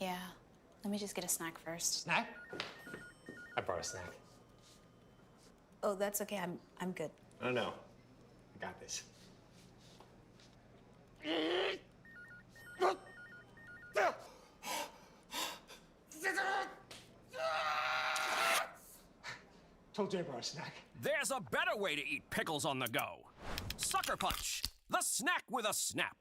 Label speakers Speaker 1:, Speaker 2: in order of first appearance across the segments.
Speaker 1: Yeah. Let me just get a snack first.
Speaker 2: Snack? I brought a snack.
Speaker 1: Oh, that's okay. I'm good.
Speaker 2: Oh, no. I got this. Told you I brought a snack.
Speaker 3: There's a better way to eat pickles on the go. Sucker Punch, the snack with a snap.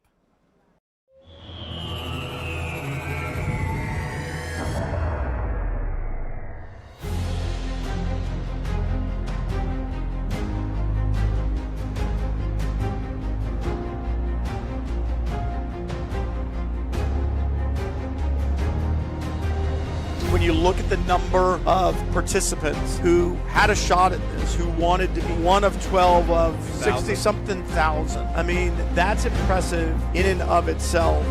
Speaker 4: When you look at the number of participants who had a shot at this, who wanted to be one of 12 of 60-something thousand, I mean, that's impressive in and of itself.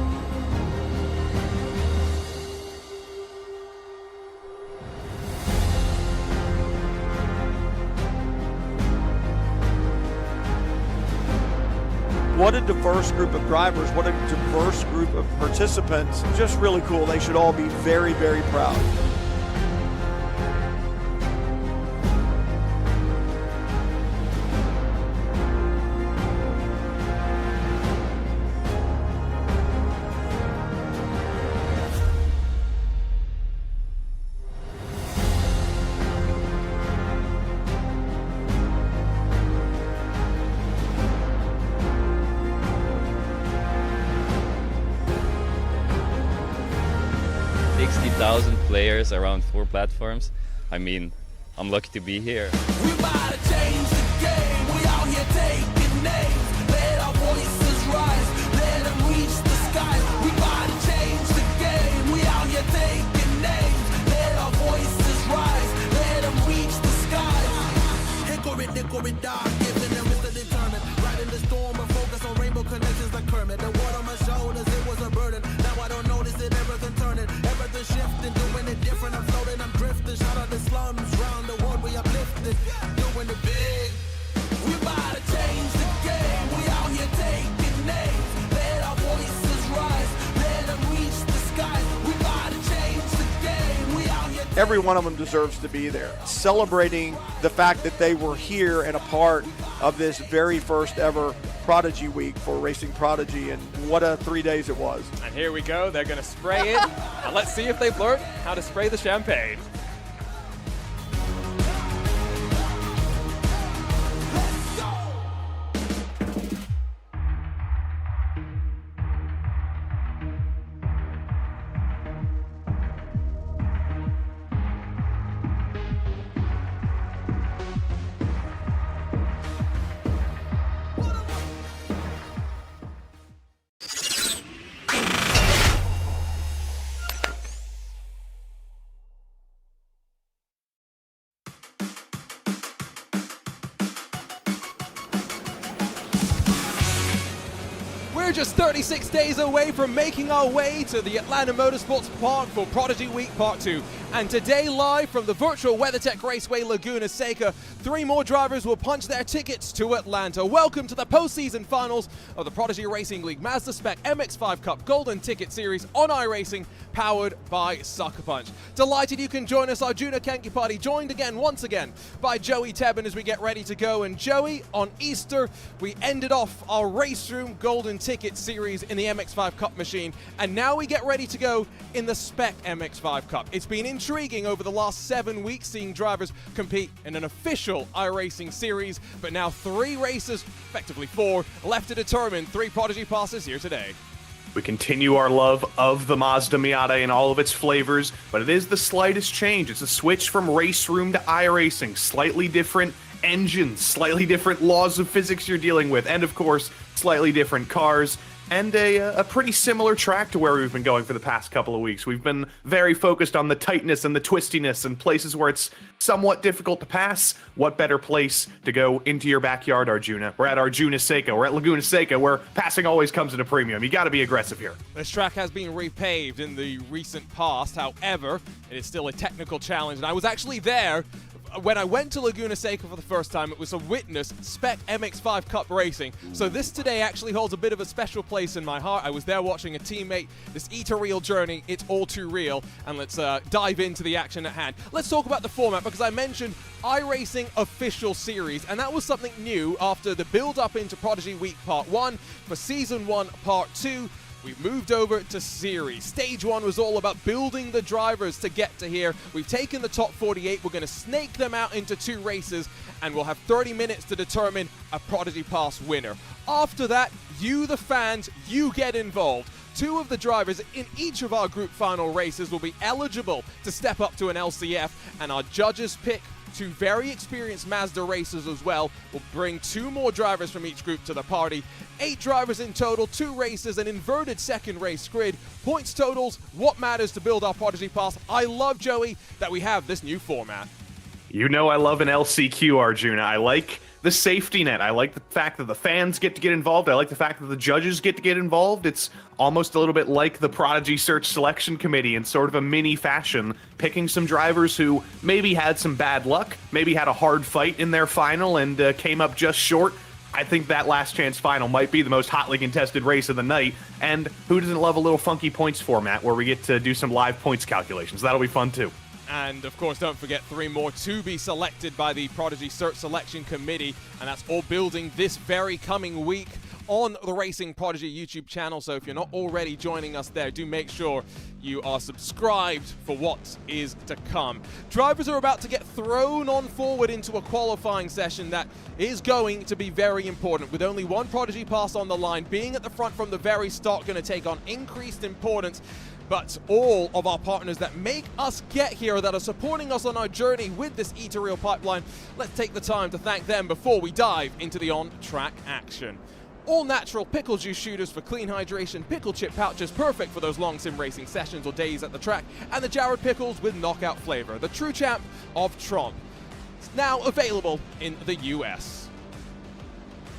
Speaker 4: What a diverse group of drivers, what a diverse group of participants. Just really cool. They should all be very, very proud.
Speaker 5: Players around 4 platforms. I mean, I'm lucky to be here.
Speaker 6: We about to change the game. We out here taking names. Let our voices rise. Let them reach the sky. We about to change the game. We out here taking names. Let our voices rise. Let them reach the sky. Hickory dog, giving them Mr. Determined. Right in the storm, I focus on rainbow connections like Kermit. The water on my shoulders, it was a burden. Now I don't notice it, everything turning. Everything shifting, doing it different. I'm floating, I'm drifting. Shout out the slums, round the world we uplifted. Doing it big. We about to change the game. We out here taking names. Let our voices rise. Let them reach the sky. We about to change the game. We out here.
Speaker 4: Every one of them deserves to be there, celebrating the fact that they were here and a part of this very first ever Prodigy Week for Racing Prodigy, and what a 3 days it was.
Speaker 7: And here we go, they're going to spray it, and let's see if they've learned how to spray the champagne. We're just 36 days away from making our way to the Atlanta Motorsports Park for Prodigy Week Part 2. And today, live from the virtual WeatherTech Raceway Laguna Seca, 3 more drivers will punch their tickets to Atlanta. Welcome to the postseason finals of the Prodigy Racing League Mazda Spec MX-5 Cup Golden Ticket Series on iRacing, powered by SuckerPunch. Delighted you can join us. Our Junior Kenki Party joined once again by Joey Tebben as we get ready to go. And Joey, on Easter, we ended off our Race Room Golden Ticket Series in the MX-5 Cup machine, and now we get ready to go in the Spec MX-5 Cup. It's been intriguing over the last 7 weeks seeing drivers compete in an official iRacing series, but now 3 races, effectively 4, left to determine 3 Prodigy passes here today.
Speaker 8: We continue our love of the Mazda Miata in all of its flavors, but it is the slightest change. It's a switch from Race Room to iRacing, slightly different engines, slightly different laws of physics you're dealing with, and of course, slightly different cars. And a pretty similar track to where we've been going for the past couple of weeks. We've been very focused on the tightness and the twistiness and places where it's somewhat difficult to pass. What better place to go into your backyard, Arjuna? We're at Laguna Seca. We're at Laguna Seca, where passing always comes at a premium. You got to be aggressive here.
Speaker 7: This track has been repaved in the recent past. However, it is still a technical challenge. And I was actually there when I went to Laguna Seca for the first time, it was to witness Spec MX-5 Cup racing. So this today actually holds a bit of a special place in my heart. I was there watching a teammate, this eat-a-real journey. It's all too real. And let's dive into the action at hand. Let's talk about the format, because I mentioned iRacing Official Series, and that was something new after the build-up into Prodigy Week Part 1 for Season 1 Part 2. We moved over to Series. Stage 1 was all about building the drivers to get to here. We've taken the top 48. We're going to snake them out into 2 races, and we'll have 30 minutes to determine a Prodigy Pass winner. After that, you, the fans, you get involved. 2 of the drivers in each of our group final races will be eligible to step up to an LCF, and our judges pick 2 very experienced Mazda racers as well. We'll bring 2 more drivers from each group to the party. 8 drivers in total, 2 races, an inverted second race grid. Points totals, what matters to build our Prodigy Pass. I love, Joey, that we have this new format.
Speaker 8: You know I love an LCQ, Arjuna. I like the safety net. I like the fact that the fans get to get involved. I like the fact that the judges get to get involved. It's almost a little bit like the Prodigy Search Selection Committee in sort of a mini fashion, picking some drivers who maybe had some bad luck, maybe had a hard fight in their final and came up just short. I think that last chance final might be the most hotly contested race of the night. And who doesn't love a little funky points format where we get to do some live points calculations? That'll be fun too.
Speaker 7: And of course, don't forget 3 more to be selected by the Prodigy Search Selection Committee, and that's all building this very coming week on the Racing Prodigy YouTube channel. So if you're not already joining us there, do make sure you are subscribed for what is to come. Drivers are about to get thrown on forward into a qualifying session that is going to be very important. With only 1 Prodigy Pass on the line, being at the front from the very start going to take on increased importance. But all of our partners that make us get here, that are supporting us on our journey with this Eat-A-Real pipeline, let's take the time to thank them before we dive into the on-track action. All natural pickle juice shooters for clean hydration, pickle chip pouches perfect for those long sim racing sessions or days at the track, and the Jared Pickles with knockout flavor, the true champ of Tron. It's now available in the US.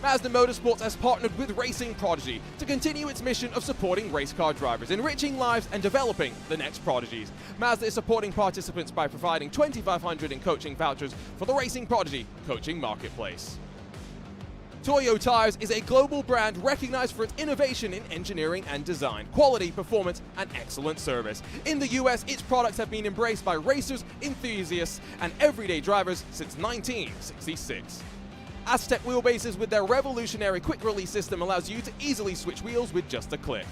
Speaker 7: Mazda Motorsports has partnered with Racing Prodigy to continue its mission of supporting race car drivers, enriching lives and developing the next prodigies. Mazda is supporting participants by providing $2,500 in coaching vouchers for the Racing Prodigy Coaching Marketplace. Toyo Tires is a global brand recognized for its innovation in engineering and design, quality, performance, and excellent service. In the US, its products have been embraced by racers, enthusiasts, and everyday drivers since 1966. Aztec Wheelbases with their revolutionary quick-release system allows you to easily switch wheels with just a click.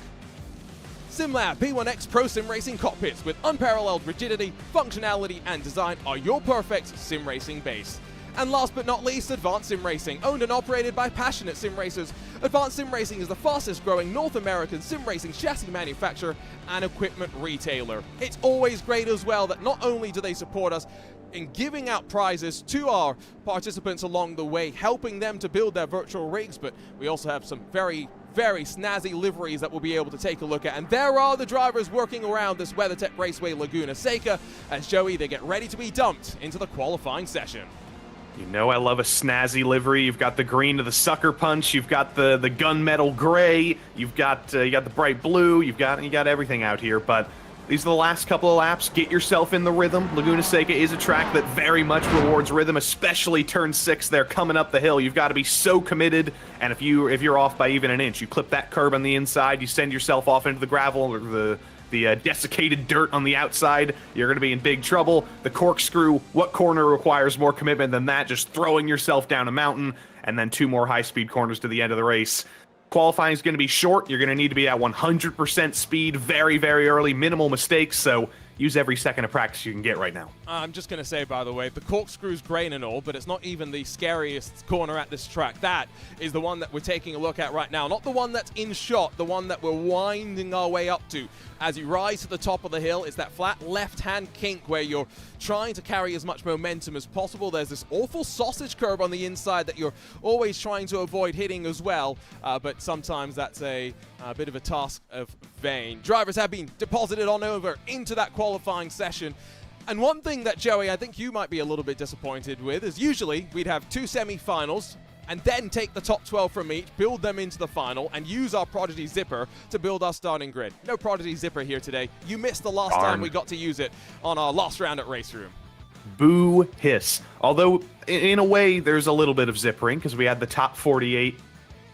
Speaker 7: SimLab P1X Pro Sim Racing cockpits with unparalleled rigidity, functionality, and design are your perfect sim racing base. And last but not least, Advanced Sim Racing, owned and operated by passionate sim racers. Advanced Sim Racing is the fastest growing North American sim racing chassis manufacturer and equipment retailer. It's always great as well that not only do they support us in giving out prizes to our participants along the way, helping them to build their virtual rigs, but we also have some very snazzy liveries that we'll be able to take a look at. And there are the drivers working around this WeatherTech Raceway Laguna Seca as Joey, they get ready to be dumped into the qualifying session.
Speaker 8: You know I love a snazzy livery. You've got the green to the SuckerPunch. You've got the gunmetal gray. You've got the bright blue. You got everything out here. But these are the last couple of laps. Get yourself in the rhythm. Laguna Seca is a track that very much rewards rhythm, especially turn 6 there coming up the hill. You've got to be so committed. And if you're off by even an inch, you clip that curb on the inside. You send yourself off into the gravel or the desiccated dirt on the outside, you're going to be in big trouble. The corkscrew, what corner requires more commitment than that? Just throwing yourself down a mountain, and then 2 more high-speed corners to the end of the race. Qualifying is going to be short. You're going to need to be at 100% speed very, very early, minimal mistakes, so use every second of practice you can get right now.
Speaker 7: I'm just going to say, by the way, the corkscrew's great and all, but it's not even the scariest corner at this track. That is the one that we're taking a look at right now. Not the one that's in shot, the one that we're winding our way up to. As you rise to the top of the hill, it's that flat left-hand kink where you're trying to carry as much momentum as possible. There's this awful sausage curb on the inside that you're always trying to avoid hitting as well, but sometimes that's a bit of a task of vain. Drivers have been deposited on over into that qualifying session. And one thing that, Joey, I think you might be a little bit disappointed with is usually we'd have 2 semi-finals and then take the top 12 from each, build them into the final, and use our Prodigy Zipper to build our starting grid. No Prodigy Zipper here today. You missed the last time we got to use it on our last round at Race Room.
Speaker 8: Boo hiss. Although, in a way, there's a little bit of zip ring because we had the top 48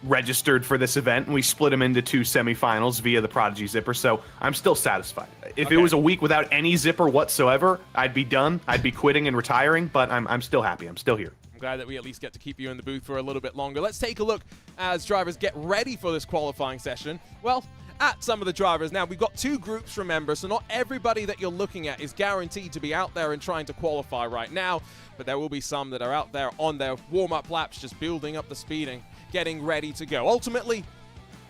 Speaker 8: registered for this event, and we split them into 2 semifinals via the Prodigy Zipper, so I'm still satisfied. If it was a week without any zipper whatsoever, I'd be done. I'd be quitting and retiring, but I'm still happy. I'm still here.
Speaker 7: I'm glad that we at least get to keep you in the booth for a little bit longer. Let's take a look as drivers get ready for this qualifying session. Well, at some of the drivers. Now, we've got 2 groups, remember, so not everybody that you're looking at is guaranteed to be out there and trying to qualify right now, but there will be some that are out there on their warm-up laps, just building up the speeding, getting ready to go. Ultimately,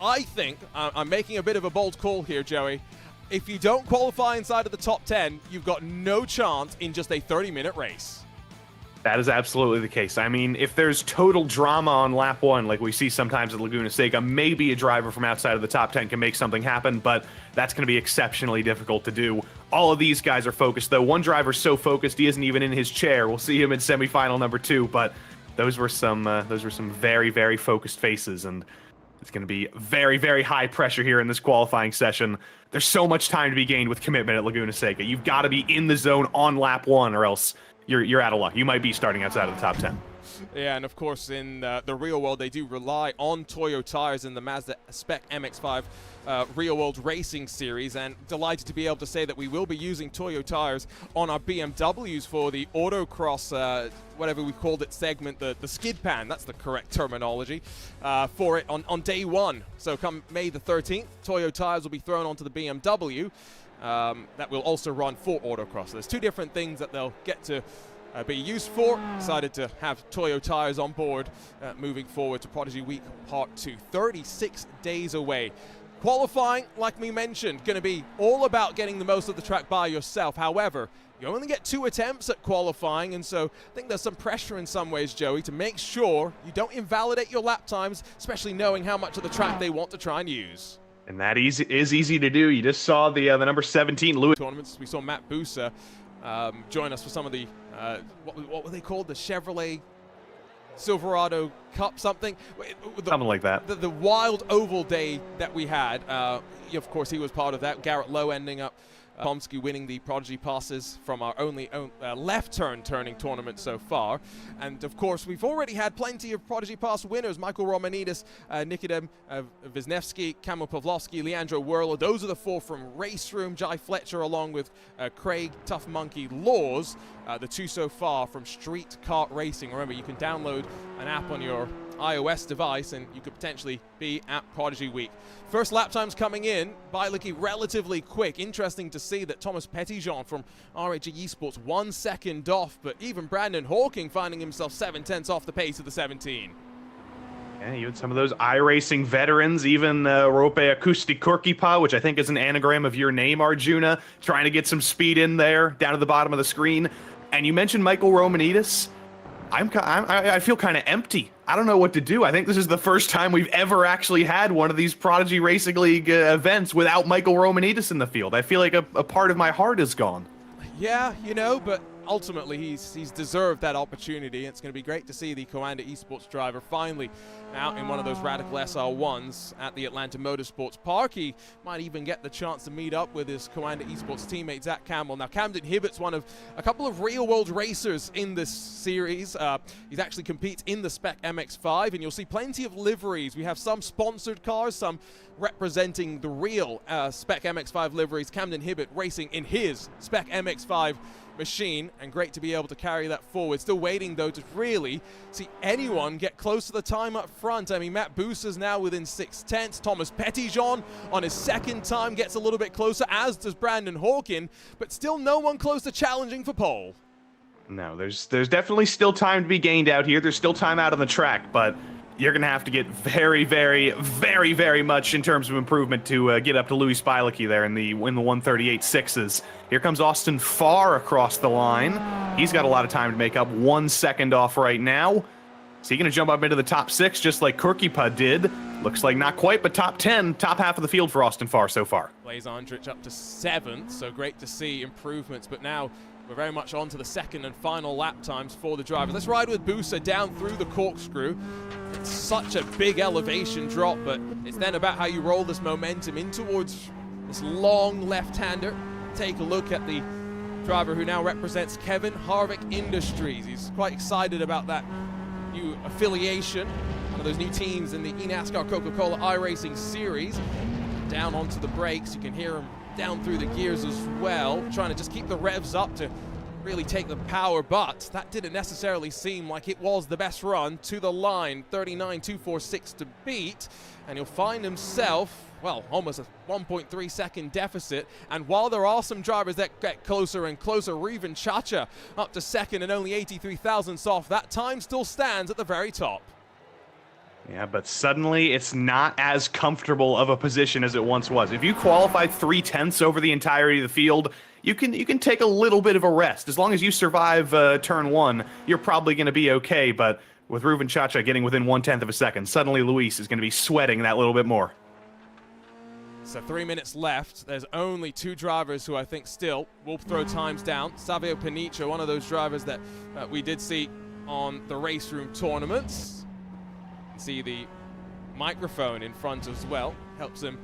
Speaker 7: I think, I'm making a bit of a bold call here, Joey, if you don't qualify inside of the top 10, you've got no chance in just a 30-minute race.
Speaker 8: That is absolutely the case. I mean, if there's total drama on lap 1, like we see sometimes at Laguna Seca, maybe a driver from outside of the top 10 can make something happen, but that's going to be exceptionally difficult to do. All of these guys are focused, though. One driver's so focused he isn't even in his chair. We'll see him in semifinal number 2, but those were some very, very focused faces, and it's going to be very, very high pressure here in this qualifying session. There's so much time to be gained with commitment at Laguna Seca. You've got to be in the zone on lap 1, or else you're out of luck. You might be starting outside of the top 10.
Speaker 7: Yeah, and of course, in the real world, they do rely on Toyo tires in the Mazda Spec MX-5 real world racing series, and delighted to be able to say that we will be using Toyo tires on our BMWs for the autocross, whatever we called it, segment, the skid pan, that's the correct terminology, for it on day 1. So come May the 13th, Toyo tires will be thrown onto the BMW. That will also run for autocross. So there's 2 different things that they'll get to be used for. Decided to have Toyo tires on board moving forward to Prodigy Week Part 2. 36 days away. Qualifying, like we mentioned, going to be all about getting the most of the track by yourself. However, you only get 2 attempts at qualifying, and so I think there's some pressure in some ways, Joey, to make sure you don't invalidate your lap times, especially knowing how much of the track they want to try and use.
Speaker 8: And that is easy to do. You just saw the number 17 Lewis
Speaker 7: tournaments. We saw Matt Busa join us for some of the what were they called? The Chevrolet Silverado Cup, something
Speaker 8: like that.
Speaker 7: The wild oval day that we had. Of course, he was part of that. Garrett Lowe ending up Pomsky winning the Prodigy Passes from our only left turning tournament so far. And of course, we've already had plenty of Prodigy Pass winners. Michael Romanidis, Nikodem Wisniewski, Kamil Pawlowski, Leandro Werler. Those are the 4 from Race Room. Jai Fletcher along with Craig Tough Monkey Laws. The 2 so far from Street Kart Racing. Remember, you can download an app on your iOS device and you could potentially be at Prodigy Week. First lap times coming in by looking relatively quick. Interesting to see that Thomas Petitjean from RHG Esports 1 second off, but even Brandon Hawking finding himself 7/10 off the pace of the 17.
Speaker 8: Yeah, you had some of those iRacing veterans, even Rope Akusti Korkipa, which I think is an anagram of your name, Arjuna, trying to get some speed in there down at the bottom of the screen. And you mentioned Michael Romanidis. I feel kind of empty. I don't know what to do. I think this is the first time we've ever actually had one of these Prodigy Racing League events without Michael Romanidis in the field. I feel like a part of my heart is gone.
Speaker 7: Yeah, but ultimately he's deserved that opportunity. It's going to be great to see the Coanda Esports driver finally out in one of those Radical SR1s at the Atlanta Motorsports Park. He might even get the chance to meet up with his Coanda Esports teammate Zach Campbell. Now, Camden Hibbett's one of a couple of real-world racers in this series. He's actually competes in the Spec MX-5, and you'll see plenty of liveries. We have some sponsored cars, some representing the real Spec MX-5 liveries. Camden Hibbett racing in his Spec MX-5 machine, and great to be able to carry that forward. Still waiting, though, to really see anyone get close to the time up front. I mean, Matt Busa's now within 6/10. Thomas Petitjean on his 2nd time gets a little bit closer, as does Brandon Hawkin, but still no one close to challenging for pole.
Speaker 8: No, there's definitely still time to be gained out here. There's still time out on the track, but you're going to have to get very, very, very, very much in terms of improvement to get up to Louis Spileke there in the 138.6s. Here comes Austin Farr across the line. He's got a lot of time to make up. 1 second off right now. Is he going to jump up into the top 6 just like Korkipa did? Looks like not quite, but top 10, top half of the field for Austin Farr so far.
Speaker 7: Blaze Andrich up to 7th, so great to see improvements, but now we're very much on to the 2nd and final lap times for the drivers. Let's ride with Busa down through the corkscrew. It's such a big elevation drop, but it's then about how you roll this momentum in towards this long left-hander. Take a look at the driver who now represents Kevin Harvick Industries. He's quite excited about that new affiliation, one of those new teams in the eNASCAR Coca-Cola iRacing series. Down onto the brakes, you can hear him down through the gears as well, trying to just keep the revs up to really take the power, but that didn't necessarily seem like it was the best run to the line. 39.246 to beat, and he'll find himself, well, almost a 1.3 second deficit. And while there are some drivers that get closer and closer, Ruben Chacha up to second and only 83 thousandths off, that time still stands at the very top.
Speaker 8: Yeah, but suddenly it's not as comfortable of a position as it once was. If you qualify 3/10 over the entirety of the field, you can take a little bit of a rest. As long as you survive turn one, you're probably going to be okay. But with Ruben Chacha getting within 1/10 of a second, suddenly Luis is going to be sweating that little bit more.
Speaker 7: So 3 minutes left. There's only two drivers who I think still will throw times down. Savio Panicha, one of those drivers that we did see on the race room tournaments. See the microphone in front as well. Helps him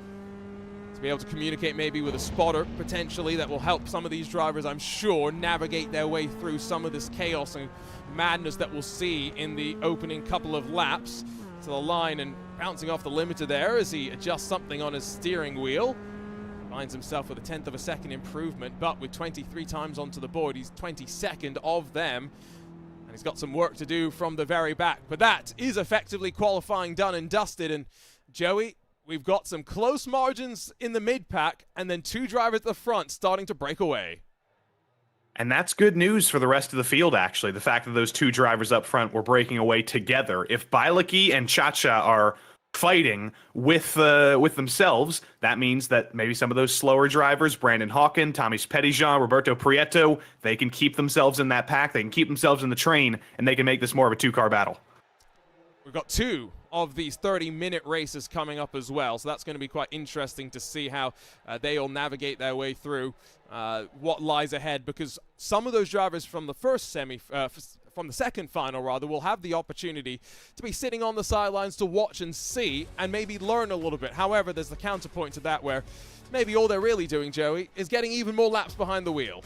Speaker 7: to be able to communicate maybe with a spotter potentially that will help some of these drivers, I'm sure, navigate their way through some of this chaos and madness that we'll see in the opening couple of laps. To the line and bouncing off the limiter there as he adjusts something on his steering wheel. Finds himself with a 1/10 of a second improvement, but with 23 times onto the board, he's 22nd of them. And he's got some work to do from the very back. But that is effectively qualifying done and dusted. And Joey, we've got some close margins in the mid-pack, and then two drivers at the front starting to break away.
Speaker 8: And that's good news for the rest of the field, actually. The fact that those two drivers up front were breaking away together. If Bilecki and Chacha are fighting with themselves, that means that maybe some of those slower drivers, Brandon Hawken, Tommy Petitjean, Roberto Prieto, they can keep themselves in that pack, they can keep themselves in the train, and they can make this more of a two-car battle.
Speaker 7: We've got two of these 30-minute races coming up as well, so that's going to be quite interesting to see how they all navigate their way through what lies ahead, because some of those drivers from the from the second final rather, will have the opportunity to be sitting on the sidelines to watch and see and maybe learn a little bit. However, there's the counterpoint to that where maybe all they're really doing, Joey, is getting even more laps behind the wheel.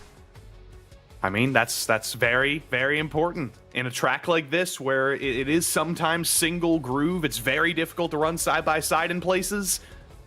Speaker 8: I mean, that's very, very important. In a track like this, where it is sometimes single groove, it's very difficult to run side by side in places.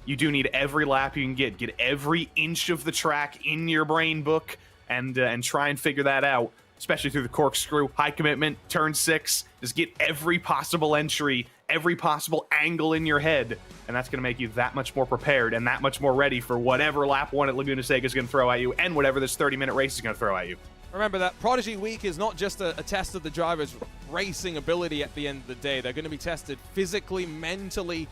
Speaker 8: You do need every lap you can get every inch of the track in your brain book, and try and figure that out. Especially through the corkscrew, high commitment, turn 6. Just get every possible entry, every possible angle in your head, and that's going to make you that much more prepared and that much more ready for whatever lap 1 at Laguna Seca is going to throw at you, and whatever this 30-minute race is going to throw at you.
Speaker 7: Remember that Prodigy Week is not just a test of the driver's racing ability at the end of the day. They're going to be tested physically, mentally,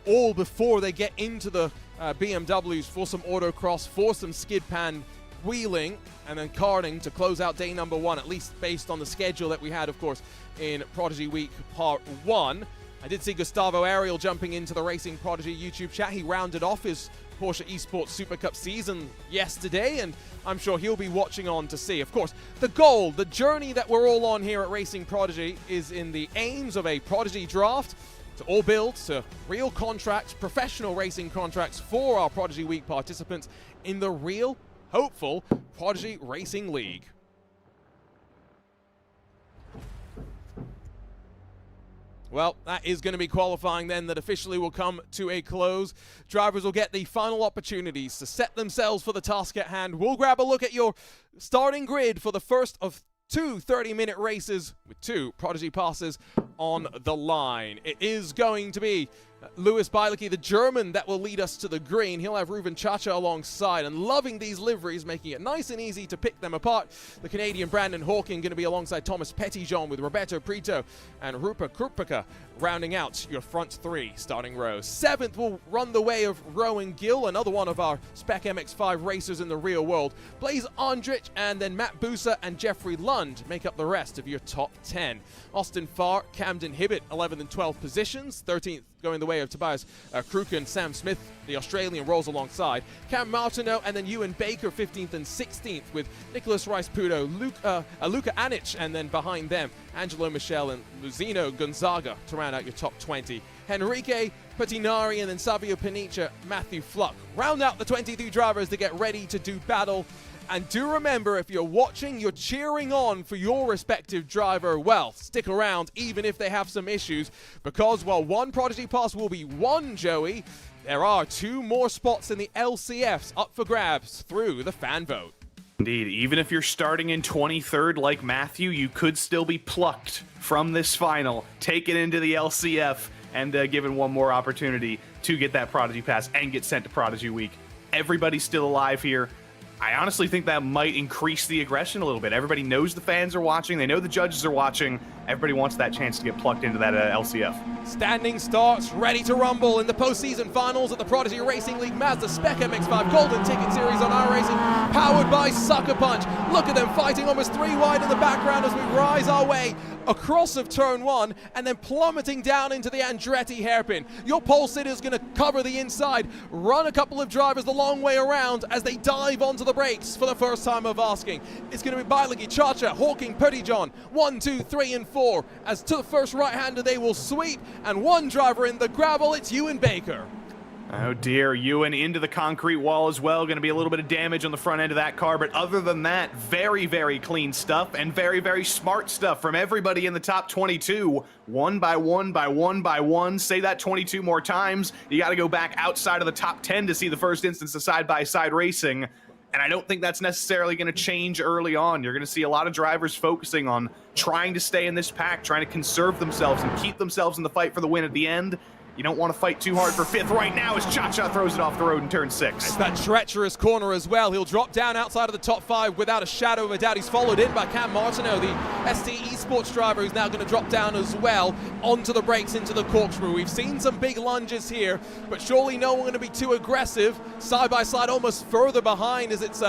Speaker 7: all before they get into the BMWs for some autocross, for some skid pan wheeling, and then karting to close out day number 1, at least based on the schedule that we had, of course, in Prodigy Week Part 1. I did see Gustavo Ariel jumping into the Racing Prodigy YouTube chat. He rounded off his Porsche Esports Super Cup season yesterday, and I'm sure he'll be watching on to see. Of course, the goal, the journey that we're all on here at Racing Prodigy is in the aims of a Prodigy draft to all build to real contracts, professional racing contracts for our Prodigy Week participants in the real hopeful Prodigy Racing League. Well, that is going to be qualifying then that officially will come to a close. Drivers will get the final opportunities to set themselves for the task at hand. We'll grab a look at your starting grid for the first of two 30-minute races with two Prodigy passes on the line. It is going to be Louis Bilecki, the German, that will lead us to the green. He'll have Ruben Chacha alongside, and loving these liveries, making it nice and easy to pick them apart. The Canadian Brandon Hawken going to be alongside Thomas Petitjean, with Roberto Prieto and Rupa Kurpika rounding out your front three starting rows. 7th will run the way of Rowan Gill, another one of our Spec MX-5 racers in the real world. Blaze Andrich and then Matt Busa and Jeffrey Lund make up the rest of your top 10. Austin Farr, Camden Hibbett, 11th and 12th positions. 13th going the way of Tobias Kruken. Sam Smith, the Australian, rolls alongside. Cam Martineau and then Ewan Baker, 15th and 16th, with Nicholas Rice-Puto, Luca Anic, and then behind them, Angelo Michel and Luzino Gonzaga to round out your top 20. Henrique Patinari, and then Savio Panicia, Matthew Fluck. Round out the 23 drivers to get ready to do battle. And do remember, if you're watching, you're cheering on for your respective driver. Well, stick around even if they have some issues, because while one Prodigy Pass will be won, Joey, there are 2 more spots in the LCFs up for grabs through the fan vote.
Speaker 8: Indeed, even if you're starting in 23rd like Matthew, you could still be plucked from this final, taken into the LCF, and given one more opportunity to get that Prodigy Pass and get sent to Prodigy Week. Everybody's still alive here. I honestly think that might increase the aggression a little bit. Everybody knows the fans are watching. They know the judges are watching. Everybody wants that chance to get plucked into that LCF.
Speaker 7: Standing starts, ready to rumble in the postseason finals at the Prodigy Racing League Mazda Spec MX-5 Golden Ticket Series on iRacing, powered by SuckerPunch. Look at them fighting almost 3 wide in the background as we rise our way across of turn 1 and then plummeting down into the Andretti hairpin. Your pole sitter is going to cover the inside, run a couple of drivers the long way around as they dive onto the brakes for the first time of asking. It's going to be Bailagi, Chacha, Hawking, Pettyjohn, 1, 2, 3, and 4. As to the first right-hander they will sweep, and one driver in the gravel, it's Ewan Baker.
Speaker 8: Oh dear, Ewan into the concrete wall as well. Going to be a little bit of damage on the front end of that car, but other than that, very, very clean stuff and very, very smart stuff from everybody in the top 22. One by one by one by one. Say that 22 more times. You got to go back outside of the top 10 to see the first instance of side-by-side racing. And I don't think that's necessarily going to change early on. You're going to see a lot of drivers focusing on trying to stay in this pack, trying to conserve themselves and keep themselves in the fight for the win at the end. You don't want to fight too hard for 5th right now as Cha-Cha throws it off the road in turn 6.
Speaker 7: It's that treacherous corner as well. He'll drop down outside of the top 5 without a shadow of a doubt. He's followed in by Cam Martineau, the ST Esports driver, who's now going to drop down as well onto the brakes into the corkscrew. We've seen some big lunges here, but surely no one going to be too aggressive. Side by side, almost further behind, as it's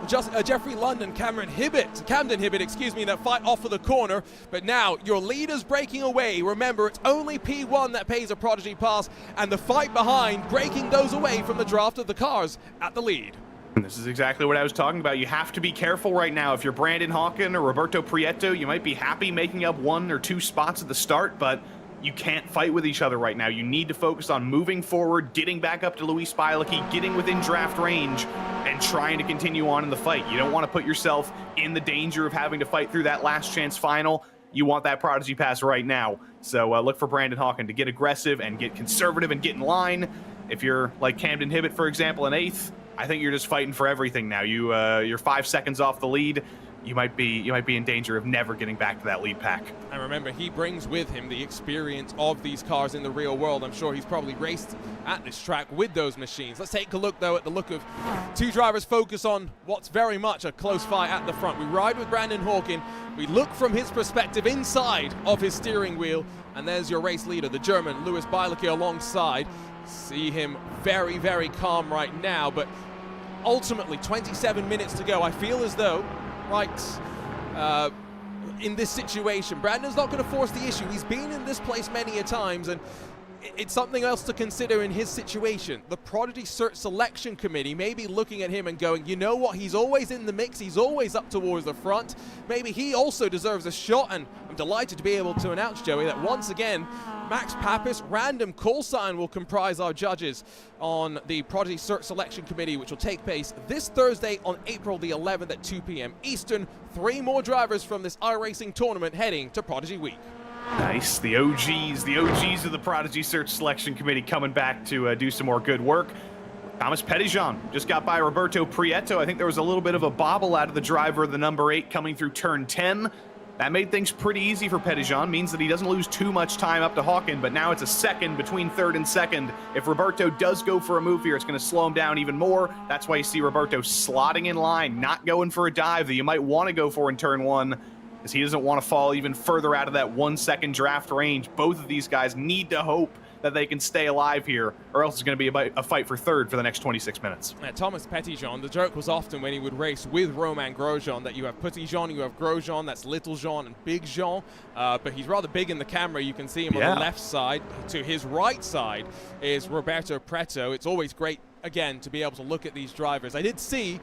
Speaker 7: just Jeffrey London, Camden Hibbett, excuse me, that fight off of the corner. But now your leader's breaking away. Remember, it's only P1 that pays a Prodigy Pass, and the fight behind breaking those away from the draft of the cars at the lead.
Speaker 8: And this is exactly what I was talking about. You have to be careful right now. If you're Brandon Hawken or Roberto Prieto, you might be happy making up 1 or 2 spots at the start, but you can't fight with each other right now. You need to focus on moving forward, getting back up to Luis Bialecki, getting within draft range, and trying to continue on in the fight. You don't want to put yourself in the danger of having to fight through that last chance final. You want that Prodigy Pass right now. So look for Brandon Hawken to get aggressive and get conservative and get in line. If you're like Camden Hibbett, for example, in 8th, I think you're just fighting for everything now. You're 5 seconds off the lead. You might be in danger of never getting back to that lead pack.
Speaker 7: And remember, he brings with him the experience of these cars in the real world. I'm sure he's probably raced at this track with those machines. Let's take a look, though, at the look of 2 drivers focus on what's very much a close fight at the front. We ride with Brandon Hawken. We look from his perspective inside of his steering wheel. And there's your race leader, the German, Luis Bialecki, alongside. See him very, very calm right now. But ultimately, 27 minutes to go. I feel as though in this situation, Brandon's not going to force the issue. He's been in this place many a times, and it's something else to consider in his situation. The Prodigy Search Selection Committee may be looking at him and going, you know what, he's always in the mix, he's always up towards the front. Maybe he also deserves a shot, and I'm delighted to be able to announce, Joey, that once again, Max Pappas, random call sign, will comprise our judges on the Prodigy Search Selection Committee, which will take place this Thursday on April the 11th at 2 p.m. Eastern. 3 more drivers from this iRacing tournament heading to Prodigy Week.
Speaker 8: Nice, the OGs of the Prodigy Search Selection Committee coming back to do some more good work. Thomas Pettyjohn just got by Roberto Prieto. I think there was a little bit of a bobble out of the driver of the number 8 coming through turn 10. That made things pretty easy for Pettyjohn, means that he doesn't lose too much time up to Hawken, but now it's a second between 3rd and 2nd. If Roberto does go for a move here, it's going to slow him down even more. That's why you see Roberto slotting in line, not going for a dive that you might want to go for in turn 1, because he doesn't want to fall even further out of that 1-second draft range. Both of these guys need to hope that they can stay alive here, or else it's going to be a fight for 3rd for the next 26 minutes.
Speaker 7: Thomas Pettyjohn, the joke was often when he would race with Romain Grosjean that you have Pettyjohn, you have Grosjean, that's Little Jean and Big Jean, but he's rather big in the camera. You can see him on the left side. To his right side is Roberto Prieto. It's always great, again, to be able to look at these drivers. I did see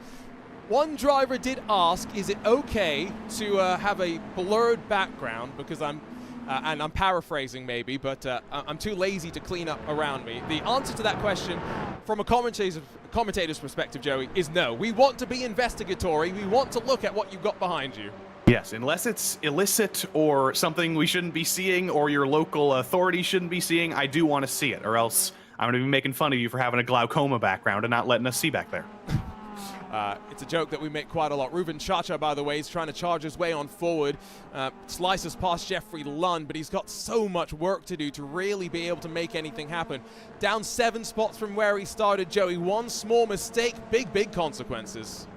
Speaker 7: one driver did ask, is it okay to have a blurred background, because I'm and I'm paraphrasing maybe, but I'm too lazy to clean up around me. The answer to that question, from a commentator's perspective, Joey, is no. We want to be investigatory. We want to look at what you've got behind you.
Speaker 8: Yes, unless it's illicit or something we shouldn't be seeing or your local authority shouldn't be seeing, I do want to see it, or else I'm going to be making fun of you for having a glaucoma background and not letting us see back there.
Speaker 7: It's a joke that we make quite a lot. Ruben Chacha, by the way, is trying to charge his way on forward. Slices past Jeffrey Lund, but he's got so much work to do to really be able to make anything happen. Down 7 spots from where he started, Joey. One small mistake, big consequences.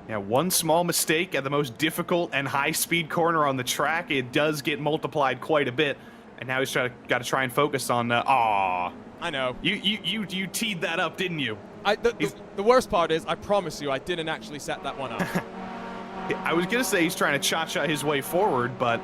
Speaker 8: Yeah, one small mistake at the most difficult and high-speed corner on the track, it does get multiplied quite a bit. And now he's got to try and focus on. I
Speaker 7: know.
Speaker 8: You teed that up, didn't you?
Speaker 7: The worst part is, I promise you, I didn't actually set that one up.
Speaker 8: I was gonna say he's trying to cha-cha his way forward, but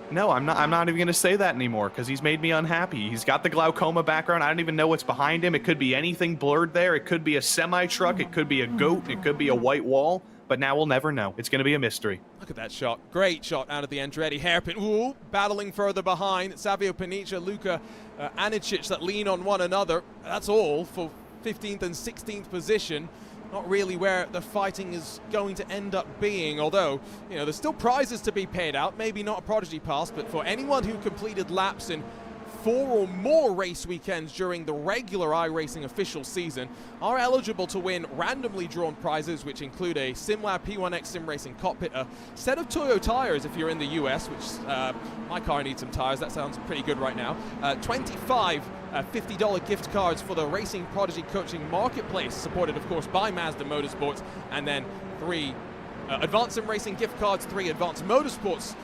Speaker 8: no, I'm not even gonna say that anymore because he's made me unhappy. He's got the glaucoma background. I don't even know what's behind him. It could be anything blurred there. It could be a semi-truck. It could be a goat. It could be a white wall. But now we'll never know. It's gonna be a mystery.
Speaker 7: Look at that shot. Great shot out of the Andretti hairpin. Ooh, battling further behind. Savio Panicia, Luka Anicic that lean on one another. That's all for 15th and 16th position. Not really where the fighting is going to end up being, although, you know, there's still prizes to be paid out. Maybe not a Prodigy Pass, but for anyone who completed laps in 4 or more race weekends during the regular iRacing official season are eligible to win randomly drawn prizes, which include a SimLab P1X Sim Racing cockpit, a set of Toyo tires if you're in the US, which my car needs some tires. That sounds pretty good right now. 25 $50 gift cards for the Racing Prodigy Coaching Marketplace, supported, of course, by Mazda Motorsports, and then 3 Advanced Sim Racing gift cards, 3 Advanced Motorsports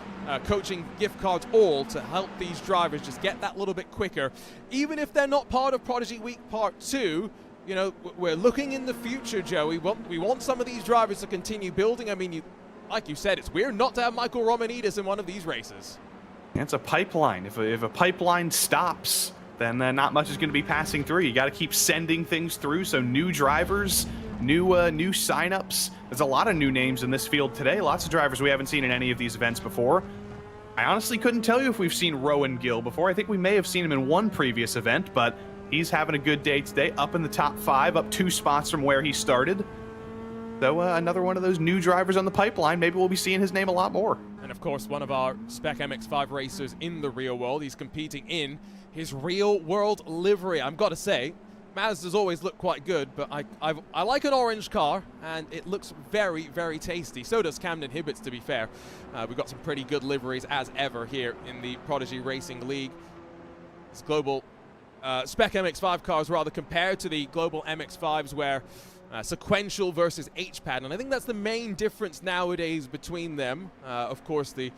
Speaker 7: coaching gift cards, all to help these drivers just get that little bit quicker. Even if they're not part of Prodigy Week Part 2, you know, we're looking in the future, Joey. We want some of these drivers to continue building. I mean, like you said, it's weird not to have Michael Romanidis in one of these races.
Speaker 8: It's a pipeline. If a pipeline stops, then not much is going to be passing through. You got to keep sending things through, so new drivers, new signups. There's a lot of new names in this field today. Lots of drivers we haven't seen in any of these events before. I honestly couldn't tell you if we've seen Rowan Gill before. I think we may have seen him in one previous event, but he's having a good day today, up in the top 5, up 2 spots from where he started. So another one of those new drivers on the pipeline. Maybe we'll be seeing his name a lot more.
Speaker 7: And of course, one of our Spec MX-5 racers in the real world. He's competing in his real world livery. I've got to say, Mazda's always looked quite good, but I like an orange car, and it looks very tasty. So does Camden Hibbets, to be fair. We've got some pretty good liveries, as ever, here in the Prodigy Racing League. This global Spec MX-5 cars, rather, compared to the global MX-5s, where sequential versus H-pad, and I think that's the main difference nowadays between them. Of course, the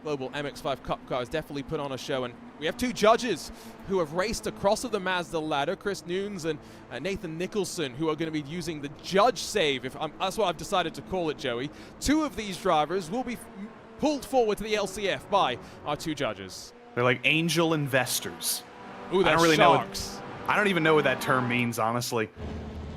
Speaker 7: global MX-5 Cup cars definitely put on a show, and we have 2 judges who have raced across of the Mazda ladder, Chris Nunes and Nathan Nicholson, who are going to be using the judge save. That's what I've decided to call it, Joey. 2 of these drivers will be pulled forward to the LCF by our 2 judges.
Speaker 8: They're like angel investors.
Speaker 7: Ooh, that's sharks.
Speaker 8: I don't even know what that term means, honestly.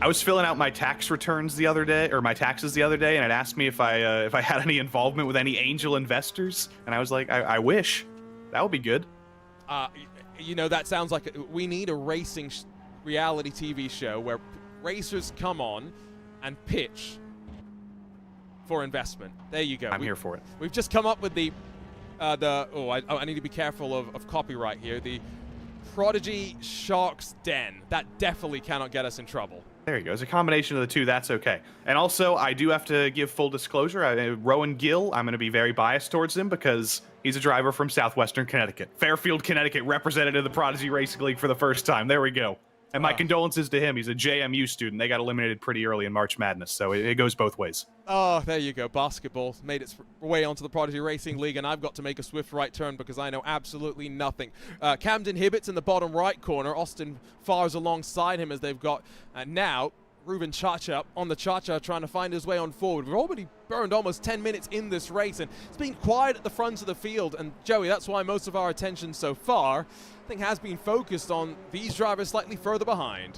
Speaker 8: I was filling out my tax returns the other day, or my taxes the other day, and it asked me if I had any involvement with any angel investors, and I was like, I wish. That would be good.
Speaker 7: You know, that sounds like we need a racing reality TV show where racers come on and pitch for investment. There you go.
Speaker 8: I'm here for it.
Speaker 7: We've just come up with I need to be careful of copyright here. The Prodigy Sharks Den. That definitely cannot get us in trouble.
Speaker 8: There you go. It's a combination of the 2. That's okay. And also, I do have to give full disclosure. Rowan Gill, I'm going to be very biased towards him because he's a driver from southwestern Connecticut. Fairfield, Connecticut, represented in the Prodigy Racing League for the first time. There we go. And my condolences to him. He's a JMU student. They got eliminated pretty early in March Madness, so it goes both ways.
Speaker 7: Oh, there you go. Basketball made its way onto the Prodigy Racing League, and I've got to make a swift right turn because I know absolutely nothing. Camden Hibbets in the bottom right corner. Austin Farr's alongside him as they've got now Ruben Chacha on the Chacha trying to find his way on forward. We've already burned almost 10 minutes in this race, and it's been quiet at the front of the field. And Joey, that's why most of our attention so far, I think, has been focused on these drivers slightly further behind.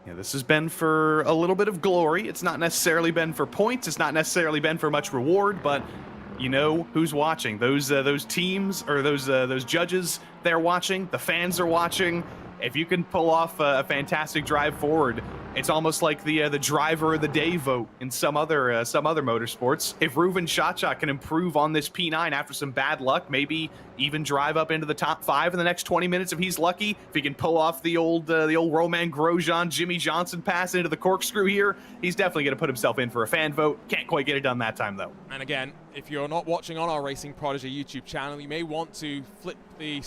Speaker 8: Yeah, this has been for a little bit of glory. It's not necessarily been for points. It's not necessarily been for much reward, but you know who's watching. Those teams or those judges, they're watching. The fans are watching. If you can pull off a fantastic drive forward, it's almost like the driver of the day vote in some other motorsports. If Reuven Chacha can improve on this P9 after some bad luck, maybe even drive up into the top 5 in the next 20 minutes if he's lucky. If he can pull off the old Romain Grosjean, Jimmy Johnson pass into the corkscrew here, he's definitely going to put himself in for a fan vote. Can't quite get it done that time though.
Speaker 7: And again, if you're not watching on our Racing Prodigy YouTube channel, you may want to flip the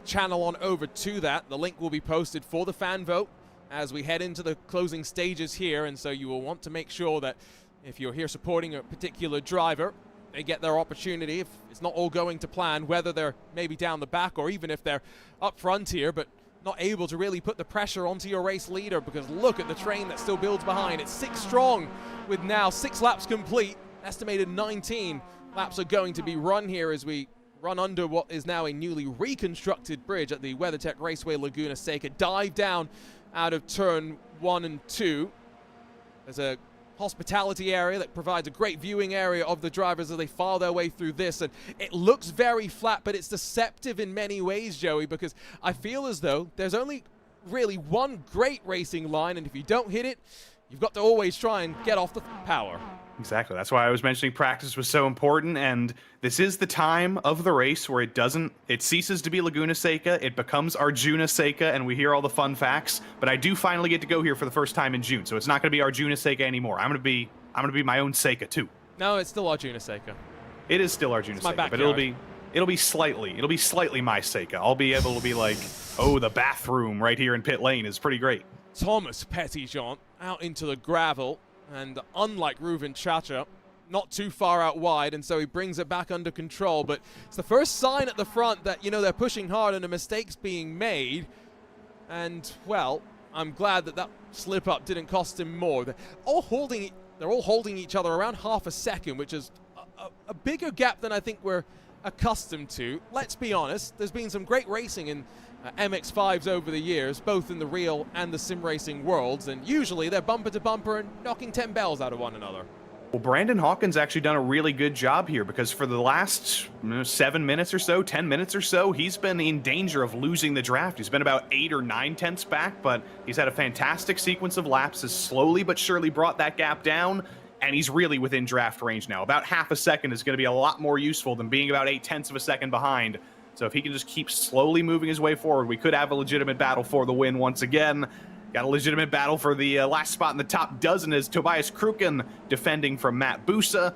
Speaker 7: channel on over to that. The link will be posted for the fan vote as we head into the closing stages here, and so you will want to make sure that if you're here supporting a particular driver, they get their opportunity. If it's not all going to plan, whether they're maybe down the back or even if they're up front here, but not able to really put the pressure onto your race leader, because look at the train that still builds behind. It's 6 strong with now 6 laps complete. Estimated 19 laps are going to be run here as we run under what is now a newly reconstructed bridge at the WeatherTech Raceway Laguna Seca. Dive down out of turn 1 and 2. There's a hospitality area that provides a great viewing area of the drivers as they file their way through this, and it looks very flat, but it's deceptive in many ways, Joey, because I feel as though there's only really one great racing line, and if you don't hit it, you've got to always try and get off the power.
Speaker 8: Exactly. That's why I was mentioning practice was so important, and this is the time of the race where it ceases to be Laguna Seca, it becomes Arjuna Seca, and we hear all the fun facts, but I do finally get to go here for the first time in June, so it's not going to be Arjuna Seca anymore. I'm going to be my own Seca too.
Speaker 7: No, it's still Arjuna Seca.
Speaker 8: It is still Arjuna Seca, but it'll be slightly my Seca. I'll be able to be like, oh, the bathroom right here in pit lane is pretty great.
Speaker 7: Thomas Petitjean out into the gravel, and unlike Reuven Chacha, not too far out wide, and so he brings it back under control. But it's the first sign at the front that, you know, they're pushing hard and a mistake's being made. And, well, I'm glad that slip-up didn't cost him more. They're all holding each other around half a second, which is a bigger gap than I think we're accustomed to. Let's be honest, there's been some great racing in MX-5s over the years, both in the real and the sim racing worlds, and usually they're bumper to bumper and knocking 10 bells out of one another.
Speaker 8: Well, Brandon Hawkins actually done a really good job here, because for the last 7 minutes or so, 10 minutes or so, he's been in danger of losing the draft. He's been about 8 or 9 tenths back, but he's had a fantastic sequence of laps, has slowly but surely brought that gap down, and he's really within draft range now. About half a second is going to be a lot more useful than being about 8 tenths of a second behind. So if he can just keep slowly moving his way forward, we could have a legitimate battle for the win once again. Got a legitimate battle for the last spot in the top dozen as Tobias Kruken defending from Matt Busa.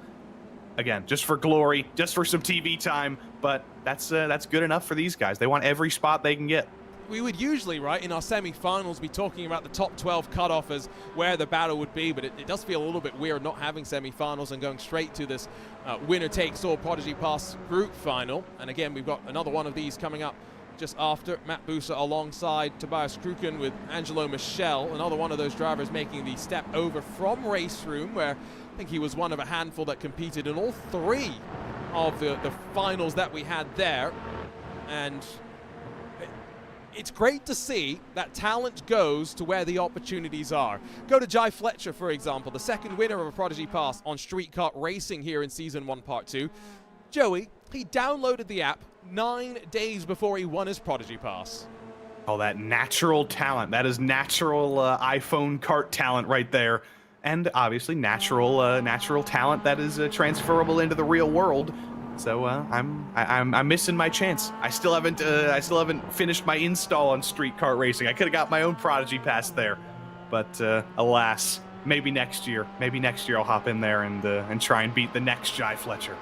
Speaker 8: Again, just for glory, just for some TV time, but that's good enough for these guys. They want every spot they can get.
Speaker 7: We would usually, right, in our semi-finals be talking about the top 12 cutoff as where the battle would be, but it does feel a little bit weird not having semi-finals and going straight to this winner-takes-all Prodigy Pass group final. And again, we've got another one of these coming up just after. Matt Busa alongside Tobias Kruken with Angelo Michel, another one of those drivers making the step over from Race Room, where I think he was one of a handful that competed in all 3 of the finals that we had there. And it's great to see that talent goes to where the opportunities are. Go to Jai Fletcher, for example, the second winner of a Prodigy Pass on Street Kart Racing here in Season 1, Part 2. Joey, he downloaded the app 9 days before he won his Prodigy Pass.
Speaker 8: Oh, that natural talent. That is natural iPhone kart talent right there. And obviously natural talent that is transferable into the real world. So I'm missing my chance. I still haven't finished my install on Street Kart Racing. I could have got my own Prodigy Pass there, but alas, maybe next year. Maybe next year I'll hop in there and try and beat the next Jai Fletcher.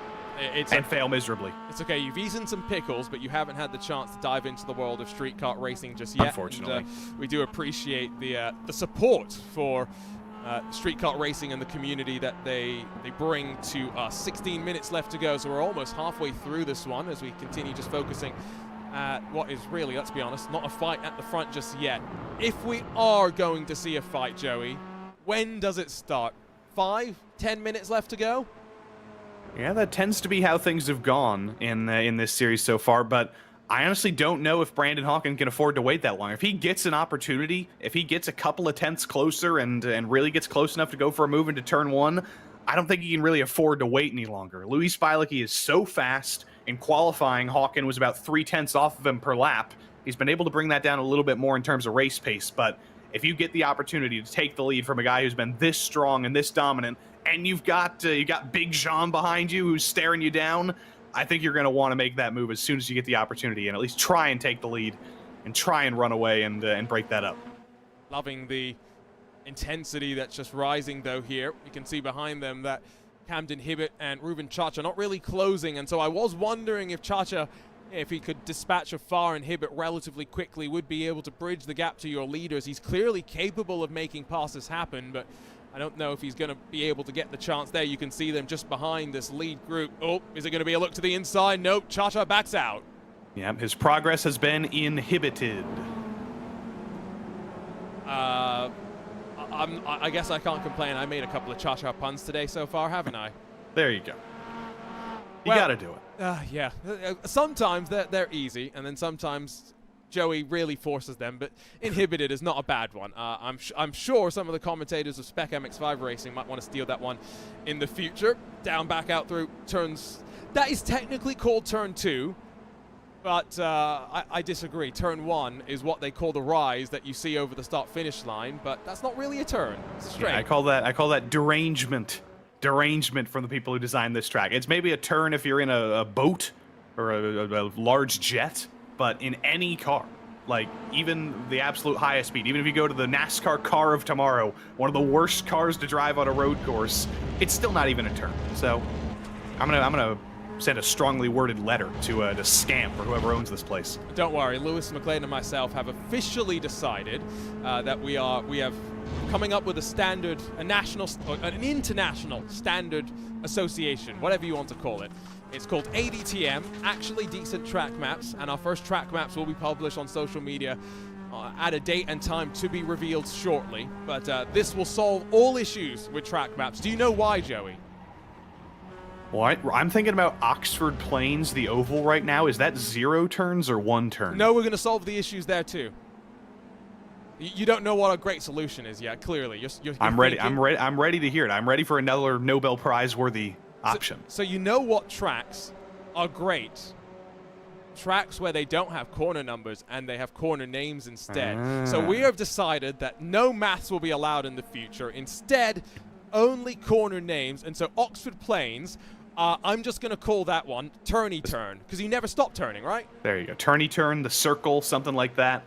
Speaker 8: Fail miserably. It's
Speaker 7: okay. You've eaten some pickles, but you haven't had the chance to dive into the world of Street Kart Racing just yet.
Speaker 8: Unfortunately,
Speaker 7: and, we do appreciate the support for Street Kart Racing and the community that they bring to us. 16 minutes left to go, so we're almost halfway through this one as we continue just focusing at what is really, let's be honest, not a fight at the front just yet. If we are going to see a fight, Joey, when does it start? 5, 10 minutes left to go?
Speaker 8: Yeah, that tends to be how things have gone in this series so far, but I honestly don't know if Brandon Hawkins can afford to wait that long. If he gets an opportunity, if he gets a couple of tenths closer and really gets close enough to go for a move into turn 1, I don't think he can really afford to wait any longer. Luis Bialecki is so fast. In qualifying, Hawken was about 0.3 off of him per lap. He's been able to bring that down a little bit more in terms of race pace, but if you get the opportunity to take the lead from a guy who's been this strong and this dominant, and you've got Big Jean behind you who's staring you down, I think you're going to want to make that move as soon as you get the opportunity and at least try and take the lead and try and run away and break that up.
Speaker 7: Loving the intensity that's just rising, though, here. You can see behind them that Camden Hibbett and Ruben Chacha not really closing, and so I was wondering if Chacha, if he could dispatch Afar and Hibbett relatively quickly, would be able to bridge the gap to your leaders. He's clearly capable of making passes happen, but I don't know if he's going to be able to get the chance there. You can see them just behind this lead group. Oh, is it going to be a look to the inside? Nope, Chacha backs out.
Speaker 8: Yeah, his progress has been inhibited.
Speaker 7: I guess I can't complain. I made a couple of Chacha puns today so far, haven't I?
Speaker 8: There you go. You
Speaker 7: Well,
Speaker 8: got to do it.
Speaker 7: Yeah. Sometimes they're easy, and then sometimes Joey really forces them, but Inhibited is not a bad one. I'm sure some of the commentators of Spec MX5 Racing might want to steal that one in the future. Down, back out through turns. That is technically called turn 2, but I disagree. Turn 1 is what they call the rise that you see over the start-finish line, but that's not really a turn. It's a straight.
Speaker 8: Yeah, I call that derangement. Derangement from the people who designed this track. It's maybe a turn if you're in a boat or a large jet, but in any car, like even the absolute highest speed, even if you go to the NASCAR car of tomorrow, one of the worst cars to drive on a road course, it's still not even a turn. So I'm gonna send a strongly worded letter to Scamp or whoever owns this place.
Speaker 7: Don't worry, Lewis McLean and myself have officially decided that we have coming up with an international standard association, whatever you want to call it. It's called ADTM, Actually Decent Track Maps, and our first track maps will be published on social media at a date and time to be revealed shortly. But this will solve all issues with track maps. Do you know why, Joey?
Speaker 8: Well, I'm thinking about Oxford Plains, the oval right now. Is that 0 turns or 1 turn?
Speaker 7: No, we're going to solve the issues there too. You don't know what a great solution is yet. Clearly, you're
Speaker 8: I'm ready.
Speaker 7: thinking.
Speaker 8: I'm ready to hear it. I'm ready for another Nobel Prize worthy option.
Speaker 7: So you know what tracks are great? Tracks where they don't have corner numbers and they have corner names instead. So we have decided that no maths will be allowed in the future. Instead, only corner names. And so Oxford Plains, I'm just going to call that one Turny Turn, because you never stop turning, right?
Speaker 8: There you go. Turny turn, the circle, something like that.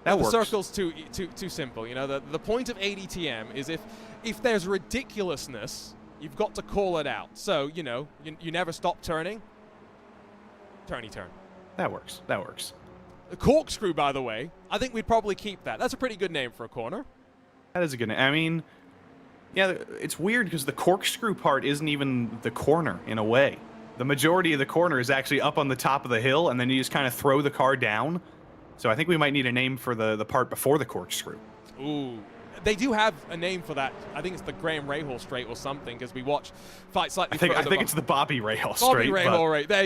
Speaker 8: That works.
Speaker 7: The circle's too simple. You know, the point of ADTM is if there's ridiculousness, you've got to call it out. So, you know, you never stop turning. Turny turn.
Speaker 8: That works. That works.
Speaker 7: The corkscrew, by the way, I think we'd probably keep that. That's a pretty good name for a corner.
Speaker 8: That is a good name. I mean, yeah, it's weird because the corkscrew part isn't even the corner in a way. The majority of the corner is actually up on the top of the hill, and then you just kind of throw the car down. So I think we might need a name for the part before the corkscrew.
Speaker 7: Ooh. They do have a name for that. I think it's the Graham Rahal Straight or something, because we watch Fight Slightly
Speaker 8: I think it's the Bobby Rahal Straight.
Speaker 7: Bobby Rahal, right. There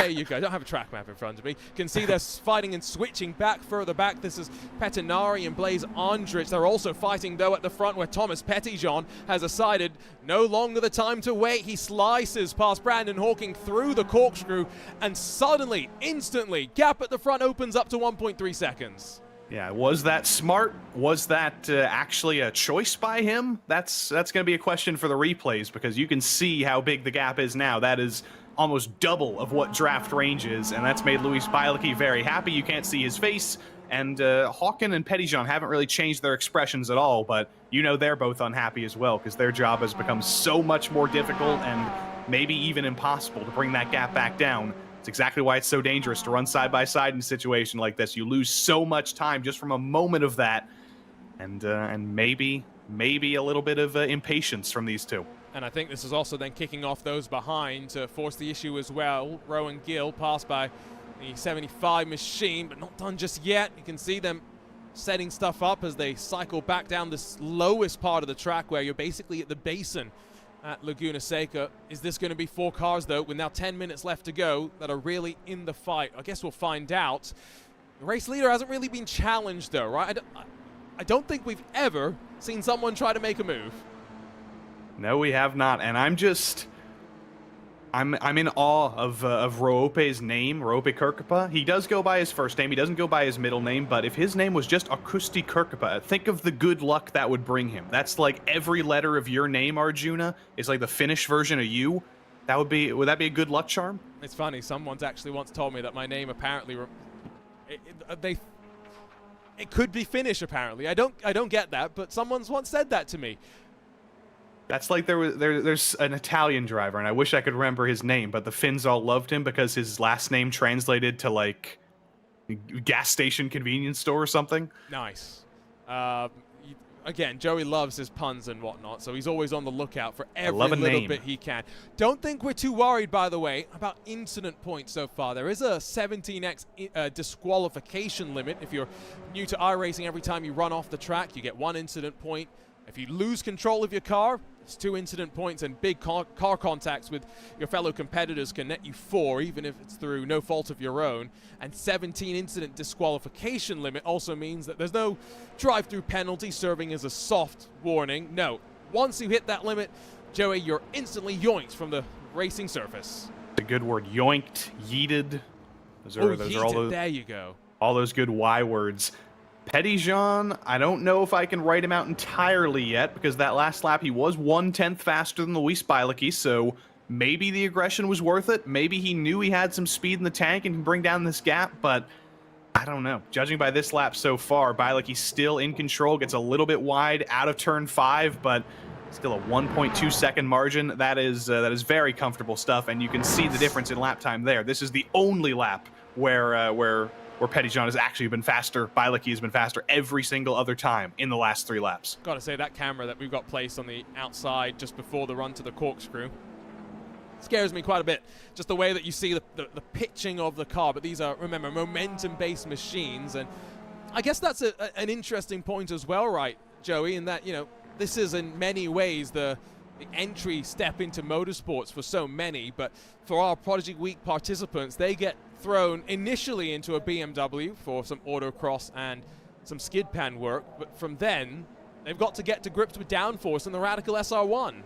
Speaker 7: you go. I don't have a track map in front of me. You can see they're fighting and switching back further back. This is Pettinari and Blaise Andrich. They're also fighting, though, at the front where Thomas Petitjean has decided no longer the time to wait. He slices past Brandon Hawking through the corkscrew, and suddenly, instantly, gap at the front opens up to 1.3 seconds.
Speaker 8: Yeah, was that smart? Was that actually a choice by him? That's going to be a question for the replays, because you can see how big the gap is now. That is almost double of what draft range is, and that's made Luis Bialecki very happy. You can't see his face, and Hawken and Petitjean haven't really changed their expressions at all, but you know they're both unhappy as well, because their job has become so much more difficult and maybe even impossible to bring that gap back down. It's exactly why it's so dangerous to run side by side in a situation like this. You lose so much time just from a moment of that, and maybe a little bit of impatience from these two.
Speaker 7: And I think this is also then kicking off those behind to force the issue as well. Rowan Gill passed by the 75 machine, but not done just yet. You can see them setting stuff up as they cycle back down this lowest part of the track where you're basically at the basin at Laguna Seca. Is this going to be 4 cars, though, with now 10 minutes left to go, that are really in the fight? I guess we'll find out. The race leader hasn't really been challenged, though, right? I don't think we've ever seen someone try to make a move.
Speaker 8: No, we have not, and I'm in awe of Roope's name, Roope Kirkapa. He does go by his first name. He doesn't go by his middle name, but if his name was just Akusti Kirkapa, think of the good luck that would bring him. That's like every letter of your name, Arjuna, is like the Finnish version of you. Would that be a good luck charm?
Speaker 7: It's funny. Someone's actually once told me that my name apparently it could be Finnish. Apparently, I don't get that, but someone's once said that to me.
Speaker 8: That's like there's an Italian driver, and I wish I could remember his name, but the Finns all loved him because his last name translated to like gas station convenience store or something.
Speaker 7: Nice. Again, Joey loves his puns and whatnot, so he's always on the lookout for every little bit he can. Don't think we're too worried, by the way, about incident points so far. There is a 17x disqualification limit. If you're new to iRacing, every time you run off the track, you get 1 incident point. If you lose control of your car, it's 2 incident points, and big car contacts with your fellow competitors can net you 4, even if it's through no fault of your own. And 17 incident disqualification limit also means that there's no drive-through penalty serving as a soft warning. No, once you hit that limit, Joey, you're instantly yoinked from the racing surface.
Speaker 8: A good word, yoinked, yeeted. Those are all those,
Speaker 7: there you go.
Speaker 8: All those good Y words. Petitjean, I don't know if I can write him out entirely yet, because that last lap he was 1/10 faster than Luis Bilecki, so maybe the aggression was worth it. Maybe he knew he had some speed in the tank and can bring down this gap, but I don't know. Judging by this lap so far, Bilecki's still in control, gets a little bit wide out of turn 5, but still a 1.2 second margin. That is very comfortable stuff, and you can see the difference in lap time there. This is the only lap where Petitjean has actually been faster. Bilecki has been faster every single other time in the last 3 laps.
Speaker 7: Gotta say, that camera that we've got placed on the outside just before the run to the corkscrew scares me quite a bit. Just the way that you see the pitching of the car. But these are, remember, momentum-based machines. And I guess that's an interesting point as well, right, Joey, in that, you know, this is in many ways the entry step into motorsports for so many. But for our Prodigy Week participants, they get thrown initially into a BMW for some autocross and some skid pan work, but from then they've got to get to grips with downforce and the Radical SR1.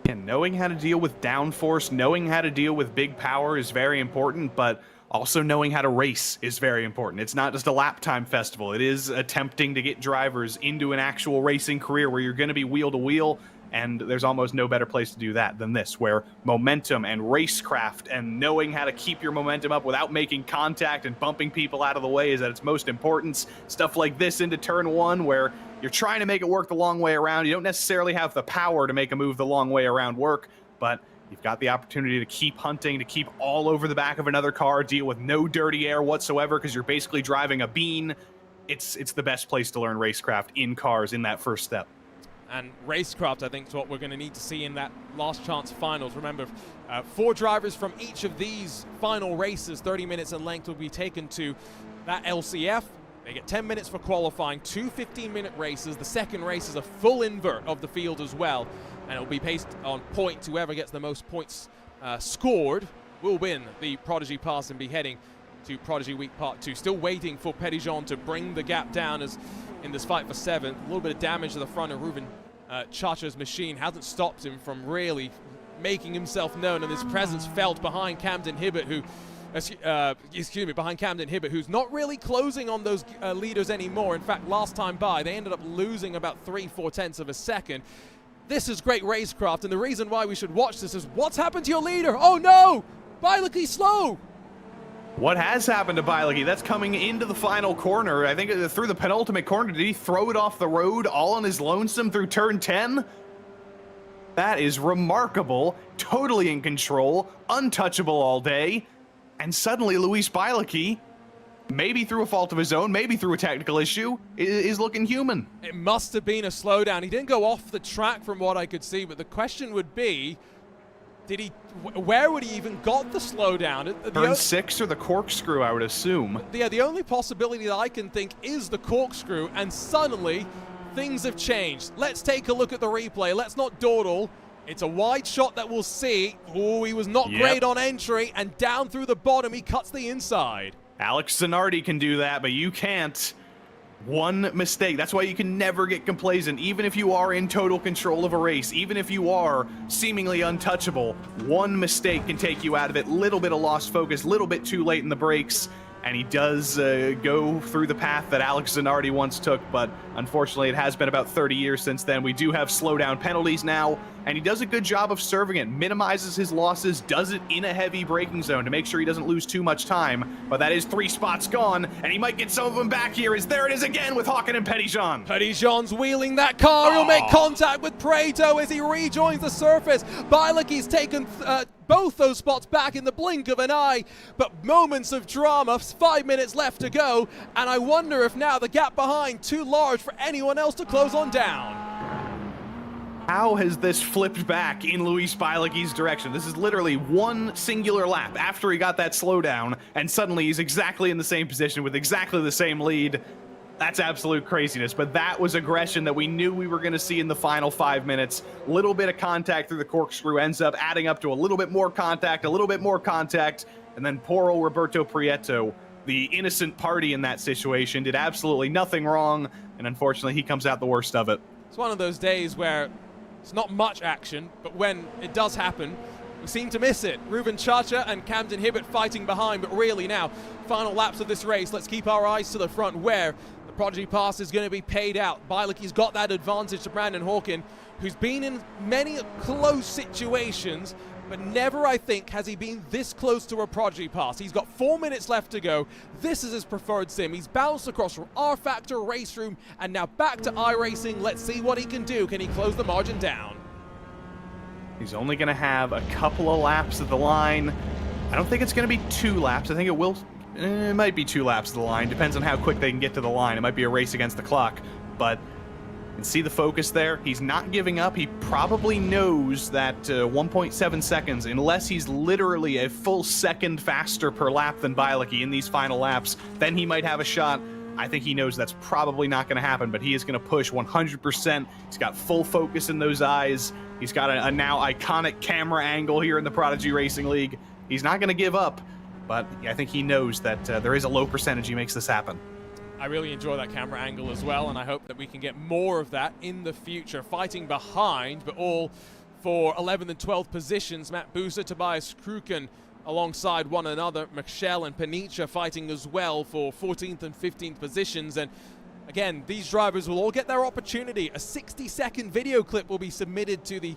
Speaker 8: And knowing how to deal with downforce, knowing how to deal with big power is very important, but also knowing how to race is very important. It's not just a lap time festival. It is attempting to get drivers into an actual racing career where you're going to be wheel to wheel. And there's almost no better place to do that than this, where momentum and racecraft and knowing how to keep your momentum up without making contact and bumping people out of the way is at its most important. Stuff like this into turn 1, where you're trying to make it work the long way around. You don't necessarily have the power to make a move the long way around work, but you've got the opportunity to keep hunting, to keep all over the back of another car, deal with no dirty air whatsoever because you're basically driving a bean. It's the best place to learn racecraft in cars in that first step.
Speaker 7: And racecraft, I think, is what we're going to need to see in that last chance finals. Remember, 4 drivers from each of these final races, 30 minutes in length, will be taken to that LCF. They get 10 minutes for qualifying, 2 15-minute races. The second race is a full invert of the field as well, and it will be based on points. Whoever gets the most points scored will win the Prodigy Pass and be heading to Prodigy Week Part 2. Still waiting for Petitjean to bring the gap down as in this fight for 7th. A little bit of damage to the front of Ruben Chacha's machine hasn't stopped him from really making himself known, and his presence felt behind Camden Hibbert, who's not really closing on those leaders anymore. In fact, last time by, they ended up losing about 3/4 tenths of a second. This is great racecraft, and the reason why we should watch this is what's happened to your leader? Oh no! Bilecki slow!
Speaker 8: What has happened to Bilecki? That's coming into the final corner. I think through the penultimate corner. Did he throw it off the road all on his lonesome through turn 10? That is remarkable. Totally in control. Untouchable all day. And suddenly Luis Bilecki, maybe through a fault of his own, maybe through a technical issue, is looking human.
Speaker 7: It must have been a slowdown. He didn't go off the track from what I could see, but the question would be, where would he even got the slowdown?
Speaker 8: Turn 6 or the corkscrew, I would assume.
Speaker 7: Yeah, the only possibility that I can think is the corkscrew, and suddenly things have changed. Let's take a look at the replay. Let's not dawdle. It's a wide shot that we'll see. Oh, he was not great on entry, and down through the bottom, he cuts the inside.
Speaker 8: Alex Zanardi can do that, but you can't. One mistake. That's why you can never get complacent. Even if you are in total control of a race, even if you are seemingly untouchable, one mistake can take you out of it. Little bit of lost focus, little bit too late in the brakes, and he does go through the path that Alex Zanardi once took, but unfortunately it has been about 30 years since then. We do have slowdown penalties now, and he does a good job of serving it, minimizes his losses, does it in a heavy braking zone to make sure he doesn't lose too much time, but that is 3 spots gone, and he might get some of them back here, as there it is again with Hawken and Pettyjean.
Speaker 7: Pettyjean's wheeling that car. He'll make contact with Prato as he rejoins the surface. Bialecki's taken both those spots back in the blink of an eye, but moments of drama, 5 minutes left to go, and I wonder if now the gap behind too large for anyone else to close on down.
Speaker 8: How has this flipped back in Luis Bialecki's direction? This is literally one singular lap after he got that slowdown, and suddenly he's exactly in the same position with exactly the same lead. That's absolute craziness, but that was aggression that we knew we were going to see in the final 5 minutes. Little bit of contact through the corkscrew ends up adding up to a little bit more contact, and then poor old Roberto Prieto, the innocent party in that situation, did absolutely nothing wrong, and unfortunately he comes out the worst of it.
Speaker 7: It's one of those days where it's not much action, but when it does happen, we seem to miss it. Ruben Chacha and Camden Hibbert fighting behind, but really now, final laps of this race, let's keep our eyes to the front where the Prodigy Pass is going to be paid out. Bialecki's got that advantage to Brandon Hawken, who's been in many close situations, but never, I think, has he been this close to a Prodigy Pass. He's got 4 minutes left to go. This is his preferred sim. He's bounced across from R-Factor, Race Room, and now back to iRacing. Let's see what he can do. Can he close the margin down?
Speaker 8: He's only going to have a couple of laps at the line. I don't think it's going to be 2 laps. I think it might be 2 laps at the line. Depends on how quick they can get to the line. It might be a race against the clock, but and see the focus there. He's not giving up. He probably knows that 1.7 seconds, unless he's literally a full second faster per lap than Bialecki in these final laps, then he might have a shot. I think he knows that's probably not going to happen, but he is going to push 100%. He's got full focus in those eyes. He's got a now iconic camera angle here in the Prodigy Racing League. He's not going to give up, but I think he knows that there is a low percentage he makes this happen.
Speaker 7: I really enjoy that camera angle as well, and I hope that we can get more of that in the future. Fighting behind, but all for 11th and 12th positions. Matt Buser, Tobias Kruken alongside one another. Michelle and Panicha fighting as well for 14th and 15th positions. And again, these drivers will all get their opportunity. A 60-second video clip will be submitted to the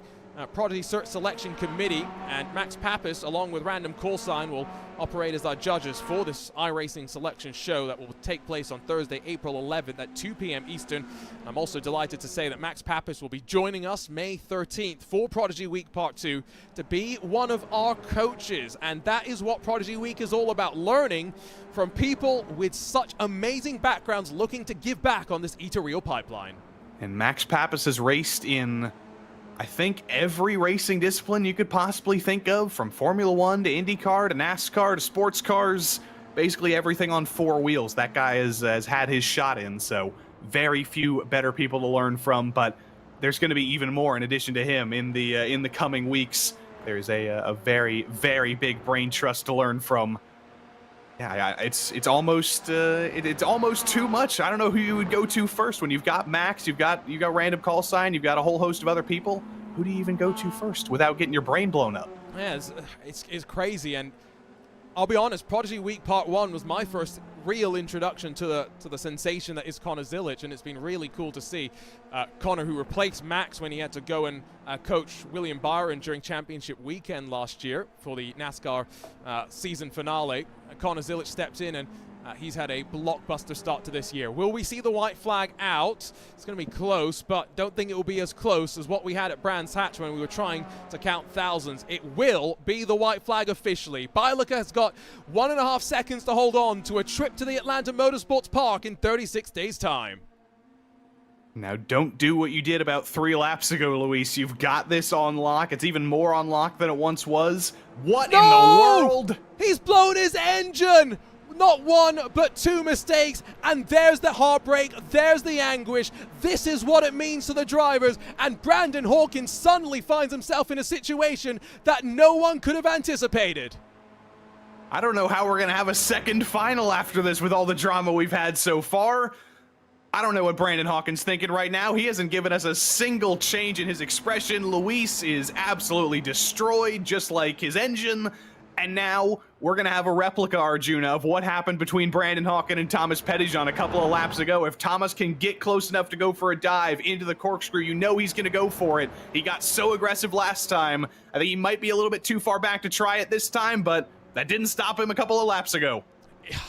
Speaker 7: Prodigy Search Selection Committee, and Max Pappas, along with Random Callsign, will operate as our judges for this iRacing selection show that will take place on Thursday, April 11th at 2 p.m. Eastern. I'm also delighted to say that Max Pappas will be joining us May 13th for Prodigy Week Part 2 to be one of our coaches, and that is what Prodigy Week is all about, learning from people with such amazing backgrounds looking to give back on this E2Real pipeline.
Speaker 8: And Max Pappas has raced in, I think, every racing discipline you could possibly think of, from Formula 1 to IndyCar to NASCAR to sports cars, basically everything on 4 wheels. That guy has had his shot in, so very few better people to learn from, but there's going to be even more in addition to him in the coming weeks. There's a very, very big brain trust to learn from. Yeah, it's almost too much. I don't know who you would go to first when you've got Max, you've got Random Callsign, you've got a whole host of other people. Who do you even go to first without getting your brain blown up?
Speaker 7: Yeah, it's crazy, and I'll be honest, Prodigy Week Part 1 was my first real introduction to the sensation that is Connor Zilic, and it's been really cool to see Connor, who replaced Max when he had to go and coach William Byron during championship weekend last year for the NASCAR season finale. Connor Zilic stepped in, and he's had a blockbuster start to this year. Will we see the white flag out? It's going to be close, but don't think it will be as close as what we had at Brands Hatch when we were trying to count thousands. It will be the white flag officially. Bialecki has got 1.5 seconds to hold on to a trip to the Atlanta Motorsports Park in 36 days' time.
Speaker 8: Now, don't do what you did about 3 laps ago, Luis. You've got this on lock. It's even more on lock than it once was. What in the world?
Speaker 7: He's blown his engine! Not 1, but 2 mistakes, and there's the heartbreak, there's the anguish. This is what it means to the drivers, and Brandon Hawkins suddenly finds himself in a situation that no one could have anticipated.
Speaker 8: I don't know how we're going to have a second final after this with all the drama we've had so far. I don't know what Brandon Hawkins thinking right now. He hasn't given us a single change in his expression. Luis is absolutely destroyed, just like his engine. And now we're going to have a replica, Arjuna, of what happened between Brandon Hawkins and Thomas Pettijohn a couple of laps ago. If Thomas can get close enough to go for a dive into the corkscrew, you know he's going to go for it. He got so aggressive last time. I think he might be a little bit too far back to try it this time, but that didn't stop him a couple of laps ago.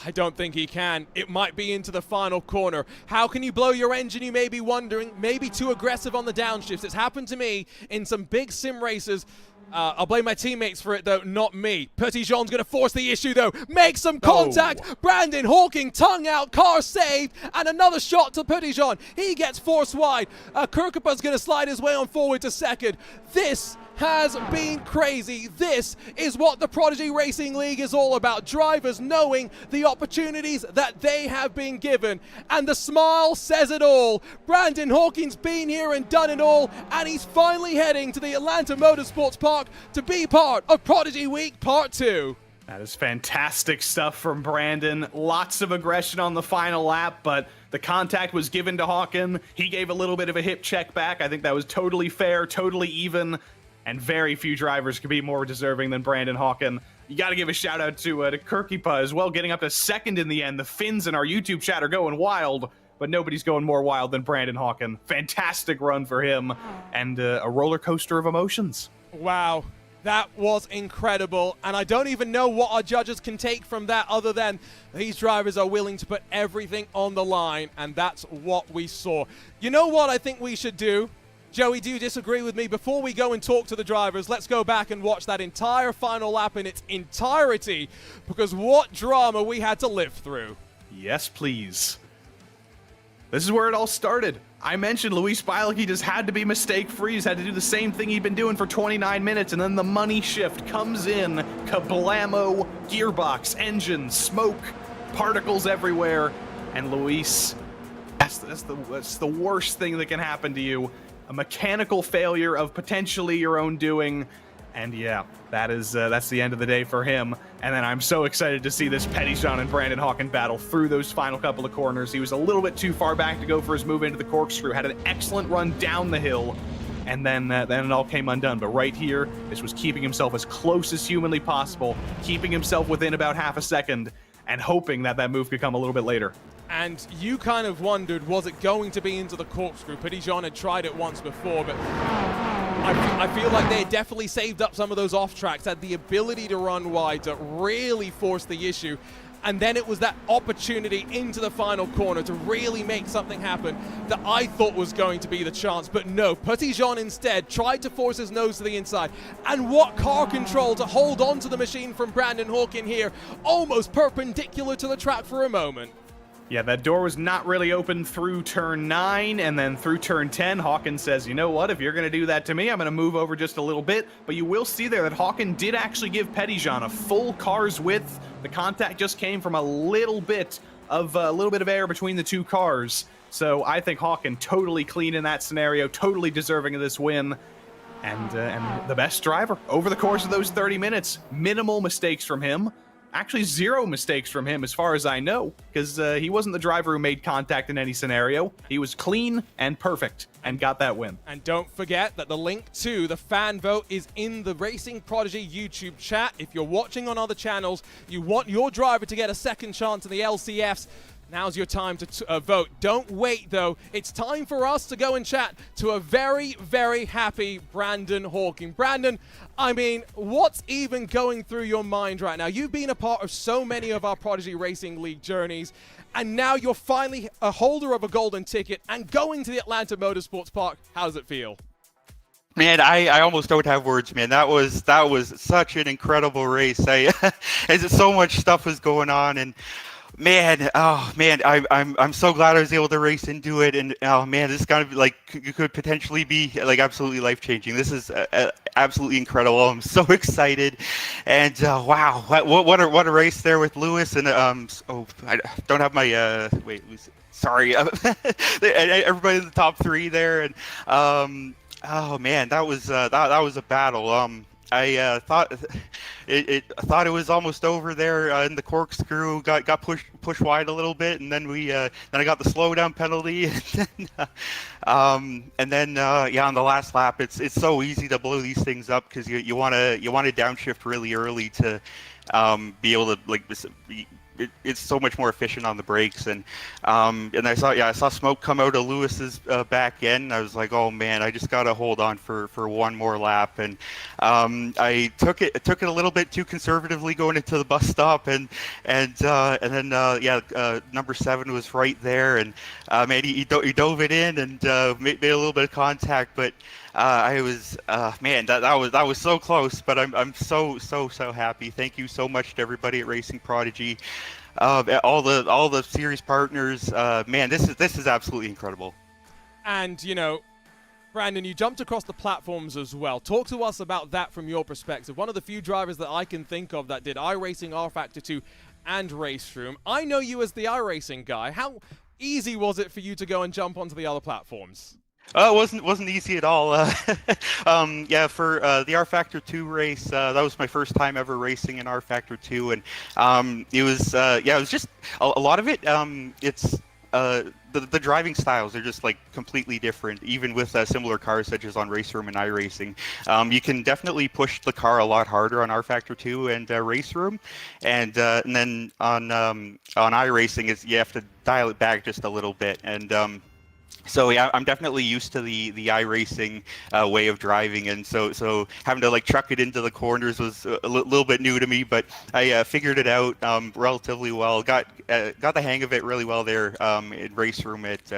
Speaker 7: I don't think he can. It might be into the final corner. How can you blow your engine, you may be wondering? Maybe too aggressive on the downshifts. It's happened to me in some big sim races. I'll blame my teammates for it, though, not me. Pettijohn's going to force the issue, though. Make some contact.
Speaker 8: Oh.
Speaker 7: Brandon Hawking, tongue out, car saved, and another shot to Pettijohn. He gets forced wide. Kirkupa's going to slide his way on forward to second. This has been crazy. This is what the Prodigy Racing League is all about. Drivers knowing the opportunities that they have been given. And the smile says it all. Brandon Hawking's been here and done it all, and he's finally heading to the Atlanta Motorsports Park to be part of Prodigy Week Part 2.
Speaker 8: That is fantastic stuff from Brandon. Lots of aggression on the final lap, but the contact was given to Hawkin. He gave a little bit of a hip check back. I think that was totally fair, totally even. And very few drivers could be more deserving than Brandon Hawkin. You got to give a shout out to Kirkipa as well, getting up to second in the end. The Finns in our YouTube chat are going wild, but nobody's going more wild than Brandon Hawkin. Fantastic run for him, and a roller coaster of emotions.
Speaker 7: Wow, that was incredible, and I don't even know what our judges can take from that other than these drivers are willing to put everything on the line, and that's what we saw. You know what I think we should do? Joey, do you disagree with me? Before we go and talk to the drivers, let's go back and watch that entire final lap in its entirety, because what drama we had to live through.
Speaker 8: Yes, please. This is where it all started. I mentioned Luis Bialecki just had to be mistake-free. He's had to do the same thing he'd been doing for 29 minutes, and then the money shift comes in. Kablamo, gearbox, engine, smoke, particles everywhere, and Luis, that's the worst thing that can happen to you. A mechanical failure of potentially your own doing, and yeah, that's the end of the day for him. And then I'm so excited to see this Pettijohn and Brandon Hawkin battle through those final couple of corners. He was a little bit too far back to go for his move into the corkscrew, had an excellent run down the hill, and then it all came undone. But right here, this was keeping himself as close as humanly possible, keeping himself within about half a second, and hoping that that move could come a little bit later.
Speaker 7: And you kind of wondered, was it going to be into the corkscrew? Pettijohn had tried it once before, but I feel like they had definitely saved up some of those off tracks, had the ability to run wide, to really force the issue. And then it was that opportunity into the final corner to really make something happen that I thought was going to be the chance. But no, Pettijohn instead tried to force his nose to the inside. And what car control to hold on to the machine from Brandon Hawkin here, almost perpendicular to the track for a moment.
Speaker 8: Yeah, that door was not really open through turn 9, and then through turn 10, Hawkins says, you know what, if you're going to do that to me, I'm going to move over just a little bit. But you will see there that Hawkin did actually give Pettijohn a full car's width. The contact just came from a little bit of air between the two cars. So I think Hawkin totally clean in that scenario, totally deserving of this win. And the best driver over the course of those 30 minutes. Minimal mistakes from him. Actually, 0 mistakes from him as far as I know, because he wasn't the driver who made contact in any scenario. He was clean and perfect and got that win.
Speaker 7: And don't forget that the link to the fan vote is in the Racing Prodigy YouTube chat. If you're watching on other channels, you want your driver to get a second chance in the LCFs, now's your time to vote. Don't wait, though. It's time for us to go and chat to a very, very happy Brandon Hawkin. Brandon, I mean, what's even going through your mind right now? You've been a part of so many of our Prodigy Racing League journeys, and now you're finally a holder of a golden ticket and going to the Atlanta Motorsports Park. How does it feel?
Speaker 9: Man, I almost don't have words, man. That was such an incredible race. So much stuff was going on, and man, I'm so glad I was able to race and do it. And oh man, this is gonna be like, could potentially be like absolutely life changing. This is absolutely incredible. I'm so excited, and wow, what a race there with Lewis. And I don't have my sorry, everybody in the top 3 there. And oh man, that was a battle. I thought I thought it was almost over there in the corkscrew. Got pushed wide a little bit, and then then I got the slowdown penalty, and then yeah, on the last lap, it's so easy to blow these things up because you want to downshift really early to be able to it's so much more efficient on the brakes, and I saw smoke come out of Lewis's back end. I was like, oh man, I just gotta hold on for one more lap, and I took it a little bit too conservatively going into the bus stop, and then number 7 was right there, and man, he dove it in and made a little bit of contact, but I was man, that was so close, but I'm so happy. Thank you so much to everybody at Racing Prodigy, all the series partners. Man, this is absolutely incredible.
Speaker 7: And you know, Brandon, you jumped across the platforms as well. Talk to us about that from your perspective. One of the few drivers that I can think of that did iRacing, R Factor 2, and Race Room. I know you as the iRacing guy. How easy was it for you to go and jump onto the other platforms?
Speaker 9: It wasn't easy at all. Yeah, for the R Factor 2 race, that was my first time ever racing in R Factor 2, and it was just a lot of it. It's the driving styles are just like completely different, even with similar cars such as on Race Room and iRacing. You can definitely push the car a lot harder on R Factor 2 and Race Room, and then on iRacing you have to dial it back just a little bit, and so yeah, I'm definitely used to the iRacing way of driving, and so having to like truck it into the corners was a little bit new to me, but I figured it out relatively well. Got the hang of it really well there in Race Room at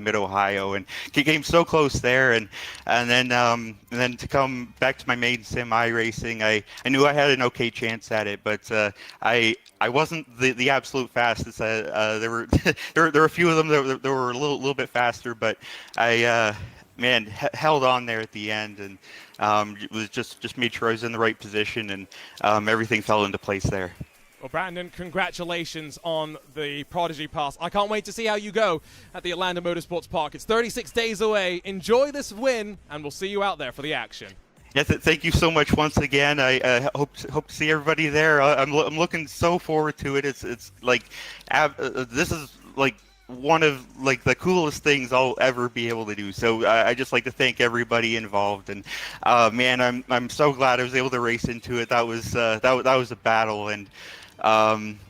Speaker 9: Mid Ohio, and came so close there, and then to come back to my main sim iRacing, I knew I had an okay chance at it, but I wasn't the absolute fastest. There were a few of them that were a little bit faster, but I held on there at the end, and it was just made sure I was in the right position, and everything fell into place there.
Speaker 7: Well, Brandon, congratulations on the Prodigy Pass. I can't wait to see how you go at the Atlanta Motorsports Park. It's 36 days away. Enjoy this win, and we'll see you out there for the action.
Speaker 9: Yes, thank you so much once again. I hope to see everybody there. I'm looking so forward to it. It's like this is like one of like the coolest things I'll ever be able to do. So I just like to thank everybody involved, and man, I'm so glad I was able to race into it. That was a battle, and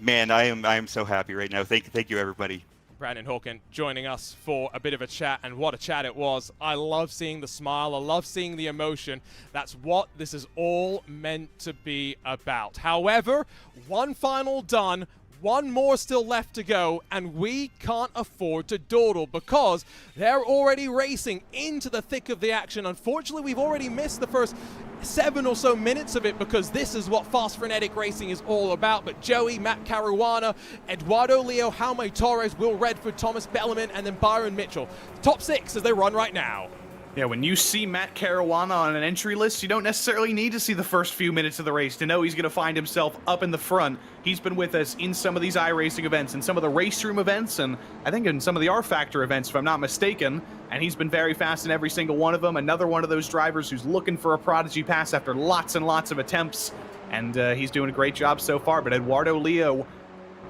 Speaker 9: man, I am so happy right now. Thank you everybody.
Speaker 7: Brandon Hawken joining us for a bit of a chat, and what a chat it was. I love seeing the smile. I love seeing the emotion. That's what this is all meant to be about. However, one final done, one more still left to go, and we can't afford to dawdle because they're already racing into the thick of the action. Unfortunately, we've already missed the first 7 or so minutes of it because this is what fast frenetic racing is all about. But Joey, Matt Caruana, Eduardo Leo, Jaume Torres, Will Redford, Thomas Bellarmine, and then Byron Mitchell. Top 6 as they run right now.
Speaker 8: Yeah, when you see Matt Caruana on an entry list, you don't necessarily need to see the first few minutes of the race to know he's going to find himself up in the front. He's been with us in some of these iRacing events, in some of the Race Room events, and I think in some of the R Factor events, if I'm not mistaken, and he's been very fast in every single one of them. Another one of those drivers who's looking for a Prodigy Pass after lots and lots of attempts, and he's doing a great job so far. But Eduardo Leo,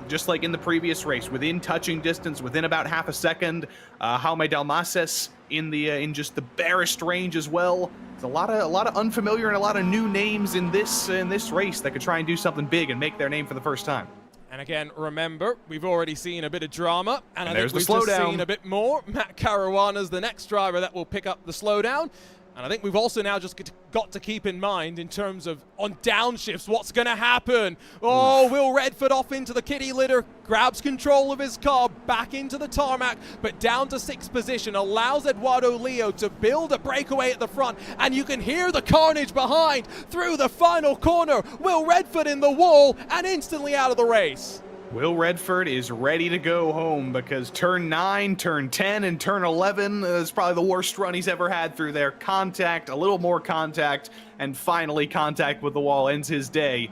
Speaker 8: just like in the previous race, within touching distance, within about half a second. Jaume Dalmases in just the barest range as well. There's a lot of unfamiliar and a lot of new names in this race that could try and do something big and make their name for the first time.
Speaker 7: And again, remember, we've already seen a bit of drama, and I
Speaker 8: there's
Speaker 7: think
Speaker 8: the
Speaker 7: we've just
Speaker 8: slowdown.
Speaker 7: seen a bit more. Matt Caruana's the next driver that will pick up the slowdown. And I think we've also now just got to keep in mind in terms of on downshifts, what's going to happen. Oh, Will Redford off into the kitty litter, grabs control of his car, back into the tarmac, but down to 6th position, allows Eduardo Leo to build a breakaway at the front, and you can hear the carnage behind through the final corner. Will Redford in the wall and instantly out of the race.
Speaker 8: Will Redford is ready to go home because turn 9, turn 10, and turn 11 is probably the worst run he's ever had through there. Contact, a little more contact, and finally contact with the wall ends his day.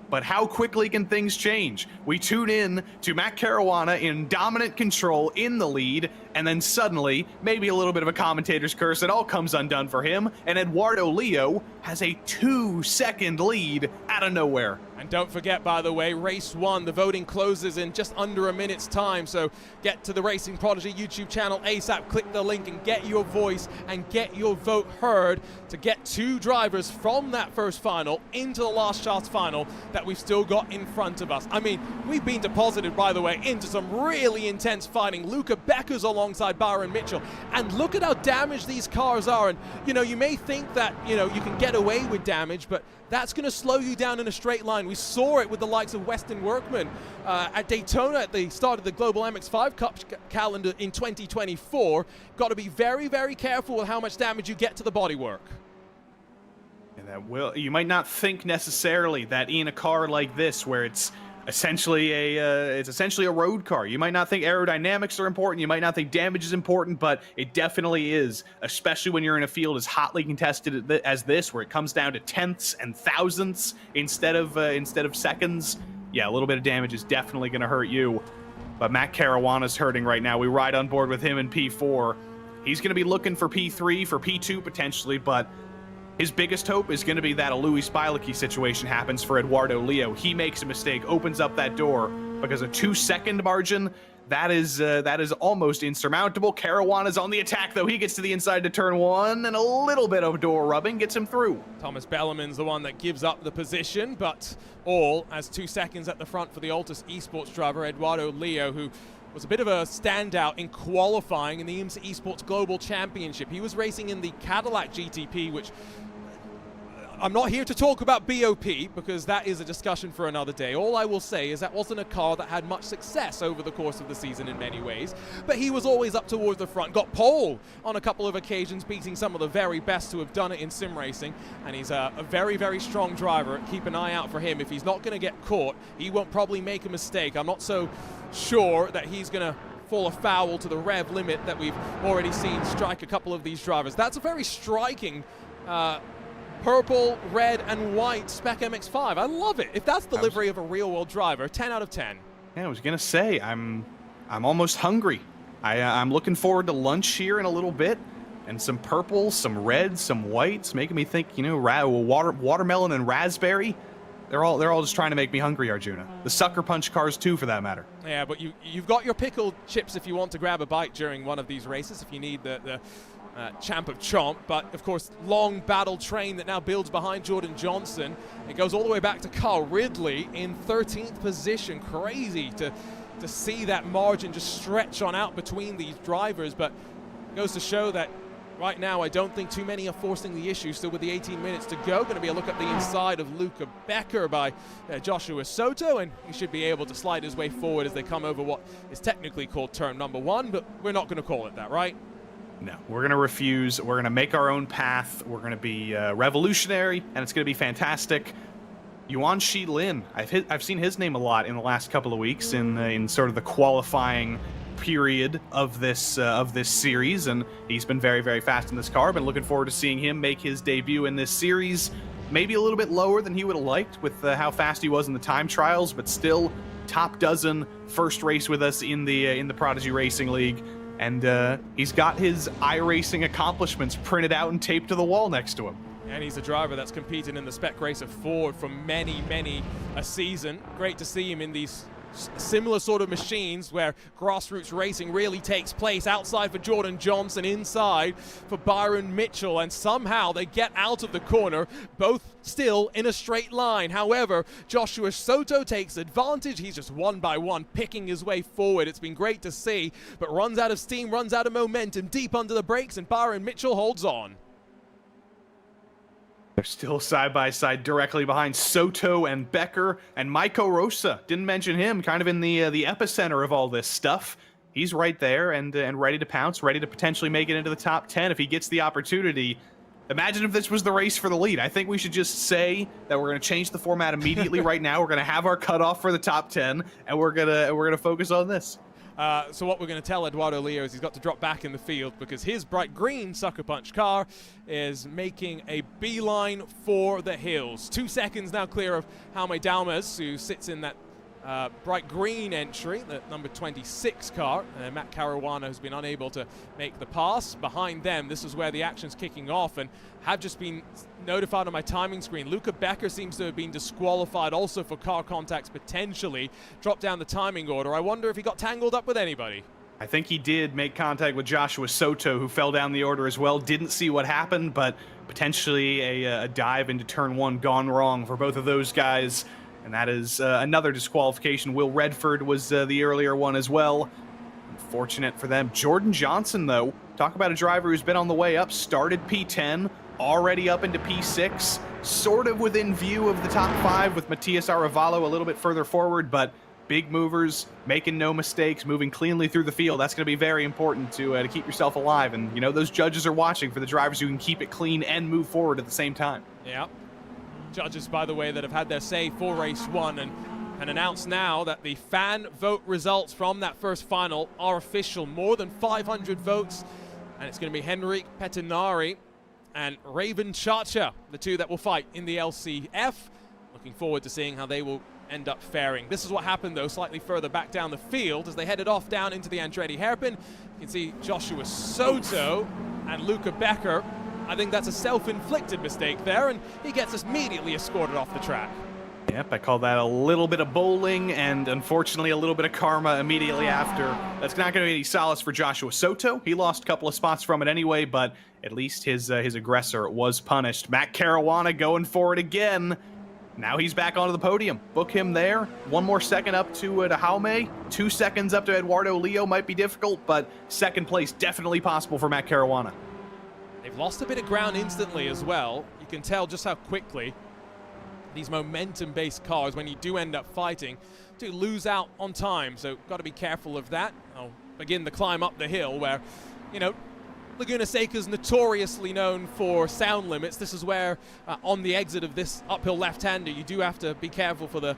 Speaker 8: But how quickly can things change? We tune in to Matt Caruana in dominant control in the lead, and then suddenly, maybe a little bit of a commentator's curse, it all comes undone for him, and Eduardo Leo has a 2-second lead out of nowhere.
Speaker 7: And don't forget, by the way, race 1, the voting closes in just under a minute's time, so get to the Racing Prodigy YouTube channel ASAP, click the link and get your voice and get your vote heard to get 2 drivers from that first final into the last chance final that we've still got in front of us. I mean, we've been deposited, by the way, into some really intense fighting. Luca Becker's alongside Byron Mitchell, and look at how damaged these cars are. And, you know, you may think that, you know, you can get away with damage, but that's going to slow you down in a straight line. We saw it with the likes of Weston Workman at Daytona at the start of the Global MX5 Cup calendar in 2024. Got to be very, very careful with how much damage you get to the bodywork.
Speaker 8: And that will, you might not think necessarily that in a car like this, where it's essentially a road car, you might not think aerodynamics are important, you might not think damage is important, but it definitely is, especially when you're in a field as hotly contested as this, where it comes down to tenths and thousandths instead of seconds. Yeah, a little bit of damage is definitely going to hurt you. But Matt Caruana's hurting right now. We ride on board with him in P4. He's going to be looking for P3, for P2 potentially, but his biggest hope is going to be that a Louis Spilakey situation happens for Eduardo Leo. He makes a mistake, opens up that door, because a 2-second margin, that is almost insurmountable. Caruana's on the attack, though. He gets to the inside to turn 1, and a little bit of door rubbing gets him through.
Speaker 7: Thomas Bellarmine's the one that gives up the position, but all as 2 seconds at the front for the Altus Esports driver, Eduardo Leo, who was a bit of a standout in qualifying in the IMSA Esports Global Championship. He was racing in the Cadillac GTP, which I'm not here to talk about BOP because that is a discussion for another day. All I will say is that wasn't a car that had much success over the course of the season in many ways, but he was always up towards the front, got pole on a couple of occasions, beating some of the very best who have done it in sim racing, and he's a very, very strong driver. Keep an eye out for him. If he's not going to get caught, he won't probably make a mistake. I'm not so sure that he's going to fall afoul to the rev limit that we've already seen strike a couple of these drivers. That's a very striking purple, red, and white Spec MX-5. I love it. If that's the livery of a real-world driver, 10 out of 10.
Speaker 8: Yeah, I was gonna say, I'm almost hungry. I'm looking forward to lunch here in a little bit, and some purple, some red, some whites, making me think, you know, watermelon and raspberry. They're all just trying to make me hungry, Arjuna. The SuckerPunch cars too, for that matter.
Speaker 7: Yeah, but you've got your pickled chips if you want to grab a bite during one of these races, if you need the champ of chomp. But of course, long battle train that now builds behind Jordan Johnson. It goes all the way back to Carl Ridley in 13th position. Crazy to see that margin just stretch on out between these drivers, but it goes to show that right now I don't think too many are forcing the issue. Still with the 18 minutes to go, going to be a look at the inside of Luca Becker by Joshua Soto, and he should be able to slide his way forward as they come over what is technically called turn number 1, but we're not going to call it that, right?
Speaker 8: No, we're going to refuse. We're going to make our own path. We're going to be revolutionary, and it's going to be fantastic. Yuan Shi Lin, I've seen his name a lot in the last couple of weeks in sort of the qualifying period of this series, and he's been very, very fast in this car. Been looking forward to seeing him make his debut in this series. Maybe a little bit lower than he would have liked with how fast he was in the time trials, but still top dozen, first race with us in the Prodigy Racing League. And he's got his iRacing accomplishments printed out and taped to the wall next to him.
Speaker 7: And he's a driver that's competed in the Spec Racer Ford for many, many a season. Great to see him in these similar sort of machines where grassroots racing really takes place. Outside for Jordan Johnson, inside for Byron Mitchell, and somehow they get out of the corner, both still in a straight line. However, Joshua Soto takes advantage. He's just one by one picking his way forward. It's been great to see, but runs out of steam, runs out of momentum, deep under the brakes, and Byron Mitchell holds on.
Speaker 8: They're still side by side directly behind Soto and Becker, and Maiko Rosa. Didn't mention him, kind of in the epicenter of all this stuff. He's right there and ready to pounce, ready to potentially make it into the top 10 if he gets the opportunity. Imagine if this was the race for the lead. I think we should just say that we're going to change the format immediately right now. We're going to have our cutoff for the top 10, and we're gonna focus on this.
Speaker 7: So what we're going to tell Eduardo Leo is he's got to drop back in the field because his bright green SuckerPunch car is making a beeline for the hills. 2 seconds now clear of Jaume Dalmas, who sits in that bright green entry, the number 26 car. Matt Caruana has been unable to make the pass. Behind them, this is where the action's kicking off, and have just been notified on my timing screen. Luca Becker seems to have been disqualified also for car contacts potentially. Dropped down the timing order. I wonder if he got tangled up with anybody.
Speaker 8: I think he did make contact with Joshua Soto, who fell down the order as well. Didn't see what happened, but potentially a dive into turn 1 gone wrong for both of those guys. And that is another disqualification. Will Redford was the earlier one as well. Unfortunate for them. Jordan Johnson, though, talk about a driver who's been on the way up. Started P10, already up into P6. Sort of within view of the top 5 with Matias Arevalo a little bit further forward, but big movers, making no mistakes, moving cleanly through the field. That's going to be very important to keep yourself alive. And, you know, those judges are watching for the drivers who can keep it clean and move forward at the same time.
Speaker 7: Yeah. Judges, by the way, that have had their say for race 1 and announced now that the fan vote results from that first final are official. More than 500 votes, and it's going to be Henrik Pettinari and Raven Chacha, the two that will fight in the LCF. Looking forward to seeing how they will end up faring. This is what happened, though, slightly further back down the field as they headed off down into the Andretti hairpin. You can see Joshua Soto and Luca Becker. I think that's a self-inflicted mistake there, and he gets us immediately escorted off the track.
Speaker 8: Yep, I call that a little bit of bowling and unfortunately a little bit of karma immediately after. That's not going to be any solace for Joshua Soto. He lost a couple of spots from it anyway, but at least his aggressor was punished. Matt Caruana going for it again. Now he's back onto the podium. Book him there. 1 more second up to Jaume. 2 seconds up to Eduardo Leo might be difficult, but second place definitely possible for Matt Caruana.
Speaker 7: They've lost a bit of ground instantly as well. You can tell just how quickly these momentum-based cars, when you do end up fighting, do lose out on time. So got to be careful of that. I'll begin the climb up the hill where, you know, Laguna Seca is notoriously known for sound limits. This is where, on the exit of this uphill left-hander, you do have to be careful for the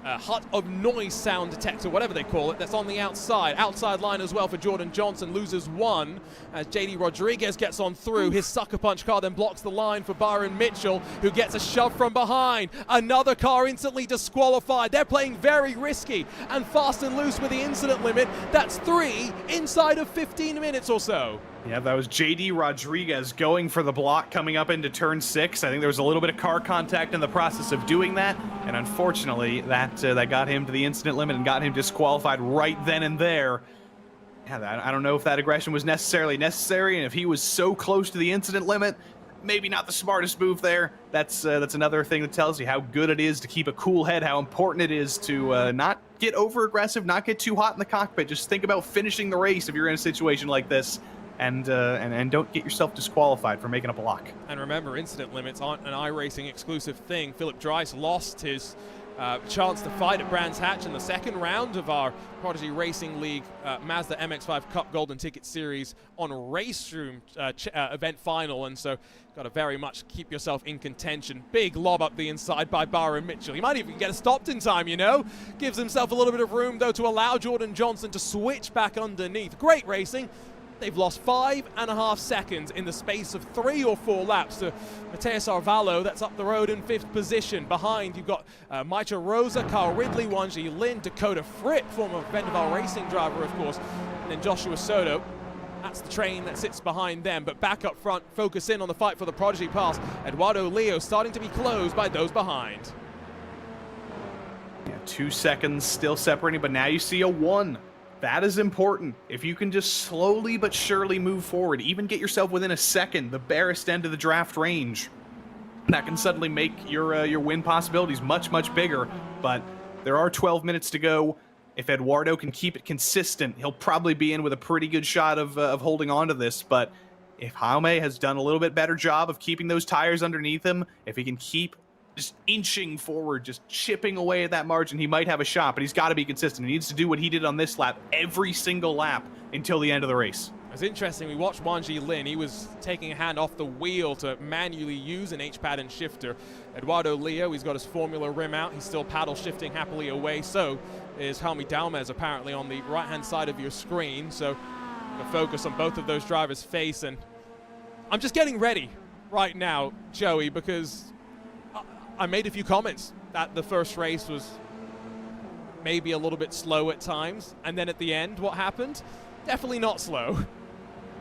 Speaker 7: hut of noise sound detector, whatever they call it, that's on the outside. Outside line as well for Jordan Johnson, loses 1 as JD Rodriguez gets on through. His SuckerPunch car then blocks the line for Byron Mitchell, who gets a shove from behind. Another car instantly disqualified. They're playing very risky and fast and loose with the incident limit. That's 3 inside of 15 minutes or so.
Speaker 8: Yeah, that was JD Rodriguez going for the block coming up into turn 6. I think there was a little bit of car contact in the process of doing that, and unfortunately that got him to the incident limit and got him disqualified right then and there. Yeah, I don't know if that aggression was necessarily necessary, and if he was so close to the incident limit, maybe not the smartest move there. That's another thing that tells you how good it is to keep a cool head, how important it is to not get over-aggressive, not get too hot in the cockpit. Just think about finishing the race if you're in a situation like this. And don't get yourself disqualified for making a block.
Speaker 7: And remember, incident limits aren't an iRacing exclusive thing. Philip Dreiss lost his chance to fight at Brands Hatch in the second round of our Prodigy Racing League Mazda MX-5 Cup Golden Ticket Series on Race Room event final, and so got to very much keep yourself in contention. Big lob up the inside by Byron Mitchell. He might even get stopped in time, you know. Gives himself a little bit of room, though, to allow Jordan Johnson to switch back underneath. Great racing. They've lost 5.5 seconds in the space of 3 or 4 laps to Matias Arevalo. That's up the road in 5th position. Behind, you've got Maita Rosa, Carl Ridley, Wanji Lin, Dakota Fripp, former Vendaval Racing driver, of course, and then Joshua Soto. That's the train that sits behind them, but back up front, focus in on the fight for the Prodigy Pass. Eduardo Leo starting to be closed by those behind.
Speaker 8: Yeah, 2 seconds still separating, but now you see a 1. That is important. If you can just slowly but surely move forward, even get yourself within a second, the barest end of the draft range, that can suddenly make your win possibilities much, much bigger. But there are 12 minutes to go. If Eduardo can keep it consistent, he'll probably be in with a pretty good shot of holding on to this. But if Jaume has done a little bit better job of keeping those tires underneath him, if he can keep just inching forward, just chipping away at that margin, he might have a shot, but he's got to be consistent. He needs to do what he did on this lap every single lap until the end of the race.
Speaker 7: It's interesting, we watched Wanji Lin. He was taking a hand off the wheel to manually use an H-pad and shifter. Eduardo Leo, he's got his Formula rim out. He's still paddle shifting happily away. So is Helmi Dalmez apparently on the right-hand side of your screen. So the focus on both of those drivers' face. And I'm just getting ready right now, Joey, because I made a few comments that the first race was maybe a little bit slow at times. And then at the end, what happened? Definitely not slow.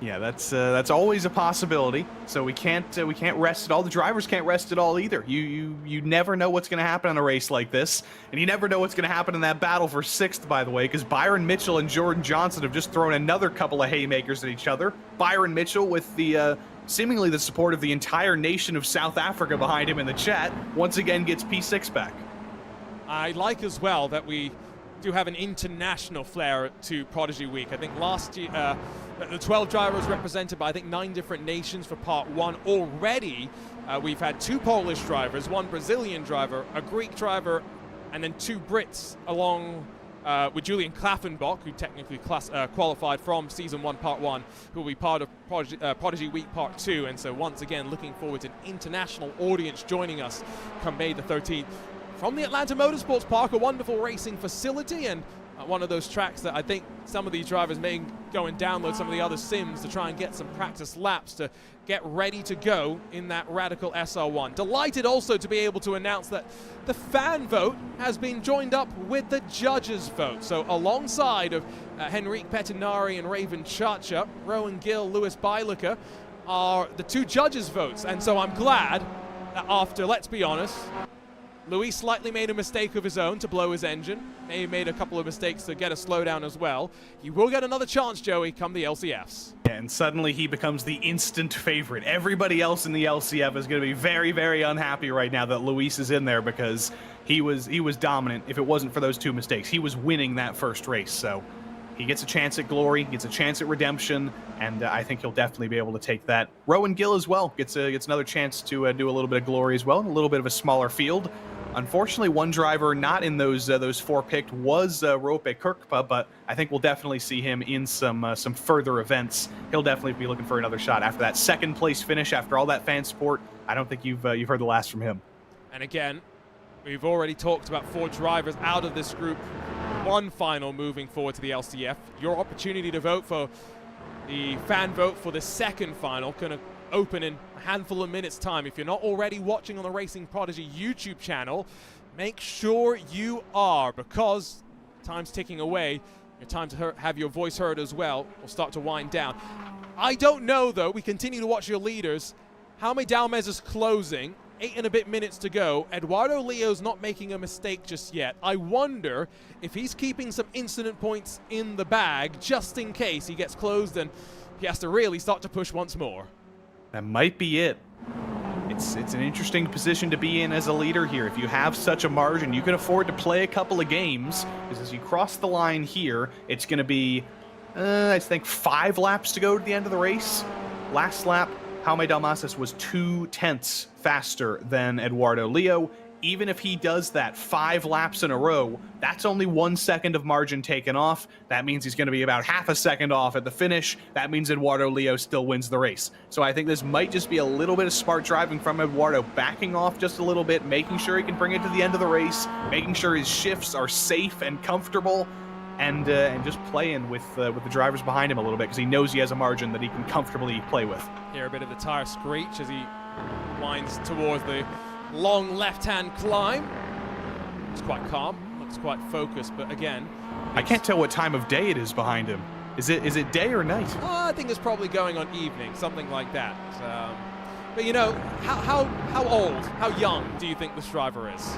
Speaker 8: Yeah, that's always a possibility. So we can't rest at all. The drivers can't rest at all either. You never know what's going to happen in a race like this, and you never know what's going to happen in that battle for 6th, by the way, because Byron Mitchell and Jordan Johnson have just thrown another couple of haymakers at each other. Byron Mitchell with the seemingly the support of the entire nation of South Africa behind him in the chat once again gets P6 back.
Speaker 7: I like as well that we do have an international flair to Prodigy Week. I think last year, the 12 drivers represented by, I think, 9 different nations for part 1. Already, we've had 2 Polish drivers, 1 Brazilian driver, a Greek driver, and then 2 Brits, along with Julian Klaffenbach, who technically qualified from Season 1, Part 1, who will be part of Prodigy Week Part 2. And so once again, looking forward to an international audience joining us come May the 13th. From the Atlanta Motorsports Park, a wonderful racing facility, and one of those tracks that I think some of these drivers may go and download some of the other sims to try and get some practice laps to get ready to go in that Radical SR1. Delighted also to be able to announce that the fan vote has been joined up with the judges' vote. So alongside of Henrique Pettinari and Raven Chacha, Rowan Gill, Lewis Bielica are the 2 judges' votes. And so I'm glad that after, let's be honest, Luis slightly made a mistake of his own to blow his engine. Maybe made a couple of mistakes to get a slowdown as well. He will get another chance, Joey, come the LCFs.
Speaker 8: And suddenly he becomes the instant favorite. Everybody else in the LCF is going to be very, very unhappy right now that Luis is in there because he was dominant. If it wasn't for those 2 mistakes, he was winning that first race. So he gets a chance at glory, gets a chance at redemption, and I think he'll definitely be able to take that. Rowan Gill as well gets another chance to do a little bit of glory as well, and a little bit of a smaller field. Unfortunately, one driver not in those 4 picked was Rope Kirkpa, but I think we'll definitely see him in some further events. He'll definitely be looking for another shot after that 2nd place finish. After all that fan support, I don't think you've heard the last from him.
Speaker 7: And again, we've already talked about 4 drivers out of this group 1 final moving forward to the LCF. Your opportunity to vote for the fan vote for the 2nd final going to open in a handful of minutes time. If you're not already watching on the Racing Prodigy YouTube channel, make sure you are, because time's ticking away. Your time to have your voice heard as well will start to wind down. I don't know, though, we continue to watch your leaders. Helmi Dalmez is closing, 8 and a bit minutes to go. Eduardo Leo's not making a mistake just yet. I wonder if he's keeping some incident points in the bag just in case he gets closed and he has to really start to push once more.
Speaker 8: That might be it. It's an interesting position to be in as a leader here. If you have such a margin, you can afford to play a couple of games, because as you cross the line here, it's going to be, I think, 5 laps to go to the end of the race. Last lap, Jaume Dalmases was 2/10 faster than Eduardo Leo. Even if he does that 5 laps in a row, that's only 1 second of margin taken off. That means he's going to be about half a second off at the finish. That means Eduardo Leo still wins the race. So I think this might just be a little bit of smart driving from Eduardo, backing off just a little bit, making sure he can bring it to the end of the race, making sure his shifts are safe and comfortable, and just playing with the drivers behind him a little bit, because he knows he has a margin that he can comfortably play with.
Speaker 7: Hear a bit of the tire screech as he winds towards the long left-hand climb. It's quite calm, looks quite focused, but again,
Speaker 8: I can't tell what time of day it is behind him. Is it day or night?
Speaker 7: I think it's probably going on evening, something like that. But you know, how old, how young do you think this driver is?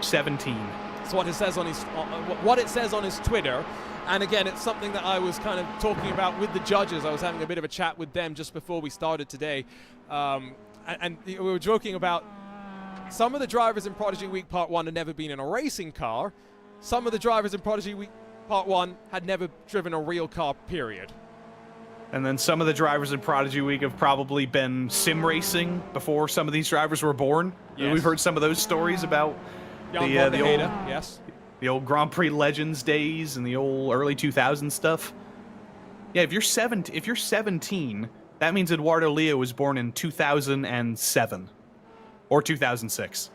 Speaker 8: 17.
Speaker 7: That's what it says on his Twitter. And again, it's something that I was kind of talking about with the judges. I was having a bit of a chat with them just before we started today. And we were joking about some of the drivers in Prodigy Week Part 1 had never been in a racing car. Some of the drivers in Prodigy Week Part 1 had never driven a real car, period.
Speaker 8: And then some of the drivers in Prodigy Week have probably been sim racing before some of these drivers were born.
Speaker 7: Yes.
Speaker 8: We've heard some of those stories about the old Grand Prix Legends days and the old early 2000s stuff. Yeah, if you're 17, that means Eduardo Leo was born in 2007 or 2006.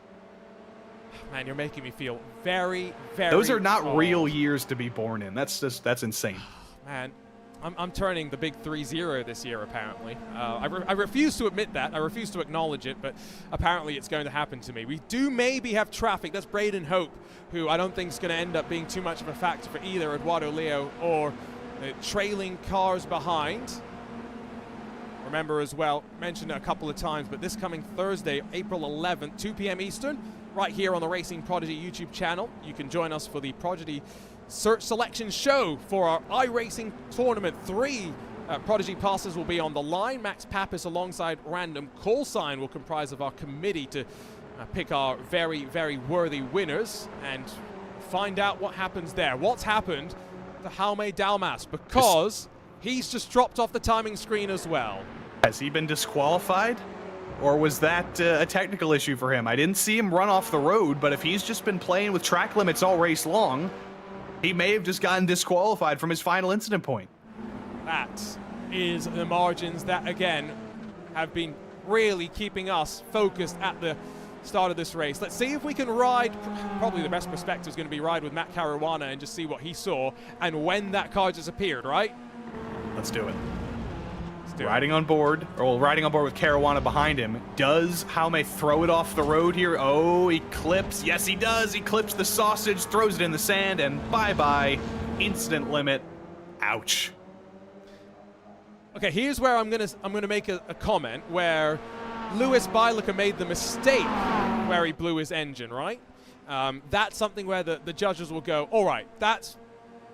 Speaker 7: Man, you're making me feel very, very
Speaker 8: Those are not
Speaker 7: old.
Speaker 8: real years to be born in. That's insane.
Speaker 7: Man, I'm turning the big 3-0 this year, apparently. I refuse to admit that. I refuse to acknowledge it, but apparently it's going to happen to me. We do maybe have traffic. That's Braden Hope, who I don't think is going to end up being too much of a factor for either Eduardo Leo or the trailing cars behind. Remember as well, mentioned it a couple of times, but this coming Thursday, April 11th, 2 p.m. Eastern, right here on the Racing Prodigy YouTube channel. You can join us for the Prodigy Search Selection Show for our iRacing Tournament. 3 Prodigy passes will be on the line. Max Pappas alongside Random Call Sign will comprise of our committee to pick our very, very worthy winners and find out what happens there. What's happened to Jaume Dalmas, because he's just dropped off the timing screen as well.
Speaker 8: Has he been disqualified? Or was that a technical issue for him? I didn't see him run off the road, but if he's just been playing with track limits all race long, he may have just gotten disqualified from his final incident point.
Speaker 7: That is the margins that, again, have been really keeping us focused at the start of this race. Let's see if we can ride. Probably the best perspective is going to be ride with Matt Caruana and just see what he saw and when that car just appeared, right?
Speaker 8: Let's do it. Riding on board with Caruana behind him. Does Jaume throw it off the road here? Oh, he clips. Yes, he does. He clips the sausage, throws it in the sand, and bye-bye. Instant limit. Ouch.
Speaker 7: Okay, here's where I'm gonna make a comment where Lewis Bilaker made the mistake where he blew his engine, right? That's something where the judges will go, all right, that's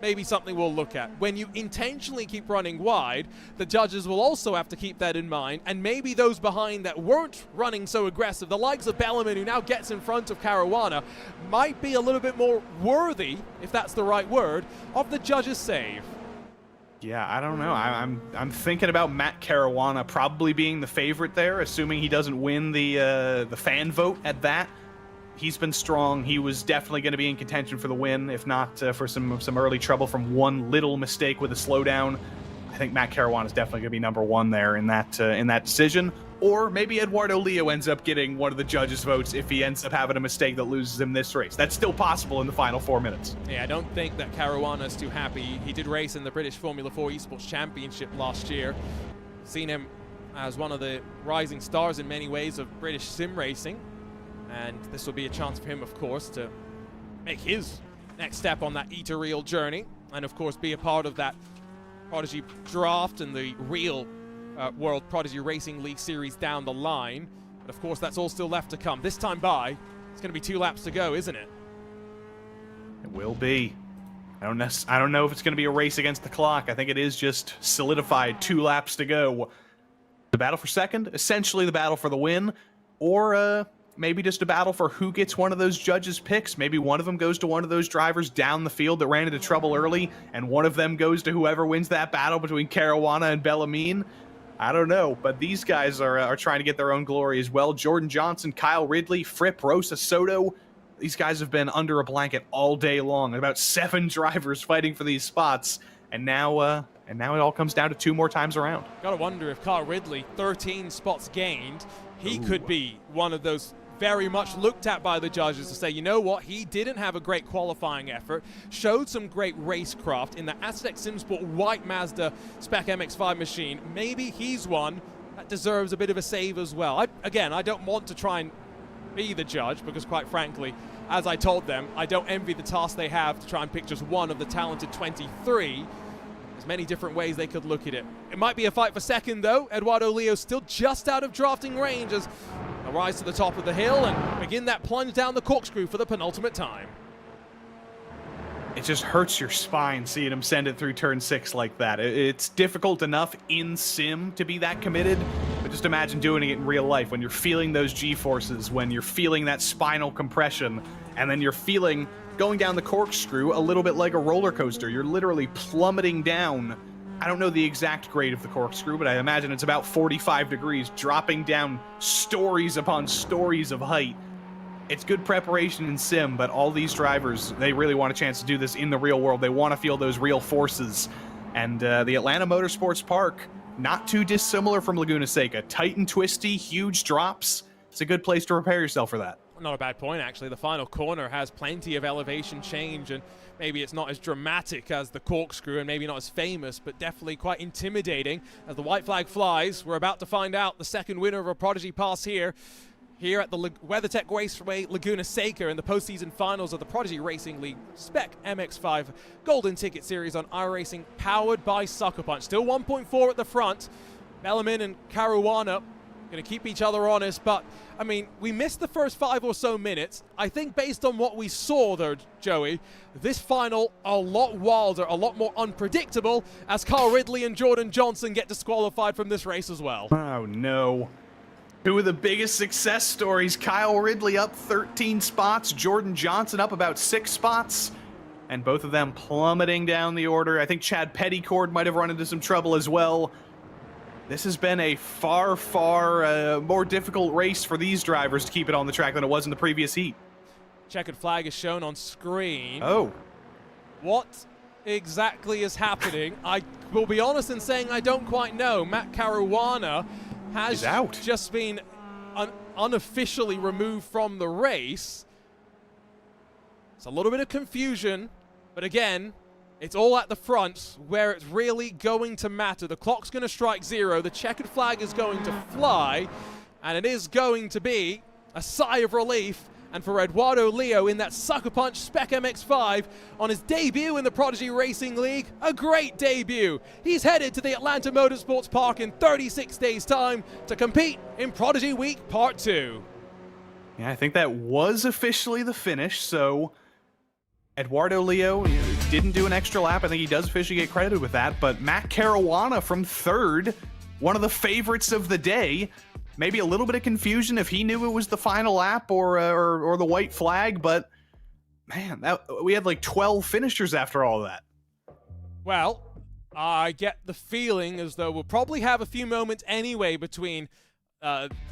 Speaker 7: maybe something we'll look at. When you intentionally keep running wide, the judges will also have to keep that in mind, and maybe those behind that weren't running so aggressive, the likes of Bellarmine, who now gets in front of Caruana, might be a little bit more worthy, if that's the right word, of the judges' save.
Speaker 8: Yeah, I don't know. I'm thinking about Matt Caruana probably being the favorite there, assuming he doesn't win the fan vote at that. He's been strong. He was definitely going to be in contention for the win, if not for some early trouble from one little mistake with a slowdown. I think Matt Caruana is definitely going to be number one there in that decision. Or maybe Eduardo Leo ends up getting one of the judges' votes if he ends up having a mistake that loses him this race. That's still possible in the final 4 minutes.
Speaker 7: Yeah, I don't think that Caruana is too happy. He did race in the British Formula 4 Esports Championship last year. Seen him as one of the rising stars in many ways of British sim racing. And this will be a chance for him, of course, to make his next step on that Ethereal journey. And, of course, be a part of that Prodigy draft and the real World Prodigy Racing League series down the line. But, of course, that's all still left to come. This time by, it's going to be 2 laps to go, isn't it?
Speaker 8: It will be. I don't know if it's going to be a race against the clock. I think it is just solidified 2 laps to go. The battle for second, essentially the battle for the win, or maybe just a battle for who gets one of those judges' picks. Maybe one of them goes to one of those drivers down the field that ran into trouble early, and one of them goes to whoever wins that battle between Caruana and Bellarmine. I don't know, but these guys are trying to get their own glory as well. Jordan Johnson, Kyle Ridley, Fripp, Rosa Soto. These guys have been under a blanket all day long. About 7 drivers fighting for these spots, and now it all comes down to 2 more times around.
Speaker 7: Gotta wonder if Kyle Ridley, 13 spots gained, he could be one of those very much looked at by the judges to say, you know what, he didn't have a great qualifying effort, showed some great racecraft in the Aztec Simsport white Mazda Spec MX-5 machine. Maybe he's one that deserves a bit of a save as well. I don't want to try and be the judge because, quite frankly, as I told them, I don't envy the task they have to try and pick just one of the talented 23. There's many different ways they could look at it. It might be a fight for second, though. Eduardo Leo still just out of drafting range as they'll rise to the top of the hill and begin that plunge down the corkscrew for the penultimate time.
Speaker 8: It just hurts your spine seeing him send it through turn 6 like that. It's difficult enough in sim to be that committed, but just imagine doing it in real life when you're feeling those G-forces, when you're feeling that spinal compression, and then you're feeling going down the corkscrew a little bit like a roller coaster. You're literally plummeting down. I don't know the exact grade of the corkscrew, but I imagine it's about 45 degrees, dropping down stories upon stories of height. It's good preparation in sim, but all these drivers, they really want a chance to do this in the real world. They want to feel those real forces. And the Atlanta Motorsports Park, not too dissimilar from Laguna Seca. Tight and twisty, huge drops. It's a good place to prepare yourself for that.
Speaker 7: Not a bad point, actually. The final corner has plenty of elevation change, and maybe it's not as dramatic as the corkscrew and maybe not as famous, but definitely quite intimidating. As the white flag flies, we're about to find out the second winner of a Prodigy Pass here at the WeatherTech Raceway Laguna Seca in the postseason finals of the Prodigy Racing League Spec MX5 Golden Ticket Series on iRacing, powered by SuckerPunch. Still 1.4 at the front. Bellarmine and Caruana going to keep each other honest, but I mean, we missed the first 5 or so minutes. I think based on what we saw there, Joey, this final a lot wilder, a lot more unpredictable, as Carl Ridley and Jordan Johnson get disqualified from this race as well.
Speaker 8: Oh no. Two of the biggest success stories, Kyle Ridley up 13 spots, Jordan Johnson up about 6 spots, and both of them plummeting down the order. I think Chad Pettycord might have run into some trouble as well. This has been a far more difficult race for these drivers to keep it on the track than it was in the previous heat.
Speaker 7: Checkered flag is shown on screen.
Speaker 8: Oh.
Speaker 7: What exactly is happening? I will be honest in saying I don't quite know. Matt Caruana has just been unofficially removed from the race. It's a little bit of confusion, but again, it's all at the front where it's really going to matter. The clock's going to strike 0. The checkered flag is going to fly, and it is going to be a sigh of relief. And for Eduardo Leo in that SuckerPunch Spec MX5 on his debut in the Prodigy Racing League, a great debut. He's headed to the Atlanta Motorsports Park in 36 days' time to compete in Prodigy Week Part 2.
Speaker 8: Yeah, I think that was officially the finish, so Eduardo Leo didn't do an extra lap. I think he does officially get credited with that, but Matt Caruana from 3rd, one of the favorites of the day. Maybe a little bit of confusion if he knew it was the final lap or the white flag, but man, we had like 12 finishers after all of that.
Speaker 7: Well, I get the feeling as though we'll probably have a few moments anyway between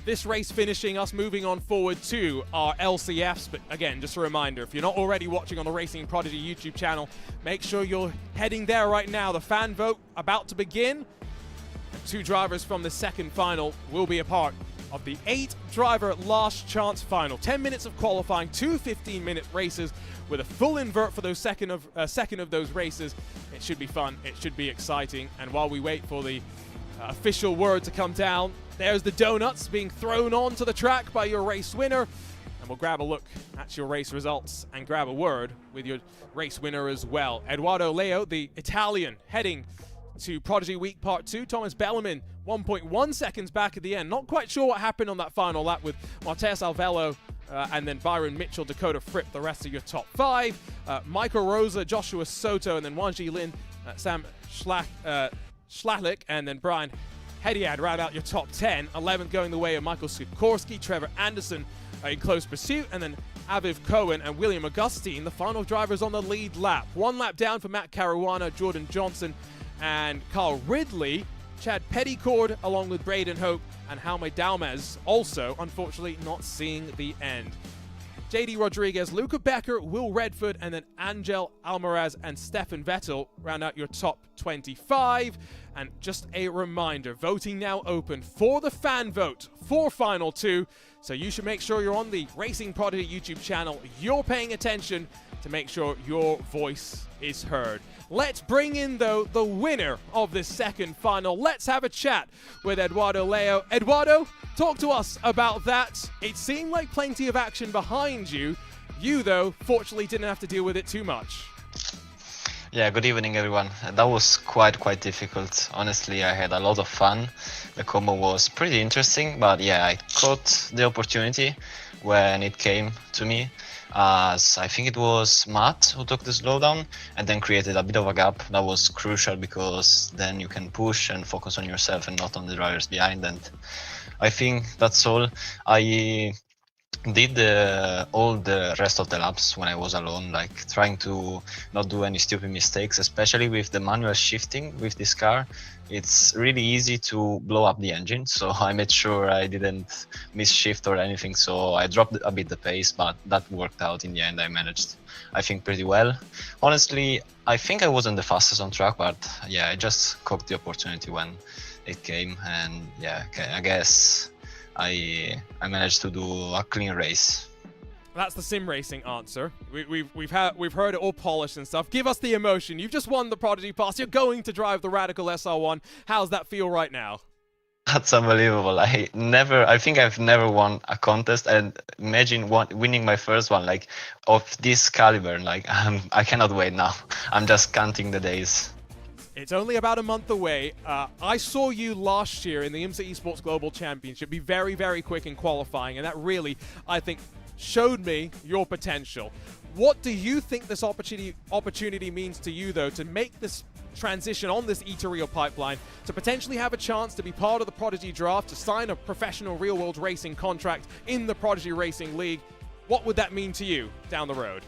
Speaker 7: this race finishing, us moving on forward to our LCFs. But again, just a reminder, if you're not already watching on the Racing Prodigy YouTube channel, make sure you're heading there right now. The fan vote about to begin. 2 drivers from the second final will be a part of the 8-driver last chance final. 10 minutes of qualifying, 2 15-minute races with a full invert for those second of those races. It should be fun. It should be exciting. And while we wait for the official word to come down, there's the donuts being thrown onto the track by your race winner. And we'll grab a look at your race results and grab a word with your race winner as well. Eduardo Leo, the Italian, heading to Prodigy Week Part 2. Thomas Bellarmine, 1.1 seconds back at the end. Not quite sure what happened on that final lap with Martes Alvello and then Byron Mitchell, Dakota Fripp, the rest of your top 5. Michael Rosa, Joshua Soto, and then Wanji Lin, Sam Schlachlik, and then Brian Hediad round out your top 10. 11th going the way of Michael Sikorsky, Trevor Anderson in close pursuit, and then Aviv Cohen and William Augustine, the final drivers on the lead lap. 1 lap down for Matt Caruana, Jordan Johnson, and Carl Ridley. Chad Pettycord along with Braden Hope and Jaume Dalmez also unfortunately not seeing the end. JD Rodriguez, Luca Becker, Will Redford, and then Angel Almaraz and Stefan Vettel round out your top 25. And just a reminder, voting now open for the fan vote for Final 2. So you should make sure you're on the Racing Prodigy YouTube channel. You're paying attention to make sure your voice is heard. Let's bring in, though, the winner of this second final. Let's have a chat with Eduardo Leo. Eduardo, talk to us about that. It seemed like plenty of action behind you. You, though, fortunately didn't have to deal with it too much.
Speaker 10: Yeah, good evening, everyone. That was quite difficult. Honestly, I had a lot of fun. The combo was pretty interesting, but yeah, I caught the opportunity when it came to me. As I think it was Matt who took the slowdown and then created a bit of a gap. That was crucial because then you can push and focus on yourself and not on the drivers behind. And I think that's all. I did all the rest of the laps when I was alone, like trying to not do any stupid mistakes, especially with the manual shifting with this car. It's really easy to blow up the engine, so I made sure I didn't miss shift or anything, so I dropped a bit the pace, but that worked out in the end. I managed, I think, pretty well. Honestly, I think I wasn't the fastest on track, but yeah, I just caught the opportunity when it came, and yeah, I guess I managed to do a clean race.
Speaker 7: That's the sim racing answer. We've heard it all polished and stuff. Give us the emotion. You've just won the Prodigy Pass. You're going to drive the Radical SR1. How's that feel right now?
Speaker 10: That's unbelievable. I think I've never won a contest, and imagine winning my first one, like of this caliber. Like I cannot wait now. I'm just counting the days.
Speaker 7: It's only about a month away. I saw you last year in the IMSA Esports Global Championship be very, very quick in qualifying, and that really, I think, showed me your potential. What do you think this opportunity means to you, though, to make this transition on this E2 pipeline, to potentially have a chance to be part of the Prodigy draft, to sign a professional real-world racing contract in the Prodigy Racing League? What would that mean to you down the road?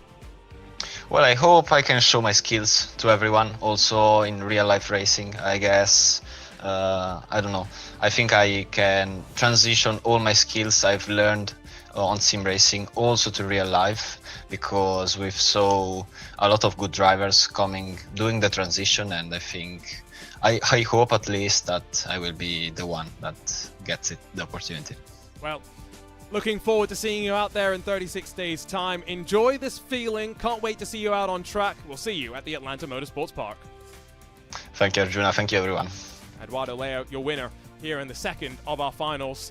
Speaker 10: Well, I hope I can show my skills to everyone, also in real-life racing, I guess. I don't know. I think I can transition all my skills I've learned on sim racing also to real life, because we've saw a lot of good drivers doing the transition, and I think I hope at least that I will be the one that gets the opportunity.
Speaker 7: Well, looking forward to seeing you out there in 36 days time. Enjoy this feeling. Can't wait to see you out on track. We'll see you at the Atlanta Motorsports Park.
Speaker 10: Thank you, Arjuna. Thank you, everyone.
Speaker 7: Eduardo Leo, your winner here in the second of our finals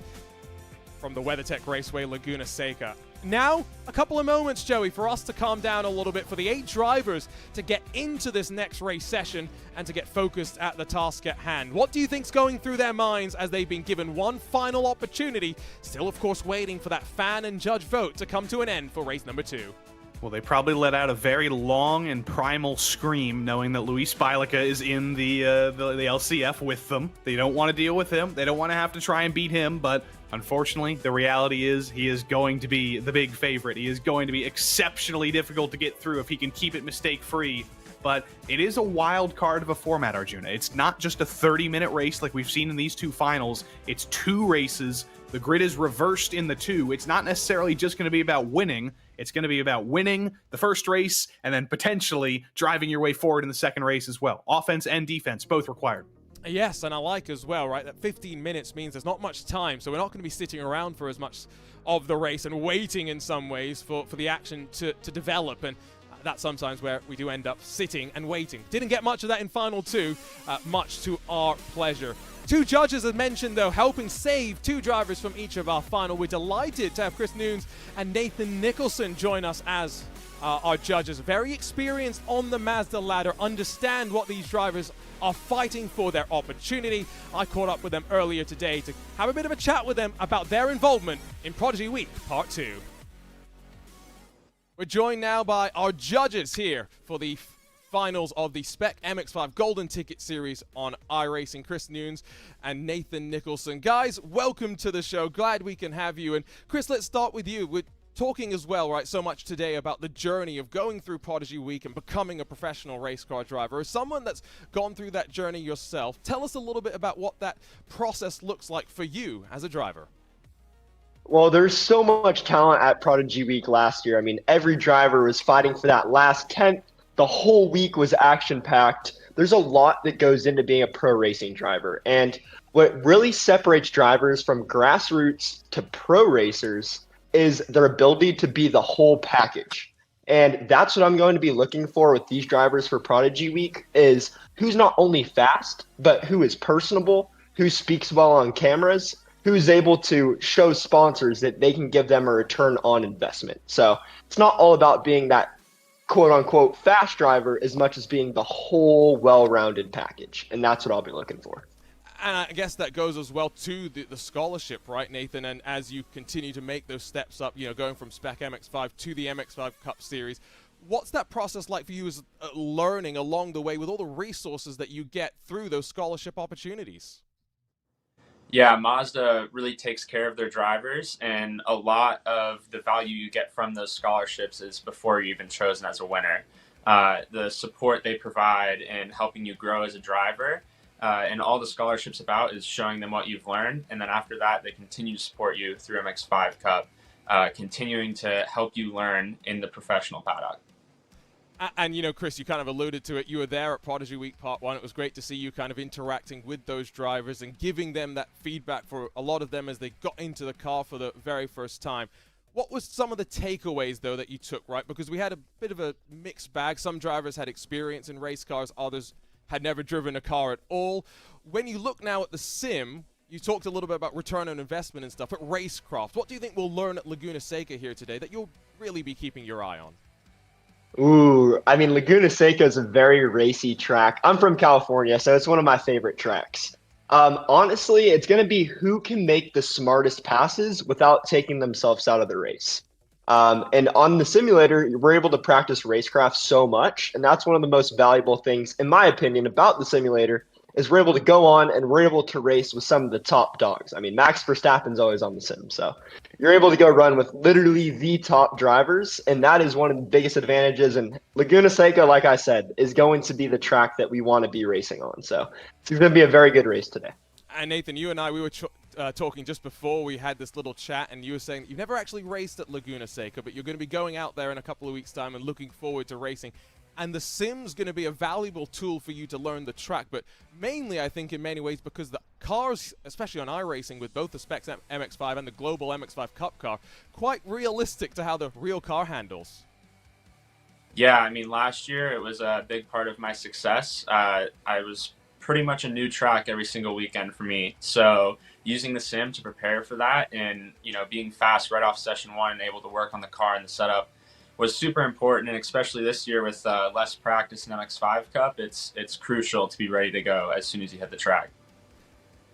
Speaker 7: from the WeatherTech Raceway Laguna Seca. Now, a couple of moments, Joey, for us to calm down a little bit, for the 8 drivers to get into this next race session and to get focused at the task at hand. What do you think's going through their minds as they've been given one final opportunity, still, of course, waiting for that fan and judge vote to come to an end for race number 2?
Speaker 8: Well, they probably let out a very long and primal scream, knowing that Luis Bielica is in the LCF with them. They don't want to deal with him. They don't want to have to try and beat him, but unfortunately, the reality is he is going to be the big favorite. He is going to be exceptionally difficult to get through if he can keep it mistake-free. But it is a wild card of a format, Arjuna. It's not just a 30-minute race like we've seen in these 2 finals. It's 2 races. The grid is reversed in the 2. It's not necessarily just going to be about winning. It's going to be about winning the first race and then potentially driving your way forward in the second race as well. Offense and defense, both required.
Speaker 7: Yes, and I like as well, right, that 15 minutes means there's not much time, so we're not going to be sitting around for as much of the race and waiting in some ways for the action to develop, and that's sometimes where we do end up sitting and waiting. Didn't get much of that in Final 2, much to our pleasure. 2 judges, as mentioned, though, helping save 2 drivers from each of our final. We're delighted to have Chris Nunes and Nathan Nicholson join us as our judges. Very experienced on the Mazda ladder, understand what these drivers are fighting for, their opportunity. I caught up with them earlier today to have a bit of a chat with them about their involvement in Prodigy Week Part 2. We're joined now by our judges here for the finals of the Spec MX-5 Golden Ticket Series on iRacing. Chris Nunes and Nathan Nicholson. Guys, welcome to the show. Glad we can have you. And Chris, let's start with you. We're talking as well, right, so much today about the journey of going through Prodigy Week and becoming a professional race car driver. As someone that's gone through that journey yourself, tell us a little bit about what that process looks like for you as a driver.
Speaker 11: Well, there's so much talent at Prodigy Week last year. I mean, every driver was fighting for that last 10th. The whole week was action-packed. There's a lot that goes into being a pro racing driver. And what really separates drivers from grassroots to pro racers is their ability to be the whole package. And that's what I'm going to be looking for with these drivers for Prodigy Week, is who's not only fast, but who is personable, who speaks well on cameras, who's able to show sponsors that they can give them a return on investment. So it's not all about being that quote-unquote fast driver as much as being the whole well-rounded package. And that's what I'll be looking for.
Speaker 7: And I guess that goes as well to the scholarship, right, Nathan? And as you continue to make those steps up, you know, going from Spec MX-5 to the MX-5 Cup Series, what's that process like for you as learning along the way with all the resources that you get through those scholarship opportunities?
Speaker 12: Yeah, Mazda really takes care of their drivers, and a lot of the value you get from those scholarships is before you're even chosen as a winner. The support they provide in helping you grow as a driver, and all the scholarships about is showing them what you've learned, and then after that, they continue to support you through MX5 Cup, continuing to help you learn in the professional paddock.
Speaker 7: And, you know, Chris, you kind of alluded to it. You were there at Prodigy Week Part 1. It was great to see you kind of interacting with those drivers and giving them that feedback for a lot of them as they got into the car for the very first time. What was some of the takeaways, though, that you took, right? Because we had a bit of a mixed bag. Some drivers had experience in race cars. Others had never driven a car at all. When you look now at the sim, you talked a little bit about return on investment and stuff at Racecraft. What do you think we'll learn at Laguna Seca here today that you'll really be keeping your eye on?
Speaker 11: Ooh, I mean, Laguna Seca is a very racy track. I'm from California, so it's one of my favorite tracks. Honestly, it's going to be who can make the smartest passes without taking themselves out of the race. And on the simulator, we're able to practice racecraft so much, and that's one of the most valuable things, in my opinion, about the simulator, is we're able to go on and we're able to race with some of the top dogs. I mean, Max Verstappen's always on the sim, so you're able to go run with literally the top drivers, and that is one of the biggest advantages. And Laguna Seca, like I said, is going to be the track that we want to be racing on. So it's going to be a very good race today.
Speaker 7: And Nathan, you and I, we were talking just before we had this little chat, and you were saying that you've never actually raced at Laguna Seca, but you're going to be going out there in a couple of weeks' time and looking forward to racing. And the sim's going to be a valuable tool for you to learn the track, but mainly, I think, in many ways, because the cars, especially on iRacing, with both the Spec MX5 and the global MX5 Cup car, quite realistic to how the real car handles.
Speaker 12: Yeah, I mean, last year it was a big part of my success. I was pretty much a new track every single weekend for me. So using the sim to prepare for that and, you know, being fast right off session one and able to work on the car and the setup was super important. And especially this year with less practice in MX5 Cup, it's crucial to be ready to go as soon as you hit the track.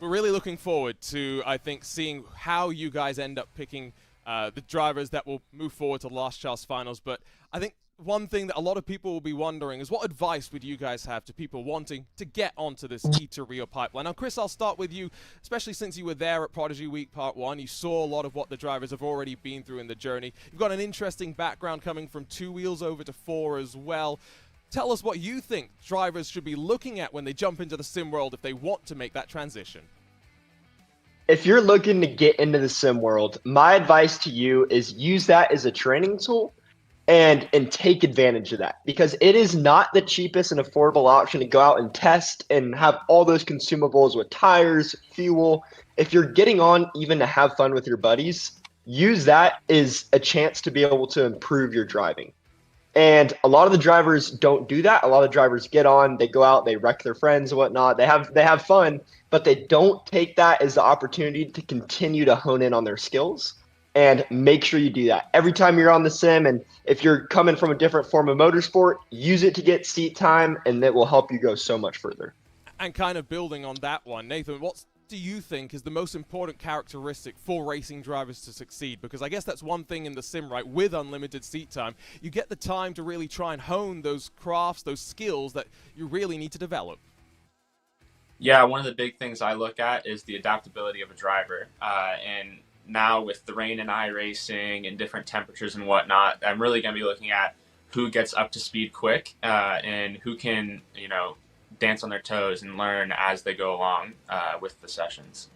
Speaker 7: We're really looking forward to, I think, seeing how you guys end up picking the drivers that will move forward to Last Chance Finals. But I think one thing that a lot of people will be wondering is what advice would you guys have to people wanting to get onto this E to Rio pipeline? Now, Chris, I'll start with you, especially since you were there at Prodigy Week Part 1. You saw a lot of what the drivers have already been through in the journey. You've got an interesting background coming from 2 wheels over to 4 as well. Tell us what you think drivers should be looking at when they jump into the sim world if they want to make that transition.
Speaker 11: If you're looking to get into the sim world, my advice to you is use that as a training tool and take advantage of that, because it is not the cheapest and affordable option to go out and test and have all those consumables with tires, fuel. If you're getting on even to have fun with your buddies, use that as a chance to be able to improve your driving. And a lot of the drivers don't do that. A lot of drivers get on, they go out, they wreck their friends and whatnot. They have fun, but they don't take that as the opportunity to continue to hone in on their skills. And make sure you do that every time you're on the sim. And if you're coming from a different form of motorsport, use it to get seat time, and that will help you go so much further.
Speaker 7: And kind of building on that one, Nathan, what do you think is the most important characteristic for racing drivers to succeed? Because I guess that's one thing in the sim, right? With unlimited seat time, you get the time to really try and hone those crafts, those skills that you really need to develop.
Speaker 12: Yeah, one of the big things I look at is the adaptability of a driver. And now with the rain and iRacing and different temperatures and whatnot, I'm really going to be looking at who gets up to speed quick and who can, you know, dance on their toes and learn as they go along with the sessions.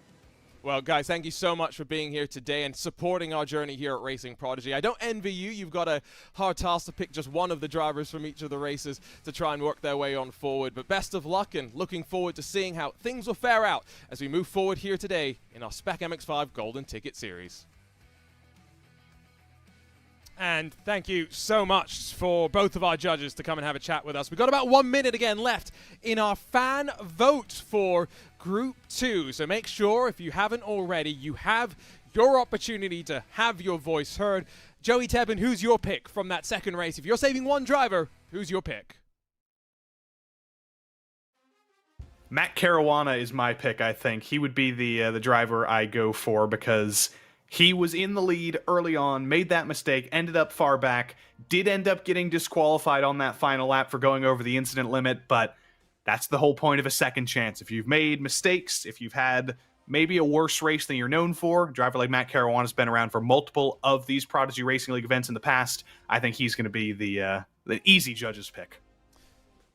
Speaker 7: Well, guys, thank you so much for being here today and supporting our journey here at Racing Prodigy. I don't envy you. You've got a hard task to pick just one of the drivers from each of the races to try and work their way on forward. But best of luck, and looking forward to seeing how things will fare out as we move forward here today in our Spec MX5 Golden Ticket Series. And thank you so much for both of our judges to come and have a chat with us. We've got about 1 minute again left in our fan vote for Group 2. So make sure, if you haven't already, you have your opportunity to have your voice heard. Joey Tebbin, who's your pick from that second race? If you're saving one driver, who's your pick?
Speaker 8: Matt Caruana is my pick, I think. He would be the driver I go for, because he was in the lead early on, made that mistake, ended up far back, did end up getting disqualified on that final lap for going over the incident limit, but that's the whole point of a second chance. If you've made mistakes, if you've had maybe a worse race than you're known for. A driver like Matt Caruana's been around for multiple of these Prodigy Racing League events in the past. I think he's going to be the easy judge's pick.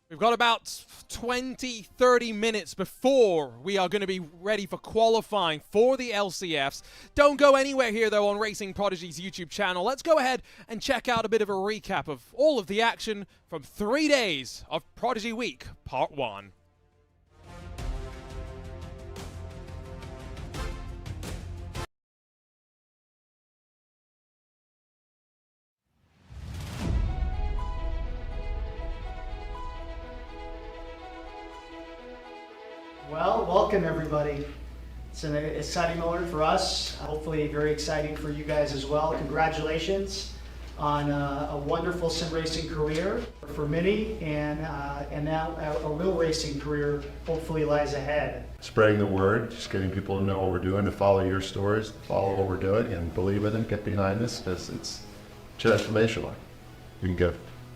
Speaker 7: We've got about 20, 30 minutes before we are going to be ready for qualifying for the LCFs. Don't go anywhere here, though, on Racing Prodigy's YouTube channel. Let's go ahead and check out a bit of a recap of all of the action from 3 days of Prodigy Week, Part 1.
Speaker 13: Well, welcome everybody. It's an exciting moment for us. Hopefully very exciting for you guys as well. Congratulations on a wonderful sim racing career for many, and now a real racing career hopefully lies ahead.
Speaker 14: Spreading the word, just getting people to know what we're doing, to follow your stories, follow what we're doing, and believe in it, get behind this, because it's transformational. You can get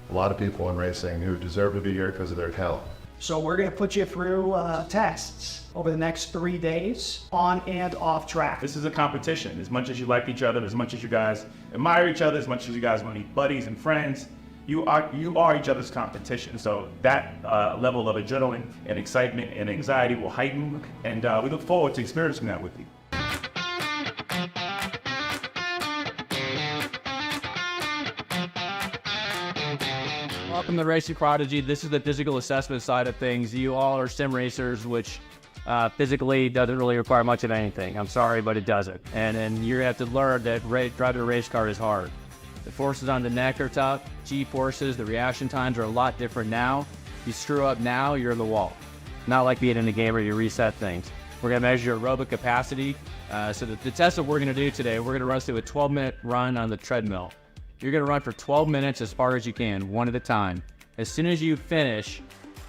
Speaker 14: a lot of people in racing who deserve to be here because of their talent.
Speaker 13: So we're going to put you through tests over the next 3 days, on and off track.
Speaker 15: This is a competition. As much as you like each other, as much as you guys admire each other, as much as you guys want to be buddies and friends, you are each other's competition. So that level of adrenaline and excitement and anxiety will heighten, and we look forward to experiencing that with you.
Speaker 16: Welcome to Racing Prodigy. This is the physical assessment side of things. You all are sim racers, which physically doesn't really require much of anything. I'm sorry, but it doesn't. And you have to learn that driving a race car is hard. The forces on the neck are tough. G-forces, the reaction times are a lot different now. You screw up now, you're in the wall. Not like being in a game where you reset things. We're going to measure your aerobic capacity. So the test that we're going to do today, we're going to run through a 12-minute run on the treadmill. You're going to run for 12 minutes as far as you can, one at a time. As soon as you finish,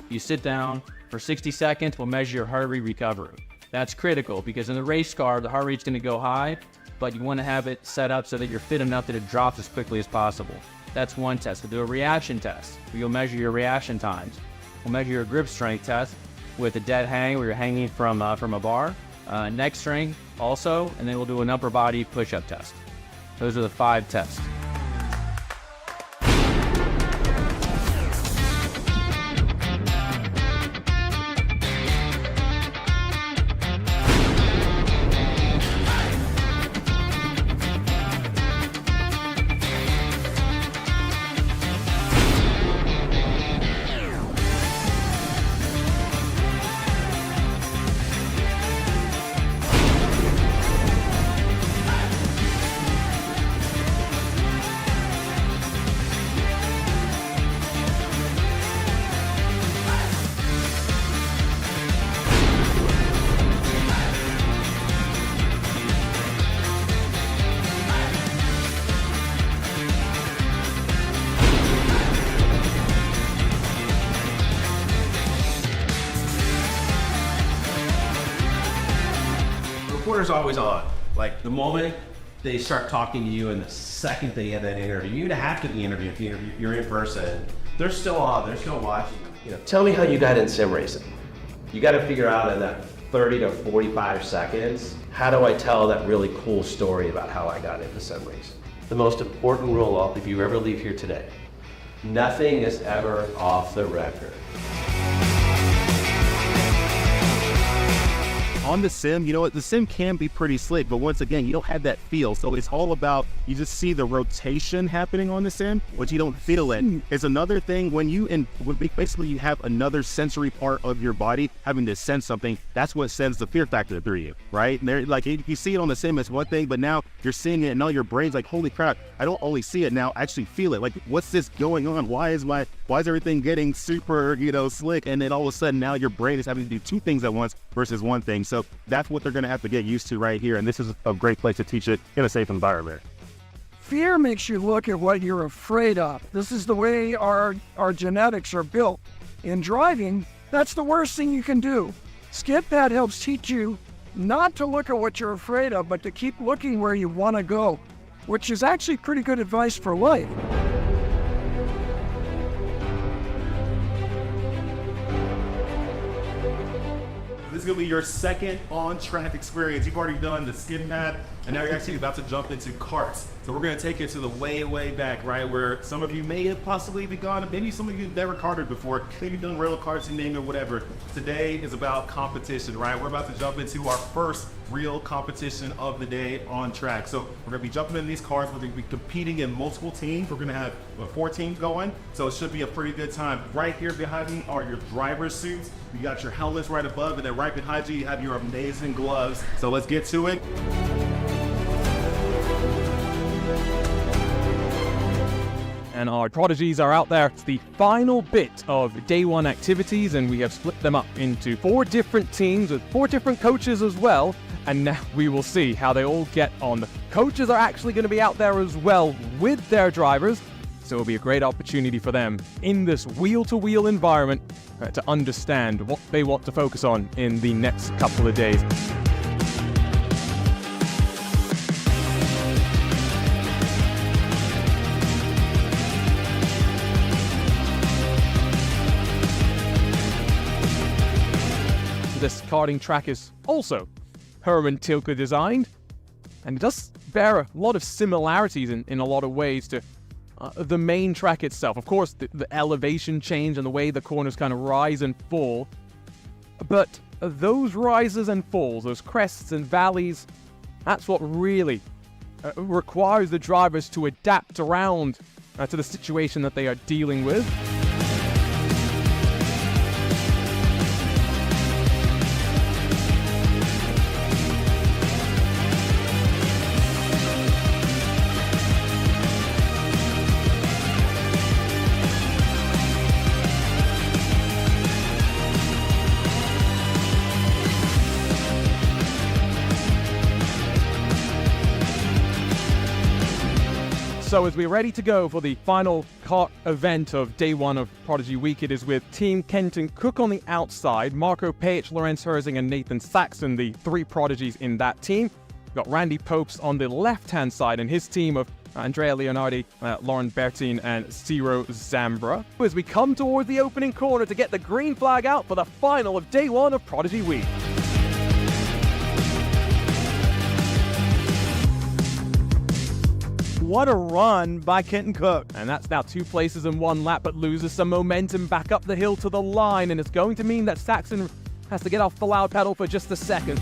Speaker 16: you sit down for 60 seconds. We'll measure your heart rate recovery. That's critical because in the race car, the heart rate's going to go high, but you want to have it set up so that you're fit enough that it drops as quickly as possible. That's one test. We'll do a reaction test. You'll measure your reaction times. We'll measure your grip strength test with a dead hang where you're hanging from a bar. Neck strength also, and then we'll do an upper body push-up test. Those are the 5 tests.
Speaker 17: Reporter's always on. Like the moment they start talking to you and the second they have that interview, you'd have to be interviewed if you're in person. They're still on, they're still watching. You know, tell me how you got in sim racing. You got to figure out in that 30 to 45 seconds, how do I tell that really cool story about how I got into sim racing? The most important rule, if you ever leave here today, nothing is ever off the record.
Speaker 18: On the sim, you know what, the sim can be pretty slick, but once again, you don't have that feel. So it's all about, you just see the rotation happening on the sim, but you don't feel it. It's another thing when basically you have another sensory part of your body having to sense something. That's what sends the fear factor through you, right? And they're like, you see it on the sim, it's one thing, but now you're seeing it and now your brain's like, holy crap, I don't only see it now, I actually feel it. Like, what's this going on? Why is everything getting super, slick? And then all of a sudden now your brain is having to do 2 things at once versus 1 thing. So that's what they're going to have to get used to right here. And this is a great place to teach it in a safe environment.
Speaker 19: Fear makes you look at what you're afraid of. This is the way our genetics are built. In driving, that's the worst thing you can do. Skid Pad helps teach you not to look at what you're afraid of, but to keep looking where you want to go, which is actually pretty good advice for life.
Speaker 18: this is going to be your second on-track experience. You've already done the skid pad, and now you're actually about to jump into karts. So we're going to take you to the way, way back, right, where some of you may have possibly begun, maybe some of you have never karted before, maybe you've done rail karts, you name it, whatever. Today is about competition, right? We're about to jump into our first real competition of the day on track. So we're going to be jumping in these cars. We're going to be competing in multiple teams. We're going to have 4 teams going, so it should be a pretty good time. Right here behind me are your driver's suits. You got your helmets right above, and then right behind you, you have your amazing gloves. So let's get to it.
Speaker 7: And our prodigies are out there. It's the final bit of day 1 activities, and we have split them up into 4 different teams with 4 different coaches as well. And now we will see how they all get on. The coaches are actually going to be out there as well with their drivers, so it'll be a great opportunity for them in this wheel-to-wheel environment to understand what they want to focus on in the next couple of days. This karting track is also Herman Tilke designed, and it does bear a lot of similarities in a lot of ways to the main track itself. Of course, the elevation change and the way the corners kind of rise and fall, but those rises and falls, those crests and valleys, that's what really requires the drivers to adapt around to the situation that they are dealing with. So as we're ready to go for the final kart event of day 1 of Prodigy Week, it is with Team Kenton Cook on the outside, Marco Page, Lorenz Herzing, and Nathan Saxon, the 3 prodigies in that team. We've got Randy Popes on the left-hand side and his team of Andrea Leonardi, Lauren Bertin, and Ciro Zambra. As we come toward the opening corner to get the green flag out for the final of day 1 of Prodigy Week.
Speaker 4: What a run by Kenton Cook.
Speaker 7: And that's now 2 places in 1 lap, but loses some momentum back up the hill to the line, and it's going to mean that Saxon has to get off the loud pedal for just a second.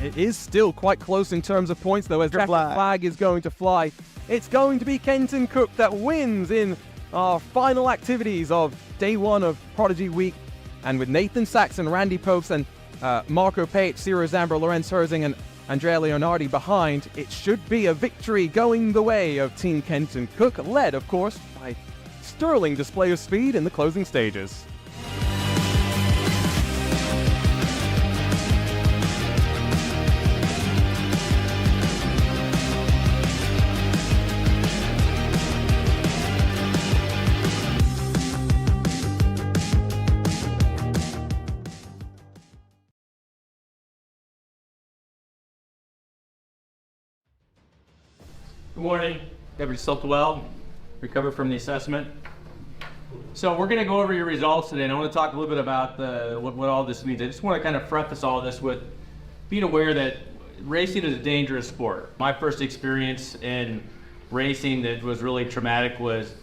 Speaker 7: It is still quite close in terms of points, though, as the flag is going to fly. It's going to be Kenton Cook that wins in our final activities of day 1 of Prodigy Week. And with Nathan Saxon, Randy Popes, and Marco Pate, Ciro Zambra, Lorenz Herzing, and Andrea Leonardi behind, it should be a victory going the way of Team Kenton Cook, led, of course, by sterling display of speed in the closing stages.
Speaker 16: Good morning. Everybody slept well? Recovered from the assessment? So we're going to go over your results today, and I want to talk a little bit about what all this means. I just want to kind of preface all this with being aware that racing is a dangerous sport. My first experience in racing that was really traumatic was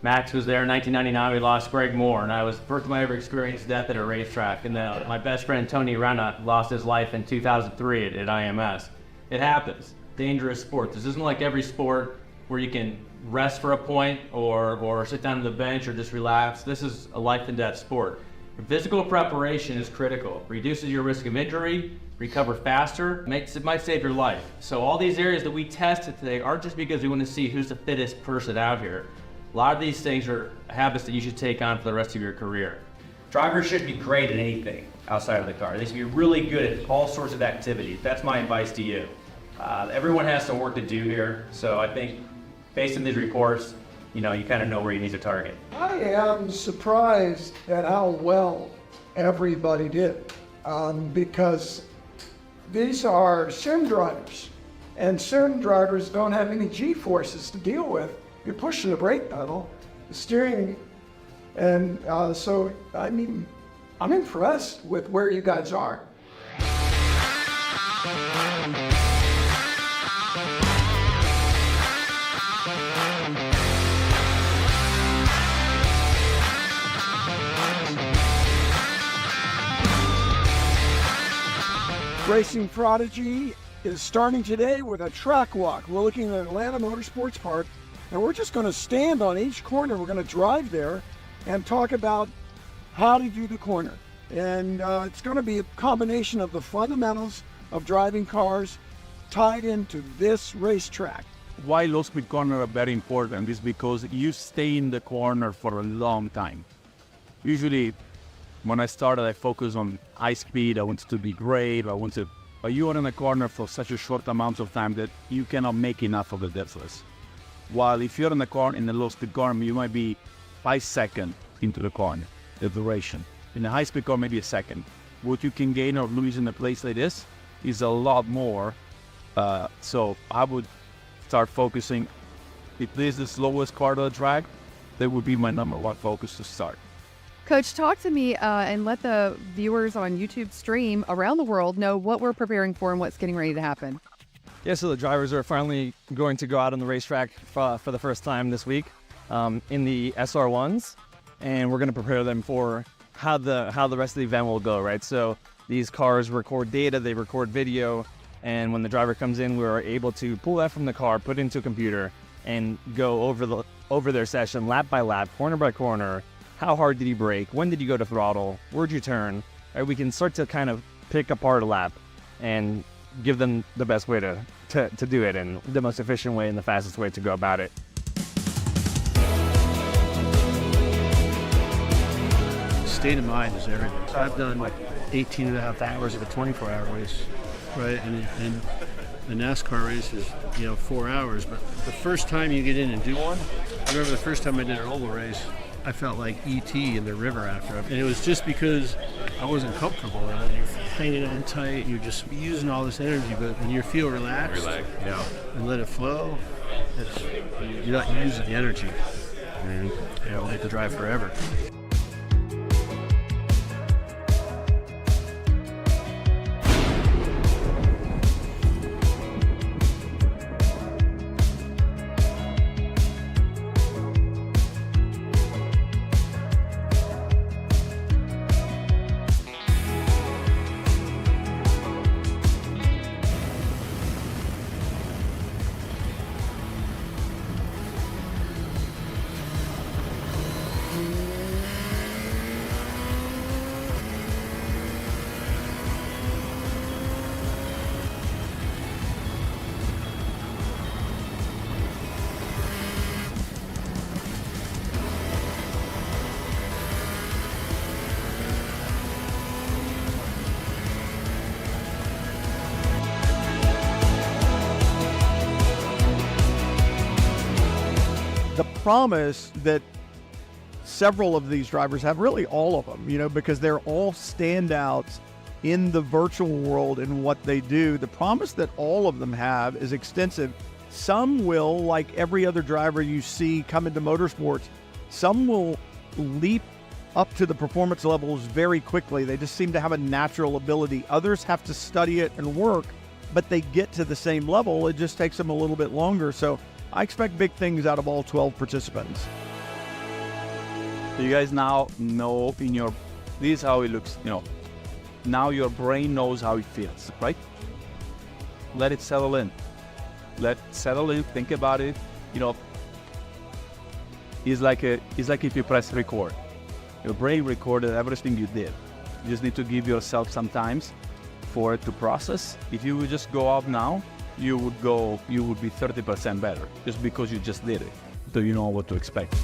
Speaker 16: Max was there in 1999. We lost Greg Moore, and I was the first time I ever experienced death at a racetrack. And then my best friend Tony Rana lost his life in 2003 at IMS. It happens. Dangerous sport. This isn't like every sport where you can rest for a point or sit down on the bench or just relax. This is a life and death sport. Physical preparation is critical. Reduces your risk of injury, recover faster, it might save your life. So all these areas that we tested today aren't just because we want to see who's the fittest person out here. A lot of these things are habits that you should take on for the rest of your career. Drivers should be great at anything outside of the car. They should be really good at all sorts of activities. That's my advice to you. Everyone has some work to do here, so I think based on these reports, you kind of know where you need to target.
Speaker 19: I am surprised at how well everybody did, because these are sim drivers, and sim drivers don't have any G-forces to deal with. You're pushing the brake pedal, steering. And so, I mean, I'm impressed with where you guys are. Racing Prodigy is starting today with a track walk. We're looking at Atlanta Motorsports Park, and we're just going to stand on each corner. We're going to drive there and talk about how to do the corner. And it's going to be a combination of the fundamentals of driving cars tied into this racetrack.
Speaker 15: Why low speed corner are very important is because you stay in the corner for a long time. Usually, when I started, I focused on high speed. I wanted to be great. But you are in a corner for such a short amount of time that you cannot make enough of the difference. While if you're in the corner, in the low speed corner, you might be 5 seconds into the corner, the duration. In a high speed corner, maybe a second. What you can gain or lose in a place like this is a lot more. So I would start focusing. If this is the slowest part of the track, that would be my number one focus to start.
Speaker 20: Coach, talk to me and let the viewers on YouTube stream around the world know what we're preparing for and what's getting ready to happen.
Speaker 21: Yeah, so the drivers are finally going to go out on the racetrack for the first time this week in the SR1s, and we're going to prepare them for how the rest of the event will go, right? So these cars record data, they record video, and when the driver comes in, we're able to pull that from the car, put it into a computer, and go over their session lap by lap, corner by corner. How hard did you brake? When did you go to throttle? Where'd you turn? Right, we can start to kind of pick apart a lap and give them the best way to do it and the most efficient way and the fastest way to go about it.
Speaker 22: State of mind is everything. So I've done like 18 and a half hours of a 24-hour race, right? And the NASCAR race is, 4 hours. But the first time you get in and do one, I remember the first time I did an oval race, I felt like E.T. in the river after. And it was just because I wasn't comfortable. Right? You're hanging on tight, you're just using all this energy, but when you feel relaxed and let it flow, you're not using the energy. And you don't have to drive forever.
Speaker 4: The promise that several of these drivers have, really all of them, because they're all standouts in the virtual world and what they do. The promise that all of them have is extensive. Some will, like every other driver you see come into motorsports, some will leap up to the performance levels very quickly. They just seem to have a natural ability. Others have to study it and work, but they get to the same level. It just takes them a little bit longer. So I expect big things out of all 12 participants.
Speaker 15: So you guys now know this is how it looks, now your brain knows how it feels, right? Let it settle in. Think about it. It's like if you press record. Your brain recorded everything you did. You just need to give yourself some time for it to process. If you would just go up now, you would be 30% better just because you just did it. So you know what to expect.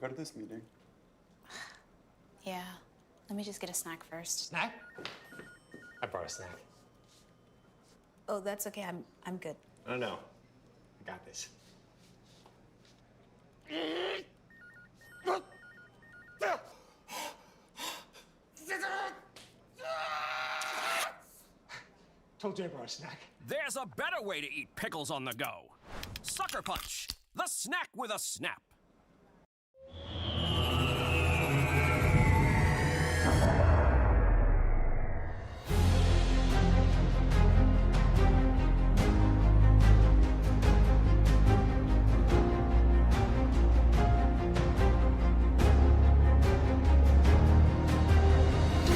Speaker 1: go to this meeting.
Speaker 2: Yeah. Let me just get a snack first.
Speaker 23: Snack? I brought a snack.
Speaker 2: Oh, that's okay. I'm good.
Speaker 23: No. I got this. Told you I brought a snack.
Speaker 3: There's a better way to eat pickles on the go. Sucker Punch, the snack with a snap.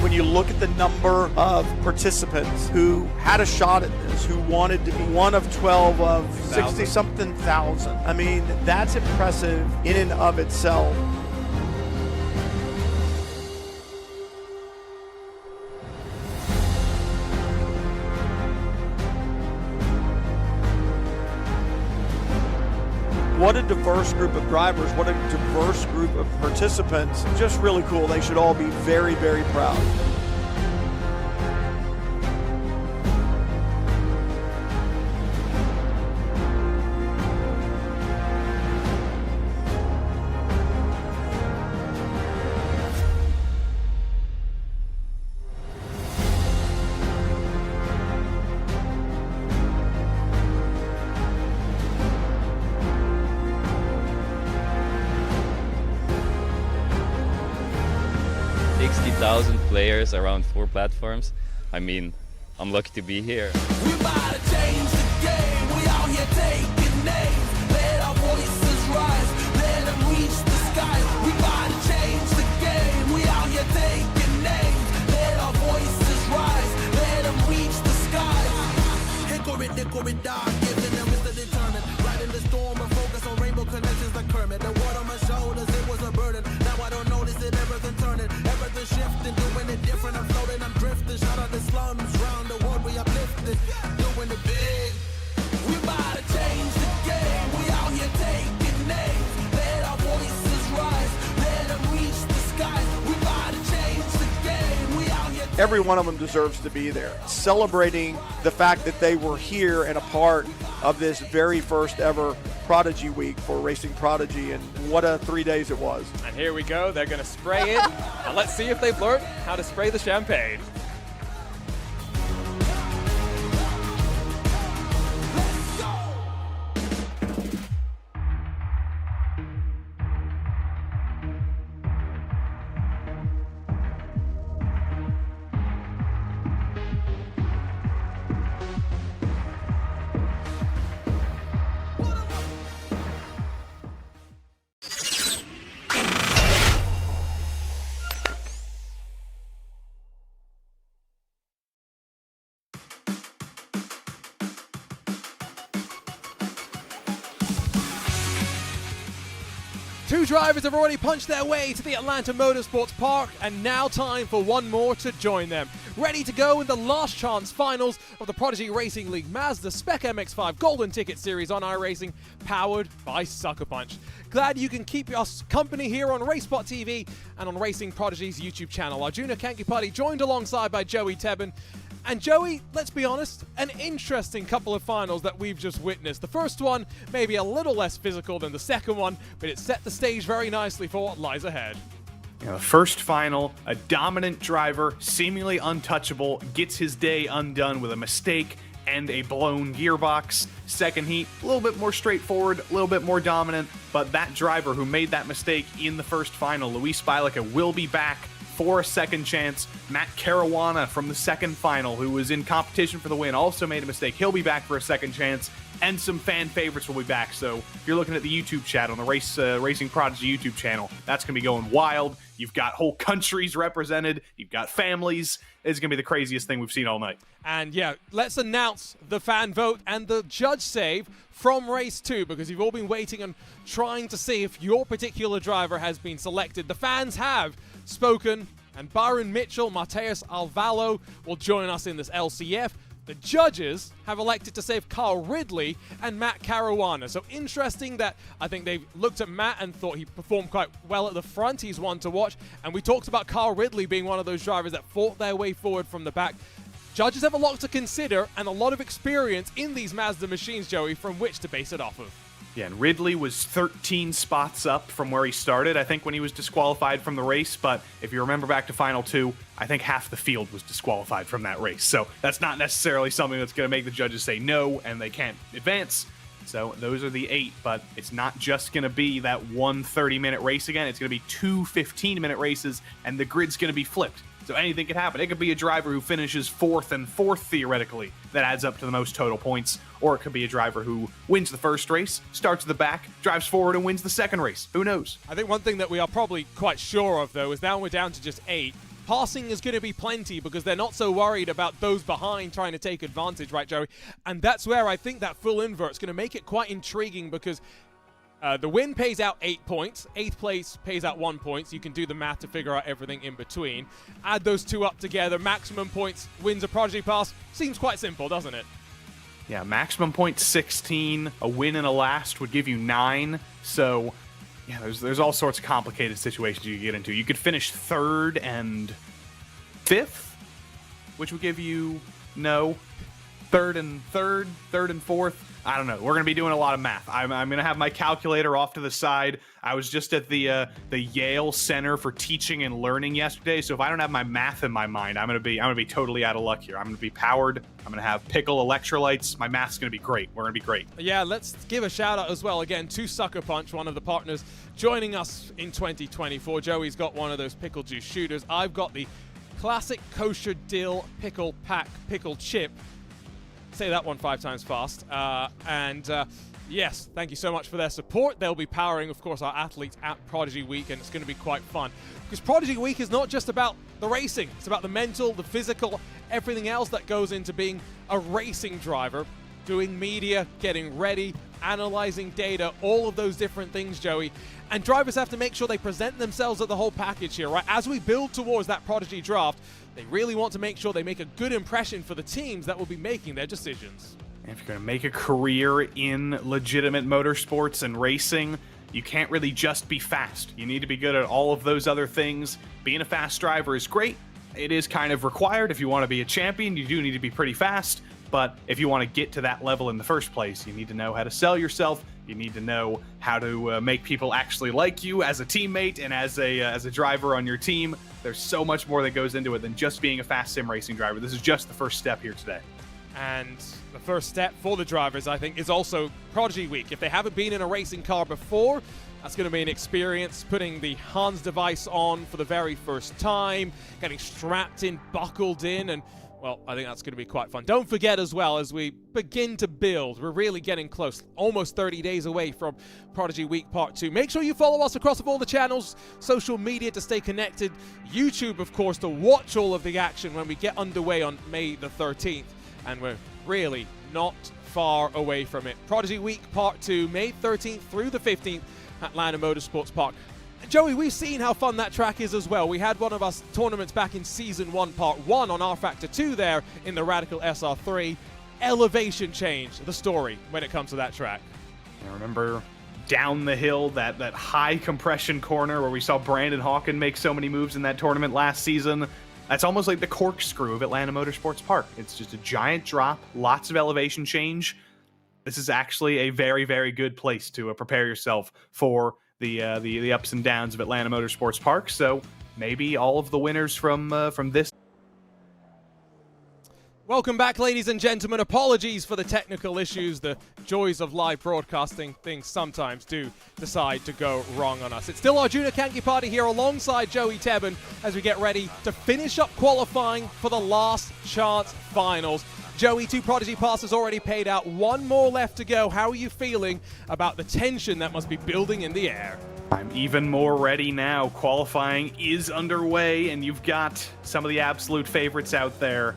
Speaker 4: When you look at the number of participants who had a shot at this, who wanted to be one of 12 of 60-something thousand, I mean, that's impressive in and of itself. What a diverse group of drivers, what a diverse group of participants. Just really cool. They should all be very, very proud.
Speaker 5: Players around 4 platforms. I mean, I'm lucky to be here.
Speaker 6: We about to change the game. We out here taking names. Let our voices rise. Let them reach the sky. We about to change the game. We out here taking names. Let our voices rise. Let them reach the sky. Hickory dog, giving them Mr. Determined. Riding the storm and focus on rainbow connections like Kermit. The water on my shoulders, it was a burden. Now I don't notice it, everything turning. Everything shifting, doing it different. I'm floating, I'm drifting. Shout out the slums, round the world we uplifted. Doing it big. We about to change the game. We out here taking names. Let our voices rise. Let them reach the sky. We about to change the game. We out here.
Speaker 4: Every one of them deserves to be there, celebrating the fact that they were here and a part of this very first ever Prodigy Week for Racing Prodigy, and what a 3 days it was.
Speaker 7: And here we go, they're going to spray it, and let's see if they've learned how to spray the champagne. Two drivers have already punched their way to the Atlanta Motorsports Park, and now time for one more to join them. Ready to go in the last chance finals of the Prodigy Racing League Mazda Spec MX-5 Golden Ticket Series on iRacing, powered by SuckerPunch. Glad you can keep us company here on RaceSpot TV and on Racing Prodigy's YouTube channel. Arjuna Kankipati joined alongside by Joey Tebben. And Joey, let's be honest, an interesting couple of finals that we've just witnessed. The first one maybe a little less physical than the second one, but it set the stage very nicely for what lies ahead.
Speaker 8: The first final, a dominant driver, seemingly untouchable, gets his day undone with a mistake and a blown gearbox. Second heat, a little bit more straightforward, a little bit more dominant, but that driver who made that mistake in the first final, Luis Bielica, will be back for a second chance. Matt Caruana from the second final, who was in competition for the win, also made a mistake. He'll be back for a second chance, and some fan favorites will be back. So if you're looking at the YouTube chat on the Racing Prodigy YouTube channel, that's going to be going wild. You've got whole countries represented. You've got families. It's going to be the craziest thing we've seen all night.
Speaker 7: And yeah, let's announce the fan vote and the judge save from Race 2, because you've all been waiting and trying to see if your particular driver has been selected. The fans have spoken, and Byron Mitchell, Mateus Alvalo will join us in this LCF. The judges have elected to save Carl Ridley and Matt Caruana. So interesting that I think they've looked at Matt and thought he performed quite well at the front. He's one to watch. And we talked about Carl Ridley being one of those drivers that fought their way forward from the back. Judges have a lot to consider and a lot of experience in these Mazda machines, Joey, from which to base it off of.
Speaker 8: Yeah, and Ridley was 13 spots up from where he started, I think, when he was disqualified from the race. But if you remember back to Final 2, I think half the field was disqualified from that race. So that's not necessarily something that's going to make the judges say no and they can't advance. So those are the 8, but it's not just going to be that one 30-minute race again. It's going to be 2 15-minute races, and the grid's going to be flipped. So anything could happen. It could be a driver who finishes 4th and 4th, theoretically, that adds up to the most total points. Or it could be a driver who wins the first race, starts at the back, drives forward, and wins the second race. Who knows?
Speaker 7: I think one thing that we are probably quite sure of, though, is now we're down to just 8. Passing is going to be plenty because they're not so worried about those behind trying to take advantage, right, Joey? And that's where I think that full invert is going to make it quite intriguing because the win pays out 8 points. 8th place pays out 1 point. So you can do the math to figure out everything in between. Add those two up together. Maximum points wins a Prodigy Pass. Seems quite simple, doesn't it?
Speaker 8: Yeah, maximum points 16. A win and a last would give you 9. So, yeah, there's all sorts of complicated situations you could get into. You could finish 3rd and 5th, which would give you, no, 3rd and 4th. I don't know. We're going to be doing a lot of math. I'm going to have my calculator off to the side. I was just at the Yale Center for Teaching and Learning yesterday, so if I don't have my math in my mind, I'm going to be totally out of luck here. I'm going to be powered. I'm going to have pickle electrolytes. My math's going to be great. We're going to be great.
Speaker 7: Yeah, let's give a shout out as well again to SuckerPunch, one of the partners joining us in 2024. Joey's got one of those pickle juice shooters. I've got the classic kosher dill pickle pack pickle chip. Say that one 5 times fast. Yes, thank you so much for their support. They'll be powering, of course, our athletes at Prodigy Week, and it's going to be quite fun. Because Prodigy Week is not just about the racing. It's about the mental, the physical, everything else that goes into being a racing driver, doing media, getting ready, analyzing data, all of those different things, Joey. And drivers have to make sure they present themselves at the whole package here, right? As we build towards that Prodigy draft, they really want to make sure they make a good impression for the teams that will be making their decisions.
Speaker 8: If you're going to make a career in legitimate motorsports and racing, you can't really just be fast. You need to be good at all of those other things. Being a fast driver is great. It is kind of required. If you want to be a champion, you do need to be pretty fast. But if you want to get to that level in the first place, you need to know how to sell yourself. You need to know how to make people actually like you as a teammate and as a driver on your team. There's so much more that goes into it than just being a fast sim racing driver. This is just the first step here today.
Speaker 7: And the first step for the drivers, I think, is also Prodigy Week. If they haven't been in a racing car before, that's going to be an experience. Putting the Hans device on for the very first time, getting strapped in, buckled in, and well, I think that's going to be quite fun. Don't forget as well, as we begin to build, we're really getting close, almost 30 days away from Prodigy Week Part 2. Make sure you follow us across all the channels, social media to stay connected, YouTube, of course, to watch all of the action when we get underway on May the 13th. And we're really not far away from it. Prodigy Week Part 2, May 13th through the 15th at Atlanta Motorsports Park. Joey, we've seen how fun that track is as well. We had one of our tournaments back in Season 1, Part 1 on R Factor 2 there in the Radical SR3. Elevation change, the story when it comes to that track.
Speaker 8: I remember down the hill, that high compression corner where we saw Brandon Hawken make so many moves in that tournament last season. That's almost like the corkscrew of Atlanta Motorsports Park. It's just a giant drop, lots of elevation change. This is actually a very, very good place to prepare yourself for the ups and downs of Atlanta Motorsports Park. So maybe all of the winners from this.
Speaker 7: Welcome back, ladies and gentlemen. Apologies for the technical issues. The joys of live broadcasting, things sometimes do decide to go wrong on us. It's still our Junior Kanki party here alongside Joey Tebben as we get ready to finish up qualifying for the last chance finals. Joey, 2 Prodigy passes already paid out. 1 more left to go. How are you feeling about the tension that must be building in the air?
Speaker 8: I'm even more ready now. Qualifying is underway, and you've got some of the absolute favorites out there.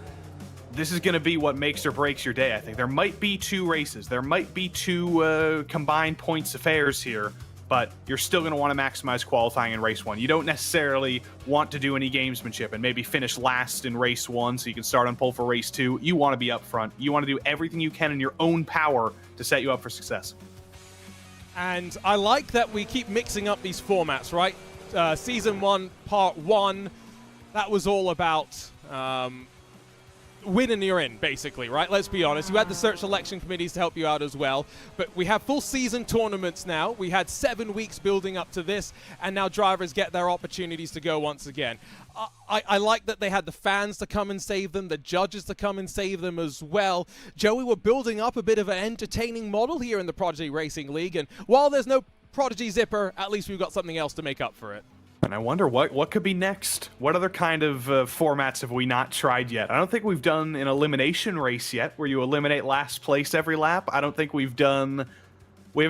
Speaker 8: This is going to be what makes or breaks your day, I think. There might be 2 races. There might be 2 combined points affairs here. but you're still going to want to maximize qualifying in race 1. You don't necessarily want to do any gamesmanship and maybe finish last in race 1 so you can start on pole for race 2. You want to be up front. You want to do everything you can in your own power to set you up for success.
Speaker 7: And I like that we keep mixing up these formats, right? Season 1, Part 1, that was all about win and you're in, basically, right? Let's be honest. You had the search selection committees to help you out as well. But we have full season tournaments now. We had 7 weeks building up to this, and now drivers get their opportunities to go once again. I like that they had the fans to come and save them, the judges to come and save them as well. Joey, we're building up a bit of an entertaining model here in the Prodigy Racing League, and while there's no Prodigy Zipper, at least we've got something else to make up for it.
Speaker 8: And I wonder what could be next. What other kind of formats have we not tried yet? I don't think we've done an elimination race yet, where you eliminate last place every lap. I don't think we haven't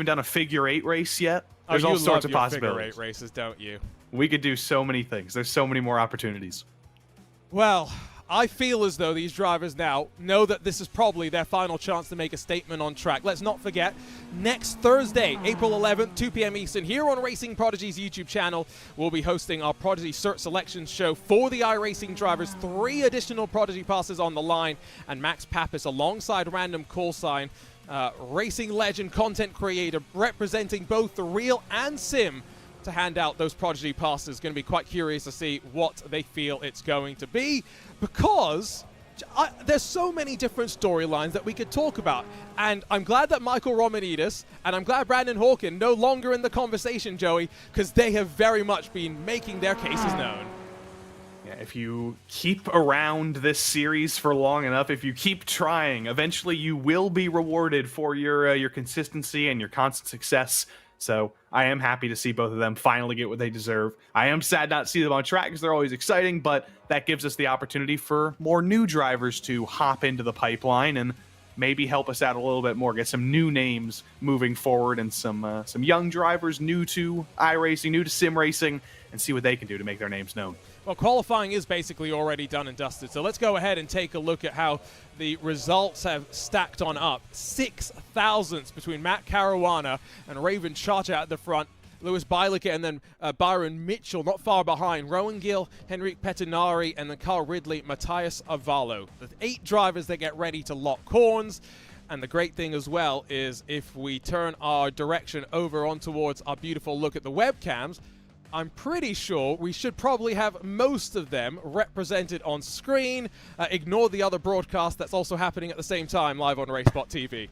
Speaker 8: done a figure 8 race yet. There's all sorts of possibilities.
Speaker 7: Figure 8 races, don't you?
Speaker 8: We could do so many things. There's so many more opportunities.
Speaker 7: Well, I feel as though these drivers now know that this is probably their final chance to make a statement on track. Let's not forget, next Thursday, April 11th, 2 p.m. Eastern, here on Racing Prodigy's YouTube channel, we'll be hosting our Prodigy Cert Selection show for the iRacing drivers. 3 additional Prodigy passes on the line, and Max Pappas alongside Random Call Sign, racing legend, content creator, representing both the real and sim, to hand out those Prodigy passes. Going to be quite curious to see what they feel it's going to be, because there's so many different storylines that we could talk about. And I'm glad that Michael Romanidis and I'm glad Brandon Hawkin no longer in the conversation, Joey, because they have very much been making their cases known.
Speaker 8: Yeah, if you keep around this series for long enough, if you keep trying, eventually you will be rewarded for your consistency and your constant success. So I am happy to see both of them finally get what they deserve. I am sad not to see them on track because they're always exciting, but that gives us the opportunity for more new drivers to hop into the pipeline and maybe help us out a little bit more, get some new names moving forward and some young drivers new to iRacing, new to sim racing, and see what they can do to make their names known.
Speaker 7: Well, qualifying is basically already done and dusted, so let's go ahead and take a look at how the results have stacked on up. 6 thousandths between Matt Caruana and Raven Chacha at the front. Lewis Bielica and then Byron Mitchell not far behind. Rowan Gill, Henrik Pettinari, and then Carl Ridley, Matthias Avalo. The 8 drivers that get ready to lock horns. And the great thing as well is if we turn our direction over on towards our beautiful look at the webcams, I'm pretty sure we should probably have most of them represented on screen. Ignore the other broadcast that's also happening at the same time live on RaceBot TV.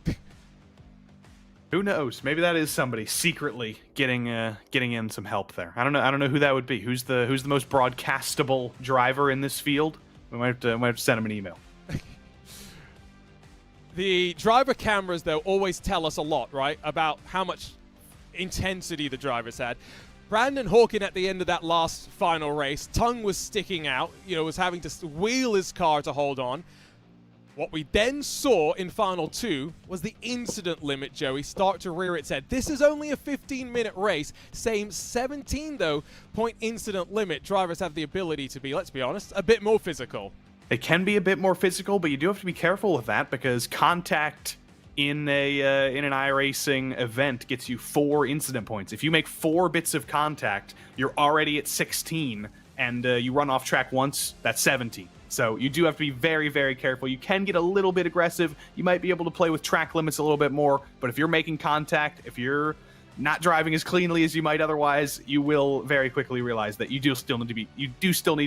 Speaker 8: Who knows? Maybe that is somebody secretly getting in some help there. I don't know who that would be. Who's the most broadcastable driver in this field? We might have to send him an email.
Speaker 7: The driver cameras, though, always tell us a lot, right, about how much intensity the drivers had. Brandon Hawkin at the end of that last final race, tongue was sticking out, was having to wheel his car to hold on. What we then saw in Final 2 was the incident limit, Joey, start to rear its head. This is only a 15-minute race. Same 17, though, point incident limit. Drivers have the ability to be, let's be honest, a bit more physical.
Speaker 8: It can be a bit more physical, but you do have to be careful with that because contact in an iRacing event gets you 4 incident points. If you make 4 bits of contact, you're already at 16, and you run off track once, that's 17. So you do have to be very, very careful. You can get a little bit aggressive. You might be able to play with track limits a little bit more, but if you're making contact, if you're not driving as cleanly as you might otherwise, you will very quickly realize that you do still need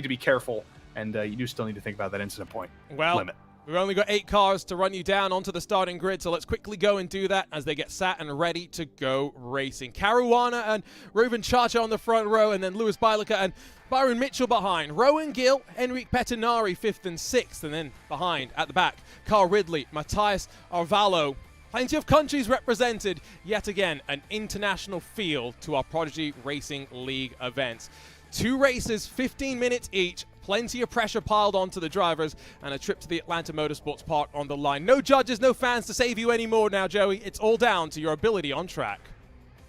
Speaker 8: to be careful, and you do still need to think about that incident point limit.
Speaker 7: We've only got 8 cars to run you down onto the starting grid, so let's quickly go and do that as they get sat and ready to go racing. Caruana and Reuven Chacha on the front row, and then Lewis Bielica and Byron Mitchell behind. Rowan Gill, Henrik Pettinari 5th and 6th, and then behind at the back, Carl Ridley, Matthias Arvalo. Plenty of countries represented. Yet again, an international feel to our Prodigy Racing League events. 2 races, 15 minutes each. Plenty of pressure piled onto the drivers, and a trip to the Atlanta Motorsports Park on the line. No judges, no fans to save you anymore now, Joey. It's all down to your ability on track.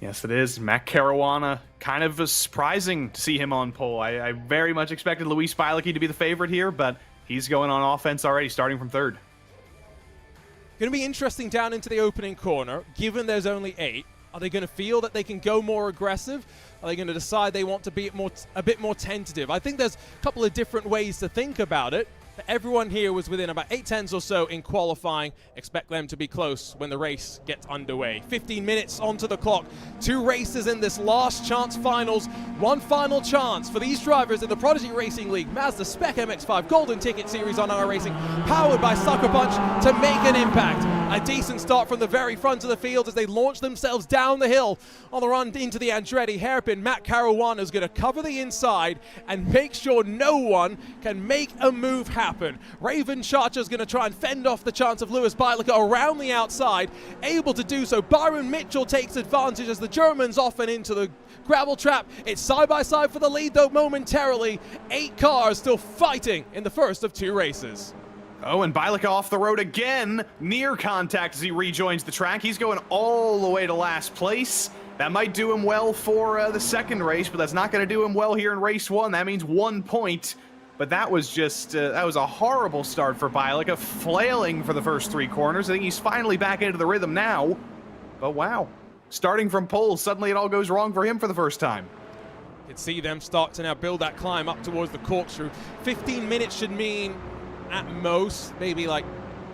Speaker 8: Yes, it is. Matt Caruana, kind of surprising to see him on pole. I very much expected Luis Bielica to be the favorite here, but he's going on offense already, starting from 3rd.
Speaker 7: Going to be interesting down into the opening corner, given there's only 8. Are they going to feel that they can go more aggressive? Are they going to decide they want to be a bit more tentative? I think there's a couple of different ways to think about it. But everyone here was within about 8 tenths or so in qualifying. Expect them to be close when the race gets underway. 15 minutes onto the clock. 2 races in this last chance finals. One final chance for these drivers in the Prodigy Racing League Mazda Spec MX-5 Golden Ticket Series on iRacing, powered by SuckerPunch, to make an impact. A decent start from the very front of the field as they launch themselves down the hill on the run into the Andretti hairpin. Matt Caruana is going to cover the inside and make sure no one can make a move happen. Raven Charcher is going to try and fend off the chance of Lewis Beilicke around the outside. Able to do so, Byron Mitchell takes advantage as the German's off and into the gravel trap. It's side by side for the lead though momentarily. 8 cars still fighting in the first of 2 races.
Speaker 8: Oh, and Beilicke off the road again. Near contact as he rejoins the track. He's going all the way to last place. That might do him well for the second race, but that's not going to do him well here in race 1. That means 1 point. But that was just, that was a horrible start for Beilicke, flailing for the first 3 corners. I think he's finally back into the rhythm now. But wow, starting from pole, suddenly it all goes wrong for him for the first time.
Speaker 7: You can see them start to now build that climb up towards the corkscrew. 15 minutes should mean, at most, maybe like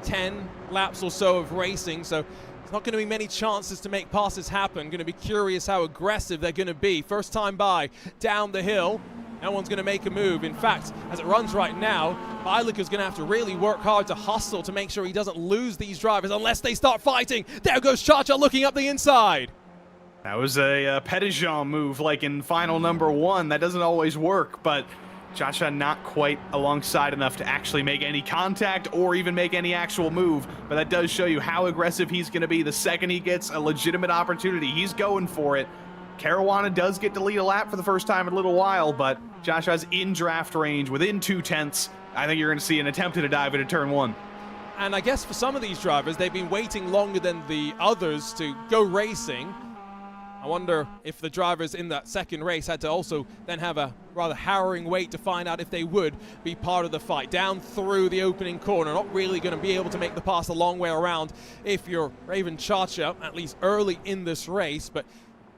Speaker 7: 10 laps or so of racing. So it's not going to be many chances to make passes happen. Going to be curious how aggressive they're going to be. First time by, down the hill. No one's going to make a move. In fact, as it runs right now, Beilicke is going to have to really work hard to hustle to make sure he doesn't lose these drivers unless they start fighting. There goes Charcher looking up the inside.
Speaker 8: That was a Petitjean move like in final number 1. That doesn't always work, but Charcher not quite alongside enough to actually make any contact or even make any actual move. But that does show you how aggressive he's going to be. The second he gets a legitimate opportunity, he's going for it. Caruana does get to lead a lap for the first time in a little while, but Joshua's in draft range within 2 tenths. I think you're going to see an attempt to dive into turn 1.
Speaker 7: And I guess for some of these drivers, they've been waiting longer than the others to go racing. I wonder if the drivers in that second race had to also then have a rather harrowing wait to find out if they would be part of the fight. Down through the opening corner, not really going to be able to make the pass a long way around if you're Raven Charcher, at least early in this race. But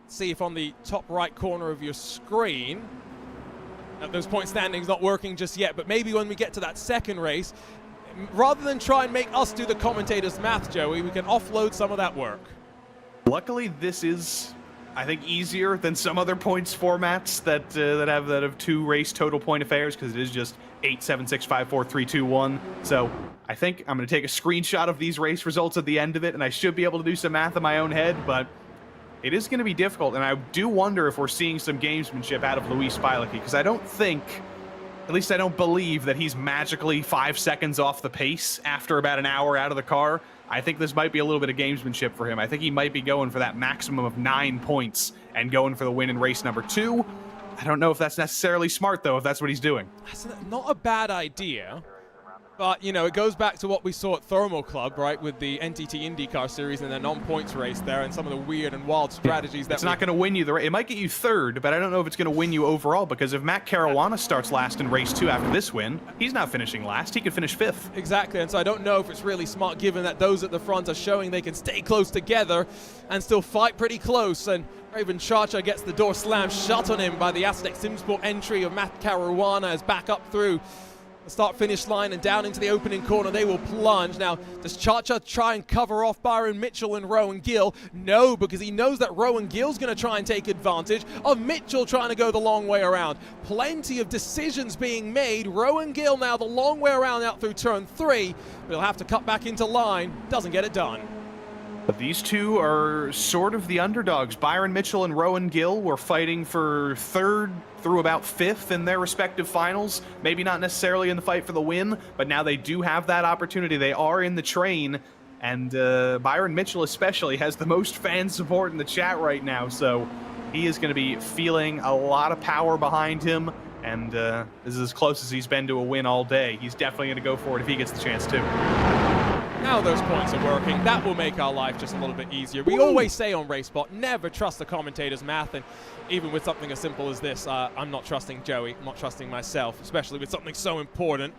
Speaker 7: see if on the top right corner of your screen, those point standings not working just yet, but maybe when we get to that second race, rather than try and make us do the commentators' math, Joey, we can offload some of that work.
Speaker 8: Luckily, this is, I think, easier than some other points formats that have 2 race total point affairs, because it is just 8, 7, 6, 5, 4, 3, 2, 1. So I think I'm going to take a screenshot of these race results at the end of it, and I should be able to do some math in my own head, but it is going to be difficult, and I do wonder if we're seeing some gamesmanship out of Lewis Beilicke, because I don't think, at least I don't believe, that he's magically 5 seconds off the pace after about an hour out of the car. I think this might be a little bit of gamesmanship for him. I think he might be going for that maximum of 9 points and going for the win in race number 2. I don't know if that's necessarily smart, though, if that's what he's doing.
Speaker 7: That's not a bad idea. But, you know, it goes back to what we saw at Thermal Club, right, with the NTT IndyCar Series and the non-points race there and some of the weird and wild strategies that
Speaker 8: it's not going to win you the race. It might get you 3rd, but I don't know if it's going to win you overall, because if Matt Caruana starts last in race 2 after this win, he's not finishing last. He could finish 5th.
Speaker 7: Exactly, and so I don't know if it's really smart, given that those at the front are showing they can stay close together and still fight pretty close. And Raven Charcher gets the door slammed shut on him by the Aztec Simsport entry of Matt Caruana as back up through the start-finish line and down into the opening corner. They will plunge. Now, does Charcher try and cover off Byron Mitchell and Rowan Gill? No, because he knows that Rowan Gill's going to try and take advantage of Mitchell trying to go the long way around. Plenty of decisions being made. Rowan Gill now the long way around out through turn 3. But he'll have to cut back into line. Doesn't get it done.
Speaker 8: But these two are sort of the underdogs. Byron Mitchell and Rowan Gill were fighting for 3rd through about 5th in their respective finals. Maybe not necessarily in the fight for the win, but now they do have that opportunity. They are in the train, and Byron Mitchell especially has the most fan support in the chat right now, so he is going to be feeling a lot of power behind him, and this is as close as he's been to a win all day. He's definitely going to go for it if he gets the chance to.
Speaker 7: Now those points are working. That will make our life just a little bit easier. We always say on RaceBot, never trust the commentator's math, and even with something as simple as this, I'm not trusting Joey, I'm not trusting myself, especially with something so important.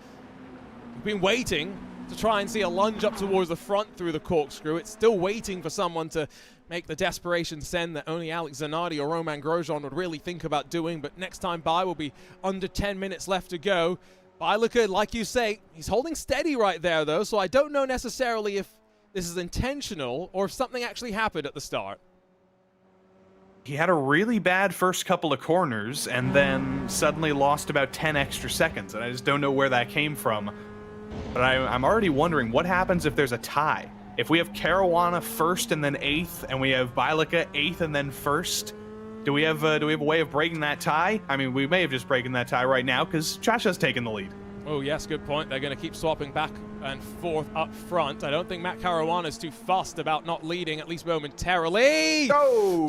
Speaker 7: We've been waiting to try and see a lunge up towards the front through the corkscrew. It's still waiting for someone to make the desperation send that only Alex Zanardi or Roman Grosjean would really think about doing, but next time by will be under 10 minutes left to go. Bielica, like you say, he's holding steady right there though, so I don't know necessarily if this is intentional or if something actually happened at the start.
Speaker 8: He had a really bad first couple of corners and then suddenly lost about 10 extra seconds, and I just don't know where that came from. But I'm already wondering what happens if there's a tie. If we have Caruana first and then 8th, and we have Bielica 8th and then 1st, do we have a way of breaking that tie? I mean, we may have just breaking that tie right now because Chacha's taking the lead.
Speaker 7: Oh yes, good point. They're going to keep swapping back and forth up front. I don't think Matt Caruana's too fussed about not leading, at least momentarily.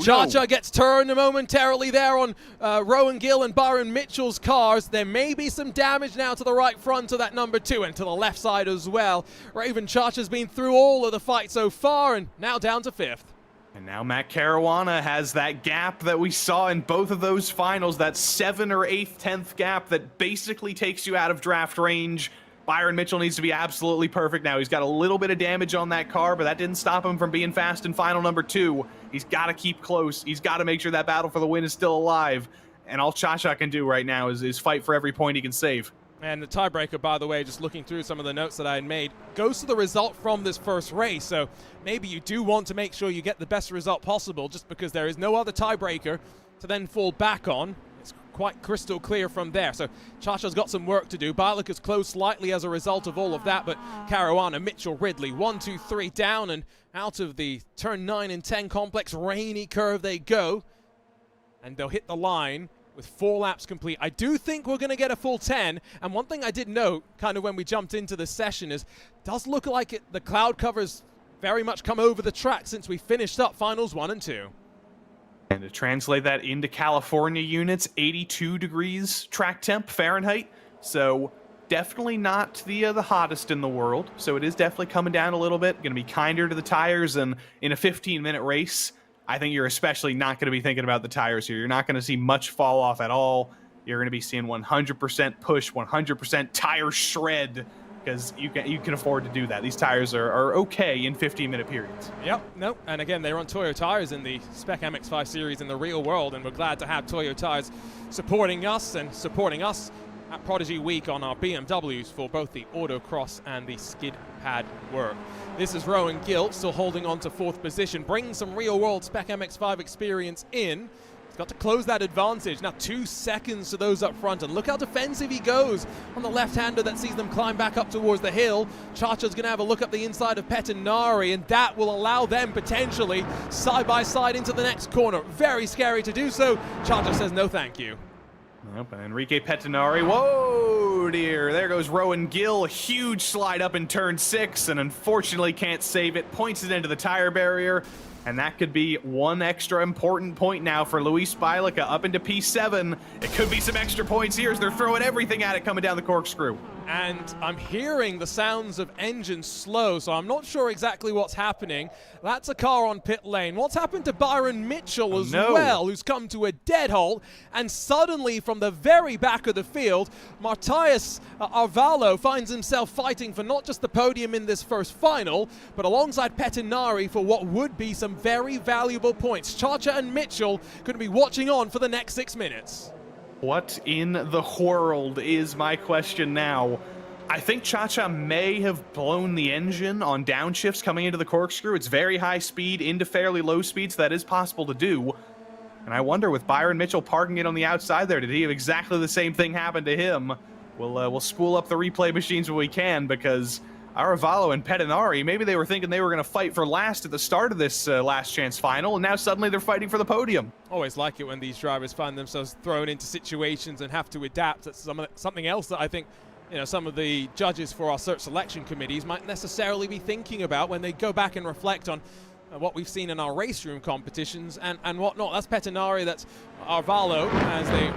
Speaker 7: Chacha gets turned momentarily there on Rowan Gill and Byron Mitchell's cars. There may be some damage now to the right front of that number 2 and to the left side as well. Raven Chacha's been through all of the fight so far and now down to 5th.
Speaker 8: And now Matt Caruana has that gap that we saw in both of those finals, that 7th or 8th, 10th gap that basically takes you out of draft range. Byron Mitchell needs to be absolutely perfect now. He's got a little bit of damage on that car, but that didn't stop him from being fast in final number 2. He's got to keep close. He's got to make sure that battle for the win is still alive. And all Chacha can do right now is fight for every point he can save.
Speaker 7: And the tiebreaker, by the way, just looking through some of the notes that I had made, goes to the result from this first race. So maybe you do want to make sure you get the best result possible just because there is no other tiebreaker to then fall back on. It's quite crystal clear from there. So Chacha's got some work to do. Bielica's closed slightly as a result of all of that, but Caruana, Mitchell, Ridley, 1, 2, 3 down and out of the turn 9 and 10 complex rainy curve they go. And they'll hit the line with 4 laps complete. I do think we're going to get a full 10, and one thing I did note kind of when we jumped into the session is does look like the cloud covers very much come over the track since we finished up finals 1 and 2.
Speaker 8: And to translate that into California units, 82 degrees track temp Fahrenheit, so definitely not the hottest in the world, so it is definitely coming down a little bit, going to be kinder to the tires, and in a 15-minute race, I think you're especially not going to be thinking about the tires here. You're not going to see much fall off at all. You're going to be seeing 100% push, 100% tire shred, because you can afford to do that. These tires are okay in 15-minute periods.
Speaker 7: Yep, nope. And again, they run Toyo tires in the Spec MX-5 series in the real world, and we're glad to have Toyo tires supporting us at Prodigy Week on our BMWs for both the autocross and the skid pad work. This is Rowan Gill still holding on to 4th position, bringing some real-world Spec MX-5 experience in. He's got to close that advantage. Now 2 seconds to those up front, and look how defensive he goes on the left-hander that sees them climb back up towards the hill. Chacha's going to have a look up the inside of Pettinari, and that will allow them potentially side-by-side into the next corner. Very scary to do so. Chacha says no thank you.
Speaker 8: Nope, and Enrique Pettinari, whoa dear, there goes Rowan Gill, huge slide up in turn 6, and unfortunately can't save it, points it into the tire barrier, and that could be one extra important point now for Luis Bielica up into P7. It could be some extra points here as they're throwing everything at it coming down the corkscrew.
Speaker 7: And I'm hearing the sounds of engines slow, so I'm not sure exactly what's happening. That's a car on pit lane. What's happened to Byron Mitchell as well, who's come to a dead halt, and suddenly from the very back of the field, Matthias Arvalo finds himself fighting for not just the podium in this first final, but alongside Pettinari for what would be some very valuable points. Chacha and Mitchell going to be watching on for the next 6 minutes.
Speaker 8: What in the world is my question now? I think Chacha may have blown the engine on downshifts coming into the corkscrew. It's very high speed into fairly low speeds. So that is possible to do. And I wonder, with Byron Mitchell parking it on the outside there, did he have exactly the same thing happen to him? We'll spool up the replay machines when we can, because Aravalo and Pettinari, maybe they were thinking they were going to fight for last at the start of this last chance final, and now suddenly they're fighting for the podium.
Speaker 7: Always like it when these drivers find themselves thrown into situations and have to adapt. That's something else that I think some of the judges for our search selection committees might necessarily be thinking about when they go back and reflect on what we've seen in our race room competitions and whatnot. That's Pettinari, that's Arvalo, as they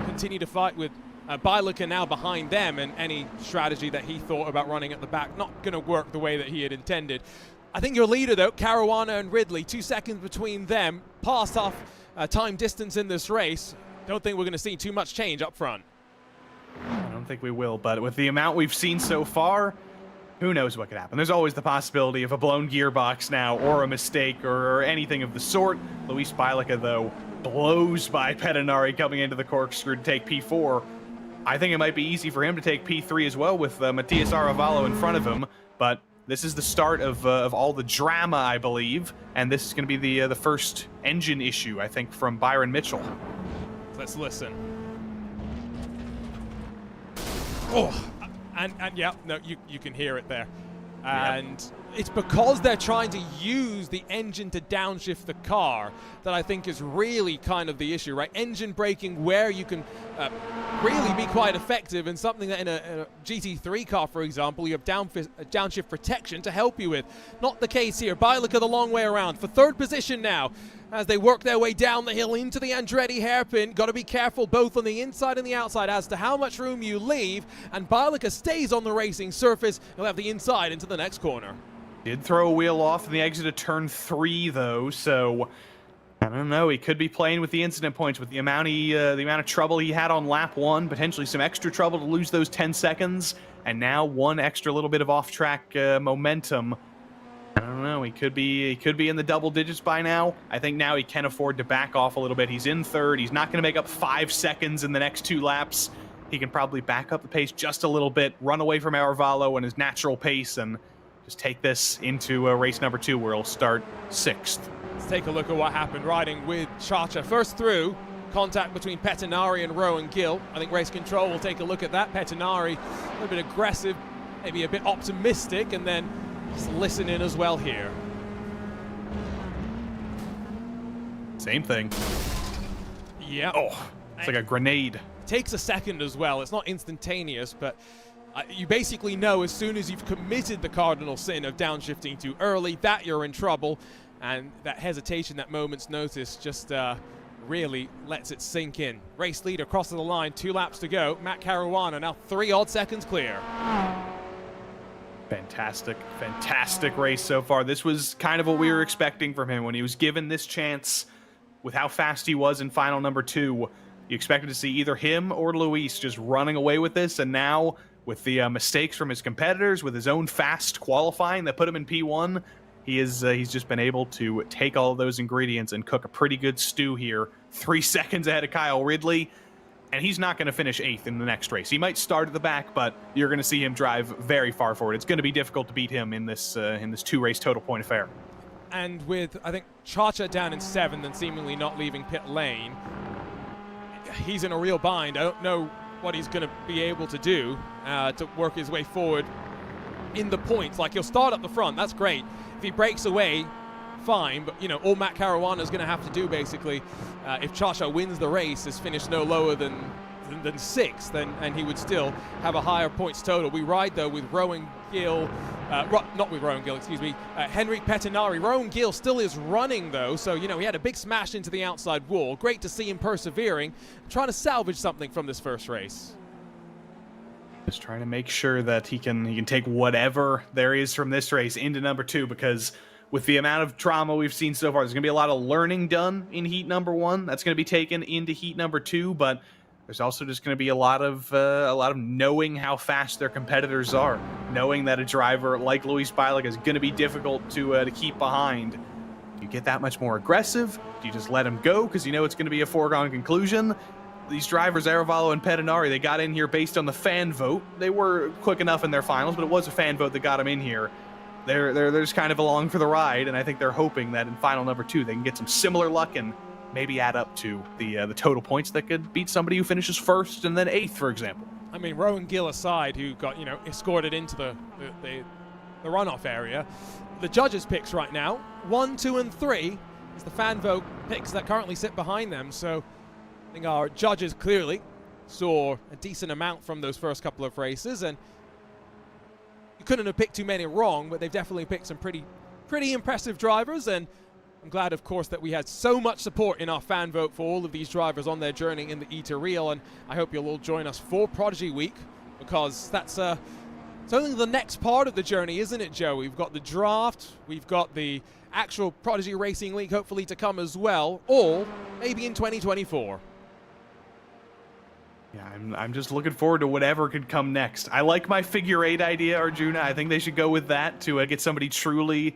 Speaker 7: continue to fight with Bielica now behind them, and any strategy that he thought about running at the back not going to work the way that he had intended. I think your leader, though, Caruana and Ridley, 2 seconds between them, past half time distance in this race. Don't think we're going to see too much change up front.
Speaker 8: I don't think we will, but with the amount we've seen so far, who knows what could happen. There's always the possibility of a blown gearbox now, or a mistake, or anything of the sort. Luis Bielica, though, blows by Pettinari coming into the corkscrew to take P4. I think it might be easy for him to take P3 as well with Matias Aravalo in front of him, but this is the start of all the drama, I believe, and this is going to be the first engine issue, I think, from Byron Mitchell.
Speaker 7: Let's listen. Oh, and yeah, no, you can hear it there. And it's because they're trying to use the engine to downshift the car that I think is really kind of the issue, right? Engine braking where you can really be quite effective in something that in a GT3 car, for example, you have downshift protection to help you with. Not the case here. Bielica the long way around for third position now as they work their way down the hill into the Andretti hairpin. Got to be careful both on the inside and the outside as to how much room you leave, and Bielica stays on the racing surface. He'll have the inside into the next corner.
Speaker 8: Did throw a wheel off in the exit of turn 3, though, so I don't know. He could be playing with the incident points with the amount of trouble he had on lap 1, potentially some extra trouble to lose those 10 seconds, and now one extra little bit of off-track momentum. I don't know. He could be in the double digits by now. I think now he can afford to back off a little bit. He's in third. He's not going to make up 5 seconds in the next 2 laps. He can probably back up the pace just a little bit, run away from Aravalo and his natural pace, and just take this into race number 2 where he'll start 6th.
Speaker 7: Let's take a look at what happened riding with Chacha. First through, contact between Pettinari and Rowan Gill. I think Race Control will take a look at that. Pettinari a little bit aggressive, maybe a bit optimistic, and then just listen in as well here.
Speaker 8: Same thing.
Speaker 7: Yeah.
Speaker 8: Oh, it's like a grenade.
Speaker 7: It takes a second as well. It's not instantaneous, but you basically know as soon as you've committed the cardinal sin of downshifting too early that you're in trouble, and that hesitation, that moment's notice, just really lets it sink in. Race leader crosses the line, 2 laps to go. Matt Caruana now 3 odd seconds clear.
Speaker 8: Fantastic race so far. This was kind of what we were expecting from him when he was given this chance with how fast he was in final number 2. You expected to see either him or Luis just running away with this, and now with the mistakes from his competitors, with his own fast qualifying that put him in P1, he's just been able to take all of those ingredients and cook a pretty good stew here. 3 seconds ahead of Kyle Ridley. And he's not going to finish 8th in the next race. He might start at the back, but you're going to see him drive very far forward. It's going to be difficult to beat him in this 2-race total point affair.
Speaker 7: And with, I think, Chacha down in 7th and seemingly not leaving pit lane, he's in a real bind. I don't know what he's going to be able to do to work his way forward in the points. Like, he'll start up the front. That's great. If he breaks away, fine, but all Matt Caruana is going to have to do basically, if Chacha wins the race, is finish no lower than 6th, and he would still have a higher points total. We ride though with Rowan Gill, not with Rowan Gill, excuse me, Henrik Pettinari. Rowan Gill still is running though, so he had a big smash into the outside wall. Great to see him persevering, trying to salvage something from this first race.
Speaker 8: Just trying to make sure that he can take whatever there is from this race into number 2, because with the amount of drama we've seen so far, there's going to be a lot of learning done in heat number 1. That's going to be taken into heat number 2, but there's also just going to be a lot of knowing how fast their competitors are, knowing that a driver like Luis Bielica is going to be difficult to keep behind. Do you get that much more aggressive? Do you just let him go because you know it's going to be a foregone conclusion? These drivers, Aravalo and Pettinari, they got in here based on the fan vote. They were quick enough in their finals, but it was a fan vote that got them in here. They're just kind of along for the ride, and I think they're hoping that in final number 2 they can get some similar luck and maybe add up to the total points that could beat somebody who finishes 1st and then 8th, for example.
Speaker 7: I mean, Rowan Gill aside, who got escorted into the runoff area, the judges' picks right now 1, 2, and 3 is the fan vote picks that currently sit behind them. So I think our judges clearly saw a decent amount from those first couple of races, and you couldn't have picked too many wrong, but they've definitely picked some pretty impressive drivers, and I'm glad, of course, that we had so much support in our fan vote for all of these drivers on their journey in the E2 and I hope you'll all join us for Prodigy Week, because that's it's only the next part of the journey, isn't it, Joe? We've got the draft, we've got the actual Prodigy Racing League hopefully to come as well, all maybe in 2024.
Speaker 8: Yeah, I'm just looking forward to whatever could come next. I like my figure 8 idea, Arjuna. I think they should go with that to get somebody truly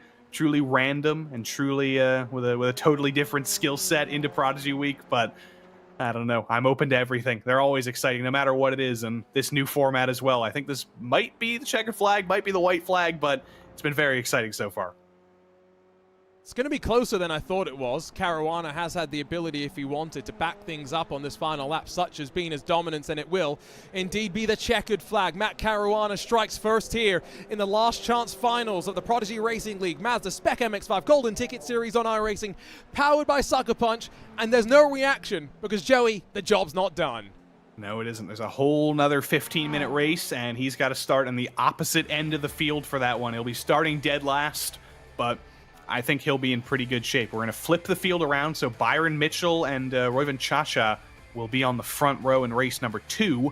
Speaker 8: random and truly with a totally different skill set into Prodigy Week. But I don't know. I'm open to everything. They're always exciting, no matter what it is, and this new format as well. I think this might be the checkered flag, might be the white flag, but it's been very exciting so far.
Speaker 7: It's going to be closer than I thought it was. Caruana has had the ability, if he wanted, to back things up on this final lap, such as being his dominance, and it will indeed be the checkered flag. Matt Caruana strikes first here in the last chance finals of the Prodigy Racing League Mazda Spec MX-5 Golden Ticket Series on iRacing, powered by SuckerPunch, and there's no reaction because, Joey, the job's not done.
Speaker 8: No, it isn't. There's a whole nother 15-minute race, and he's got to start on the opposite end of the field for that one. He'll be starting dead last, but I think he'll be in pretty good shape. We're going to flip the field around, so Byron Mitchell and Royven Chacha will be on the front row in race number 2.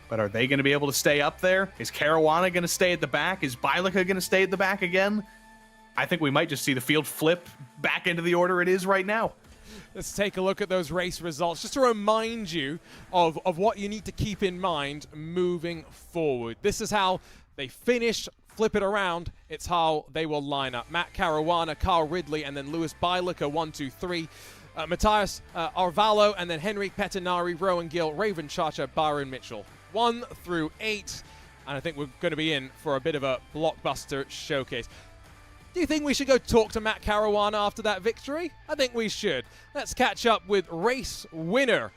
Speaker 8: But are they going to be able to stay up there? Is Caruana going to stay at the back? Is Bielica going to stay at the back again? I think we might just see the field flip back into the order it is right now.
Speaker 7: Let's take a look at those race results, just to remind you of what you need to keep in mind moving forward. This is how they finished. Flip it around, it's how they will line up. Matt Caruana, Carl Ridley, and then Lewis Bielica, 1, 2, 3. Matthias Arvalo, and then Henrik Pettinari, Rowan Gill, Raven Chacha, Byron Mitchell. 1 through 8. And I think we're going to be in for a bit of a blockbuster showcase. Do you think we should go talk to Matt Caruana after that victory? I think we should. Let's catch up with race winner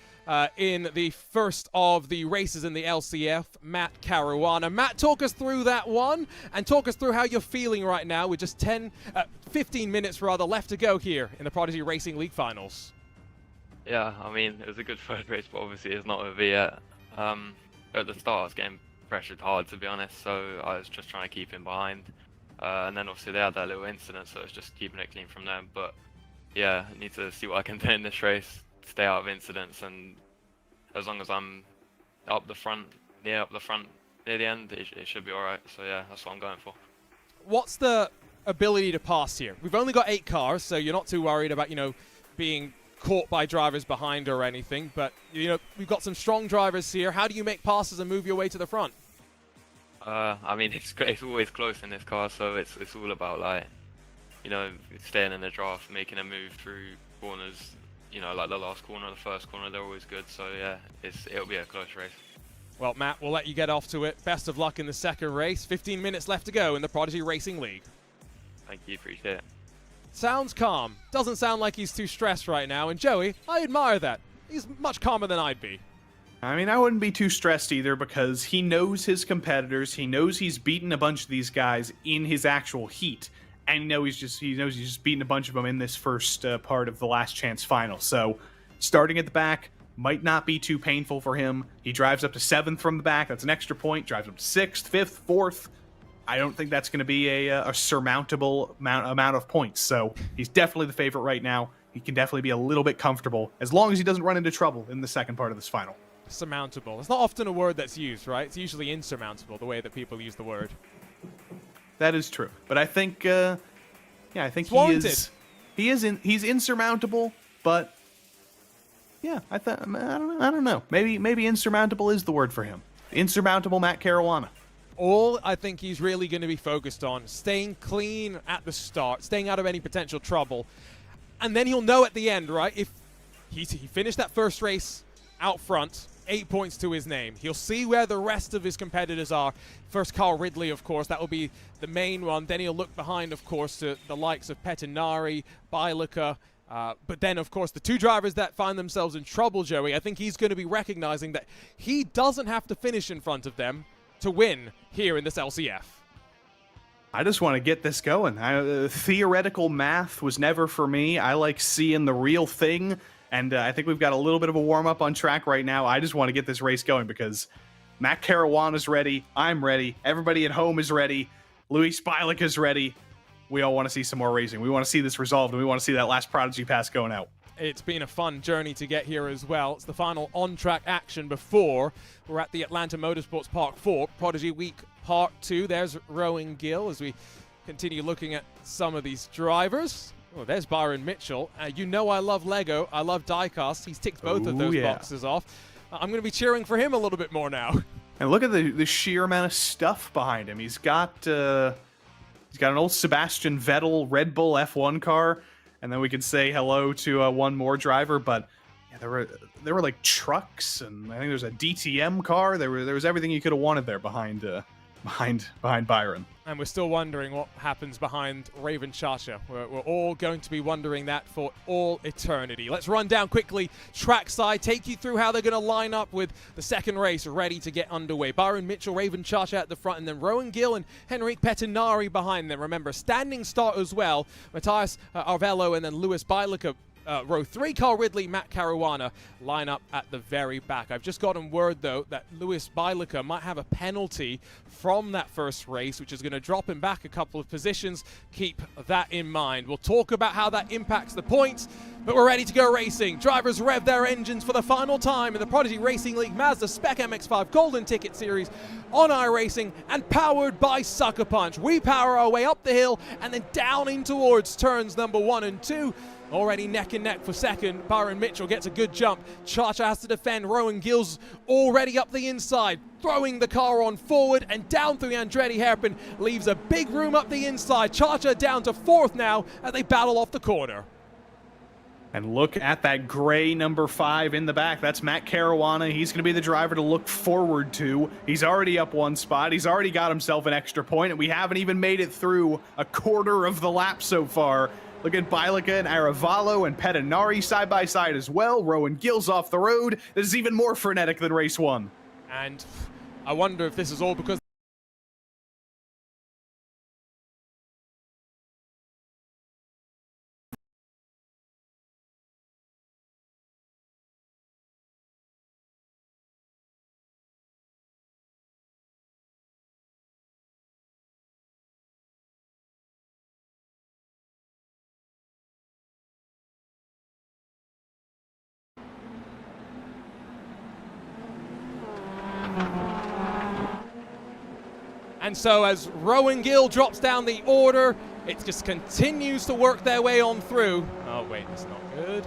Speaker 7: in the first of the races in the LCF, Matt Caruana. Matt, talk us through that one and talk us through how you're feeling right now with just 15 minutes rather left to go here in the Prodigy Racing League finals.
Speaker 5: Yeah, I mean, it was a good first race, but obviously it's not over yet. At the start, I was getting pressured hard, to be honest, so I was just trying to keep him behind. And then obviously they had that little incident, so it's just keeping it clean from them. But yeah, I need to see what I can do in this race, stay out of incidents, and as long as I'm up the front near the end, it should be alright. So yeah, that's what I'm going for.
Speaker 7: What's the ability to pass here? We've only got 8 cars, so you're not too worried about, being caught by drivers behind or anything. But, we've got some strong drivers here. How do you make passes and move your way to the front?
Speaker 5: I mean, it's always close in this car, so it's all about staying in the draft, making a move through corners. Like the last corner, the first corner, they're always good. So yeah, it'll be a close race.
Speaker 7: Well, Matt, we'll let you get off to it. Best of luck in the second race. 15 minutes left to go in the Prodigy Racing League.
Speaker 5: Thank you, appreciate it.
Speaker 7: Sounds calm. Doesn't sound like he's too stressed right now. And Joey, I admire that. He's much calmer than I'd be.
Speaker 8: I mean, I wouldn't be too stressed either because he knows his competitors. He knows he's beaten a bunch of these guys in his actual heat. And he knows he's just beaten a bunch of them in this first part of the last chance final. So starting at the back might not be too painful for him. He drives up to 7th from the back. That's an extra point. Drives up to 6th, 5th, 4th. I don't think that's going to be a surmountable amount of points. So he's definitely the favorite right now. He can definitely be a little bit comfortable as long as he doesn't run into trouble in the second part of this final.
Speaker 7: Surmountable. It's not often a word that's used, right? It's usually insurmountable, the way that people use the word.
Speaker 8: That is true, but I think, I think he's insurmountable. But yeah, I don't know. Maybe insurmountable is the word for him. Insurmountable Matt Caruana.
Speaker 7: All I think he's really going to be focused on, staying clean at the start, staying out of any potential trouble, and then he'll know at the end, right? If he finished that first race out front, 8 points to his name. He'll see where the rest of his competitors are. First, Carl Ridley, of course. That will be the main one. Then he'll look behind, of course, to the likes of Pettinari, Bielica. But then, of course, the 2 drivers that find themselves in trouble, Joey, I think he's going to be recognizing that he doesn't have to finish in front of them to win here in this LCF.
Speaker 8: I just want to get this going. Theoretical math was never for me. I like seeing the real thing. And I think we've got a little bit of a warm-up on track right now. I just want to get this race going because Matt Caruana's ready. I'm ready. Everybody at home is ready. Luis Bielica's ready. We all want to see some more racing. We want to see this resolved, and we want to see that last Prodigy Pass going out.
Speaker 7: It's been a fun journey to get here as well. It's the final on-track action before we're at the Atlanta Motorsports Park 4, Prodigy Week Part 2. There's Rowan Gill as we continue looking at some of these drivers. Oh, there's Byron Mitchell. I love Lego. I love diecast. He's ticked both of those boxes off. I'm going to be cheering for him a little bit more now.
Speaker 8: And look at the sheer amount of stuff behind him. He's got an old Sebastian Vettel Red Bull F1 car, and then we could say hello to one more driver. But yeah, there were like trucks, and I think there's a DTM car. There was everything you could have wanted there behind Byron.
Speaker 7: And we're still wondering what happens behind Raven Chacha. We're all going to be wondering that for all eternity. Let's run down quickly trackside, take you through how they're going to line up with the second race ready to get underway. Byron Mitchell, Raven Chacha at the front, and then Rowan Gill and Henrique Pettinari behind them. Remember, standing start as well. Matthias Arvello and then Lewis Bielica. Row 3, Carl Ridley, Matt Caruana line up at the very back. I've just gotten word, though, that Lewis Bielica might have a penalty from that first race, which is going to drop him back a couple of positions. Keep that in mind. We'll talk about how that impacts the points, but we're ready to go racing. Drivers rev their engines for the final time in the Prodigy Racing League Mazda Spec MX-5 Golden Ticket Series on iRacing and powered by SuckerPunch. We power our way up the hill and then down in towards turns number 1 and 2. Already neck and neck for second. Byron Mitchell gets a good jump. Chacha has to defend. Rowan Gill's already up the inside, throwing the car on forward and down through the Andretti hairpin. Leaves a big room up the inside. Chacha down to 4th now as they battle off the corner.
Speaker 8: And look at that gray number 5 in the back. That's Matt Caruana. He's going to be the driver to look forward to. He's already up 1 spot. He's already got himself an extra point, and we haven't even made it through a quarter of the lap so far. Look at Bielica and Arevalo and Pettinari side by side as well. Rowan Gill's off the road. This is even more frenetic than race 1.
Speaker 7: And I wonder if this is all because and so as Rowan Gill drops down the order, it just continues to work their way on through. Oh, wait, it's not good.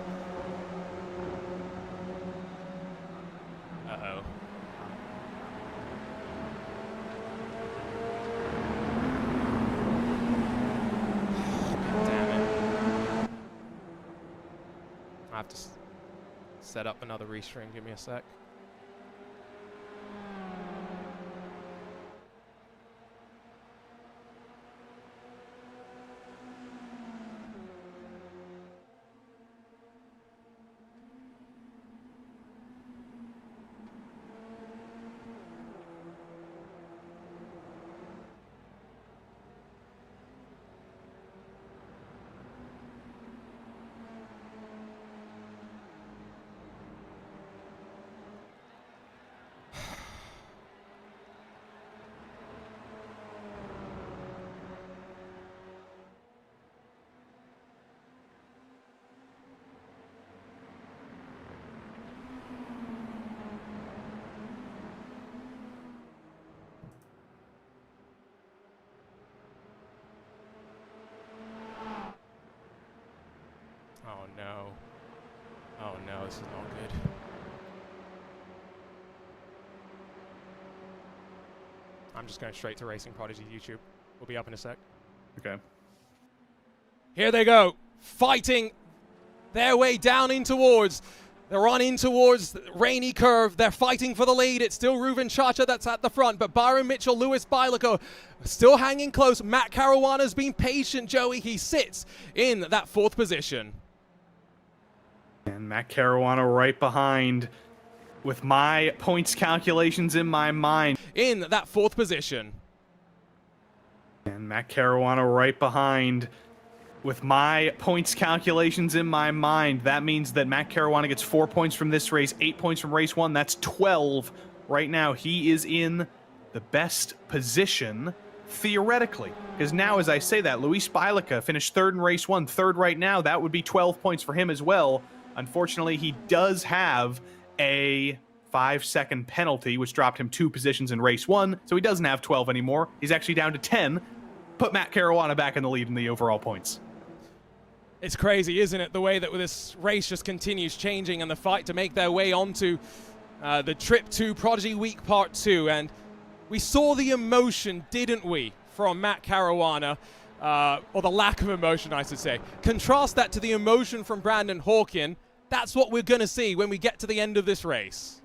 Speaker 7: Uh-oh. Damn it. I have to set up another restring. Give me a sec. Oh no. Oh no, this is not good. I'm just going straight to Racing Prodigy YouTube. We'll be up in a sec.
Speaker 8: Okay.
Speaker 7: Here they go, fighting their way down in towards. They're on in towards the rainy curve. They're fighting for the lead. It's still Raven Chacha that's at the front, but Byron Mitchell, Lewis Bielica still hanging close. Matt Caruana's been patient, Joey. He sits in that 4th position.
Speaker 8: And Matt Caruana right behind with my points calculations in my mind.
Speaker 7: In that 4th position.
Speaker 8: And Matt Caruana right behind with my points calculations in my mind. That means that Matt Caruana gets 4 points from this race, 8 points from race 1. That's 12. Right now, he is in the best position, theoretically. Because now, as I say that, Luis Bielica finished 3rd in race 1, 3rd right now. That would be 12 points for him as well. Unfortunately, he does have a 5-second penalty, which dropped him 2 positions in race 1, so he doesn't have 12 anymore. He's actually down to 10. Put Matt Caruana back in the lead in the overall points.
Speaker 7: It's crazy, isn't it? The way that this race just continues changing and the fight to make their way onto the trip to Prodigy Week Part 2, and we saw the emotion, didn't we, from Matt Caruana, or the lack of emotion, I should say. Contrast that to the emotion from Brandon Hawkin. That's what we're going to see when we get to the end of this race.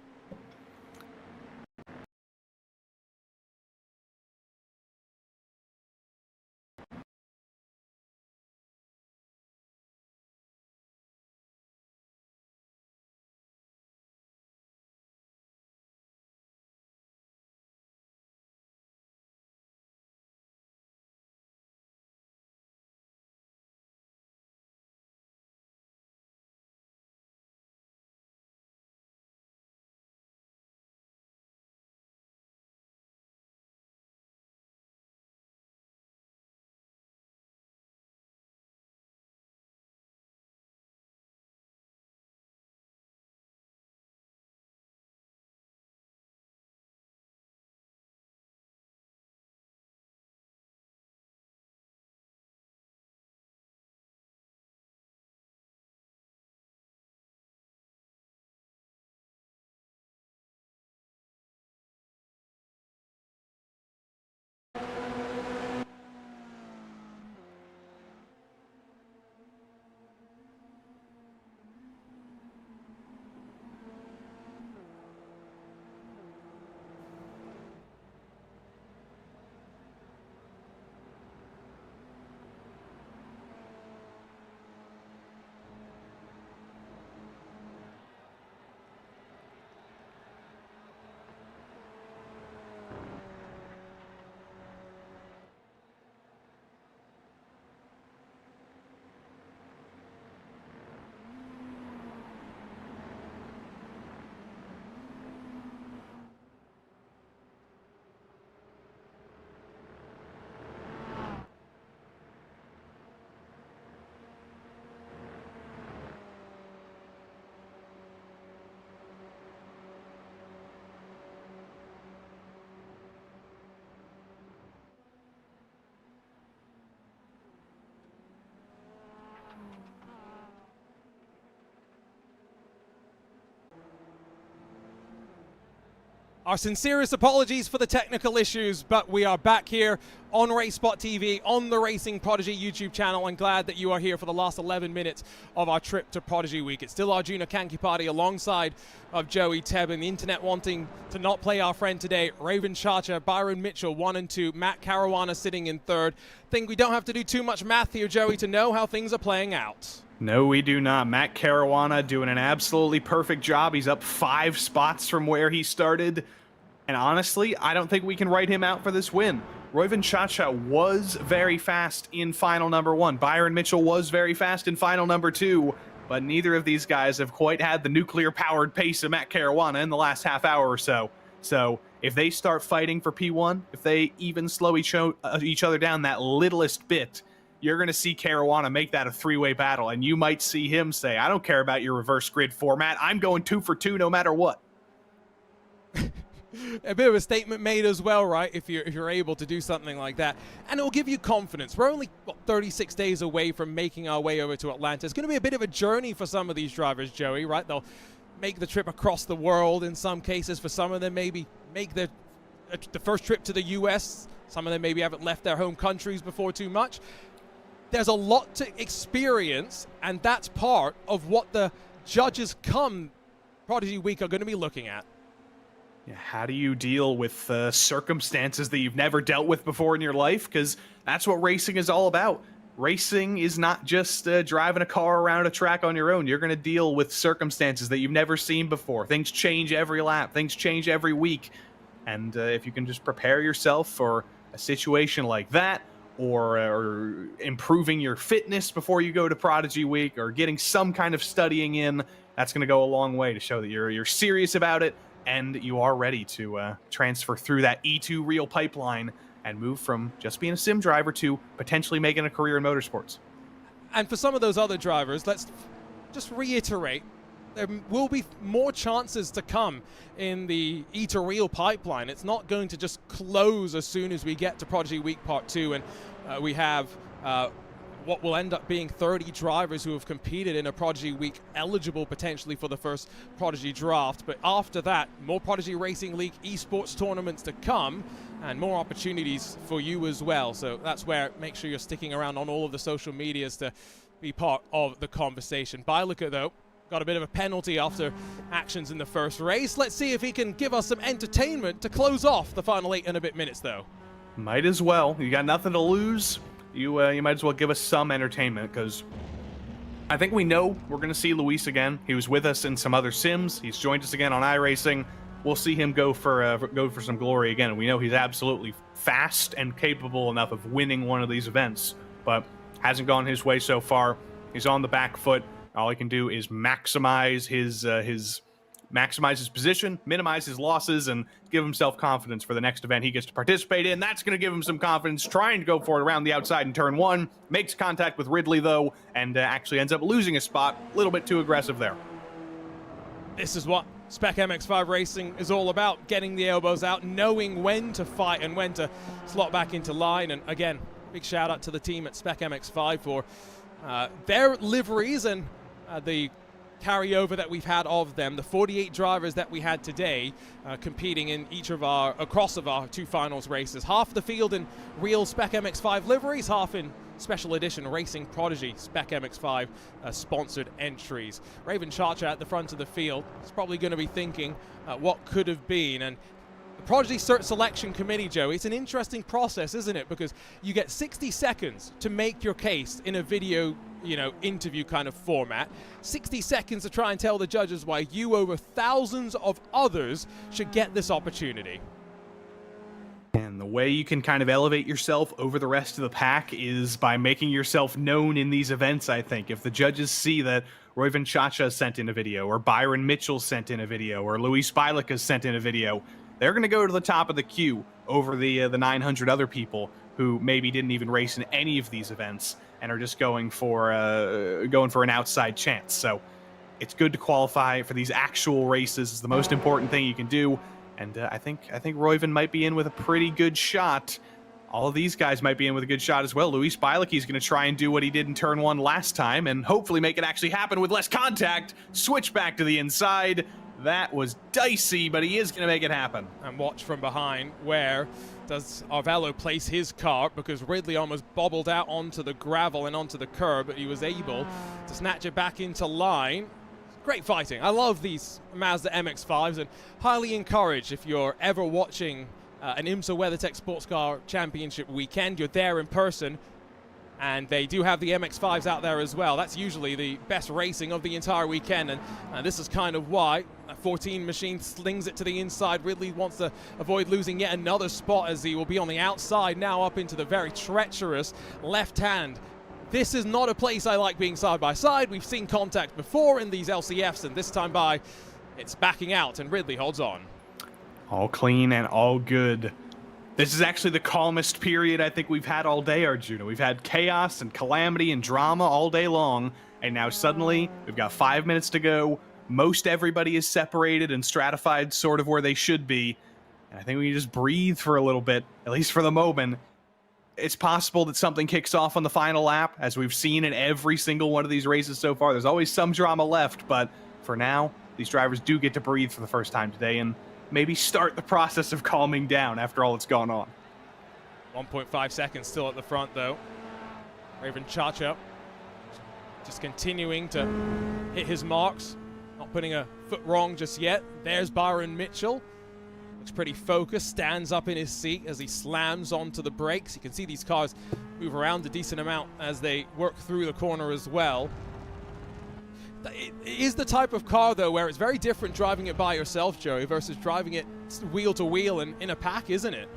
Speaker 7: Our sincerest apologies for the technical issues, but we are back here on RaceSpot TV, on the Racing Prodigy YouTube channel, and glad that you are here for the last 11 minutes of our trip to Prodigy Week. It's still Arjuna Kankipati alongside of Joey Tebb, and the internet wanting to not play our friend today, Raven Chacha, Byron Mitchell, 1 and 2, Matt Caruana sitting in third. Think we don't have to do too much math here, Joey, to know how things are playing out.
Speaker 8: No, we do not. Matt Caruana doing an absolutely perfect job. He's up 5 spots from where he started. And honestly, I don't think we can write him out for this win. Royven Chacha was very fast in final number 1. Byron Mitchell was very fast in final number 2. But neither of these guys have quite had the nuclear-powered pace of Matt Caruana in the last half hour or so. So if they start fighting for P1, if they even slow each other down that littlest bit, you're going to see Caruana make that a 3-way battle. And you might see him say, I don't care about your reverse grid format. I'm going 2 for 2 no matter what.
Speaker 7: A bit of a statement made as well, right, if you're able to do something like that. And it'll give you confidence. We're only, 36 days away from making our way over to Atlanta. It's going to be a bit of a journey for some of these drivers, Joey, right? They'll make the trip across the world in some cases. For some of them, maybe make the first trip to the U.S. Some of them maybe haven't left their home countries before too much. There's a lot to experience, and that's part of what the judges come Prodigy Week are going to be looking at.
Speaker 8: Yeah, how do you deal with circumstances that you've never dealt with before in your life? Because that's what racing is all about. Racing is not just driving a car around a track on your own. You're going to deal with circumstances that you've never seen before. Things change every lap. Things change every week. And if you can just prepare yourself for a situation like that, or improving your fitness before you go to Prodigy Week, or getting some kind of studying in, that's going to go a long way to show that you're serious about it, and you are ready to transfer through that E2 real pipeline and move from just being a sim driver to potentially making a career in motorsports.
Speaker 7: And for some of those other drivers, let's just reiterate, there will be more chances to come in the E2 real pipeline. It's not going to just close as soon as we get to Prodigy Week Part 2, and we have what will end up being 30 drivers who have competed in a Prodigy Week, eligible potentially for the first Prodigy draft. But after that, more Prodigy Racing League esports tournaments to come, and more opportunities for you as well. So that's where make sure you're sticking around on all of the social medias to be part of the conversation. Bielica, though, got a bit of a penalty after actions in the first race. Let's see if he can give us some entertainment to close off the final 8 and a bit minutes, though.
Speaker 8: Might as well. You got nothing to lose. You might as well give us some entertainment, because I think we know we're going to see Luis again. He was with us in some other sims. He's joined us again on iRacing. We'll see him go for some glory again. And we know he's absolutely fast and capable enough of winning one of these events, but hasn't gone his way so far. He's on the back foot. All he can do is maximize his position, minimize his losses, and give himself confidence for the next event he gets to participate in. That's going to give him some confidence, trying to go for it around the outside in turn 1. Makes contact with Ridley, though, and actually ends up losing a spot. A little bit too aggressive there.
Speaker 7: This is what Spec MX5 Racing is all about, getting the elbows out, knowing when to fight and when to slot back into line. And again, big shout out to the team at Spec MX5 for their liveries and the carryover that we've had of them. The 48 drivers that we had today competing in across our 2 finals races. Half the field in real Spec MX5 liveries, half in special edition Racing Prodigy Spec MX5 sponsored entries. Raven Charcher at the front of the field is probably going to be thinking what could have been. And the Prodigy Cert Selection Committee, Joe, it's an interesting process, isn't it? Because you get 60 seconds to make your case in a video, interview kind of format. 60 seconds to try and tell the judges why you, over thousands of others, should get this opportunity.
Speaker 8: And the way you can kind of elevate yourself over the rest of the pack is by making yourself known in these events, I think. If the judges see that Royven Chacha sent in a video, or Byron Mitchell sent in a video, or Luis Bielica sent in a video, they're going to go to the top of the queue over the 900 other people who maybe didn't even race in any of these events and are just going for an outside chance. So it's good to qualify for these actual races. It's the most important thing you can do. And I think Royven might be in with a pretty good shot. All of these guys might be in with a good shot as well. Luis Bielica is going to try and do what he did in turn 1 last time and hopefully make it actually happen with less contact. Switch back to the inside. That was dicey, but he is going to make it happen.
Speaker 7: And watch from behind, where does Arvello place his car, because Ridley almost bobbled out onto the gravel and onto the curb, but he was able to snatch it back into line. Great fighting. I love these Mazda MX-5s and highly encourage, if you're ever watching an IMSA WeatherTech Sports Car Championship weekend, you're there in person, and they do have the MX-5s out there as well. That's usually the best racing of the entire weekend, and this is kind of why. 14 machine slings it to the inside. Ridley wants to avoid losing yet another spot, as he will be on the outside now up into the very treacherous left hand. This is not a place I like being side by side. We've seen contact before in these LCFs, and this time by, it's backing out, and Ridley holds on.
Speaker 8: All clean and all good. This is actually the calmest period I think we've had all day, Arjuna. We've had chaos and calamity and drama all day long, and now suddenly we've got 5 minutes to go. Most everybody is separated and stratified sort of where they should be, and I think we can just breathe for a little bit, at least for the moment. It's possible that something kicks off on the final lap, as we've seen in every single one of these races so far. There's always some drama left, but for now, these drivers do get to breathe for the first time today and maybe start the process of calming down after all that's gone on.
Speaker 7: 1.5 seconds still at the front, though. Raven Chacha just continuing to hit his marks, not putting a foot wrong just yet. There's Byron Mitchell. Looks pretty focused, stands up in his seat as he slams onto the brakes. You can see these cars move around a decent amount as they work through the corner as well. It is the type of car, though, where it's very different driving it by yourself, Joey, versus driving it wheel to wheel and in a pack, isn't it?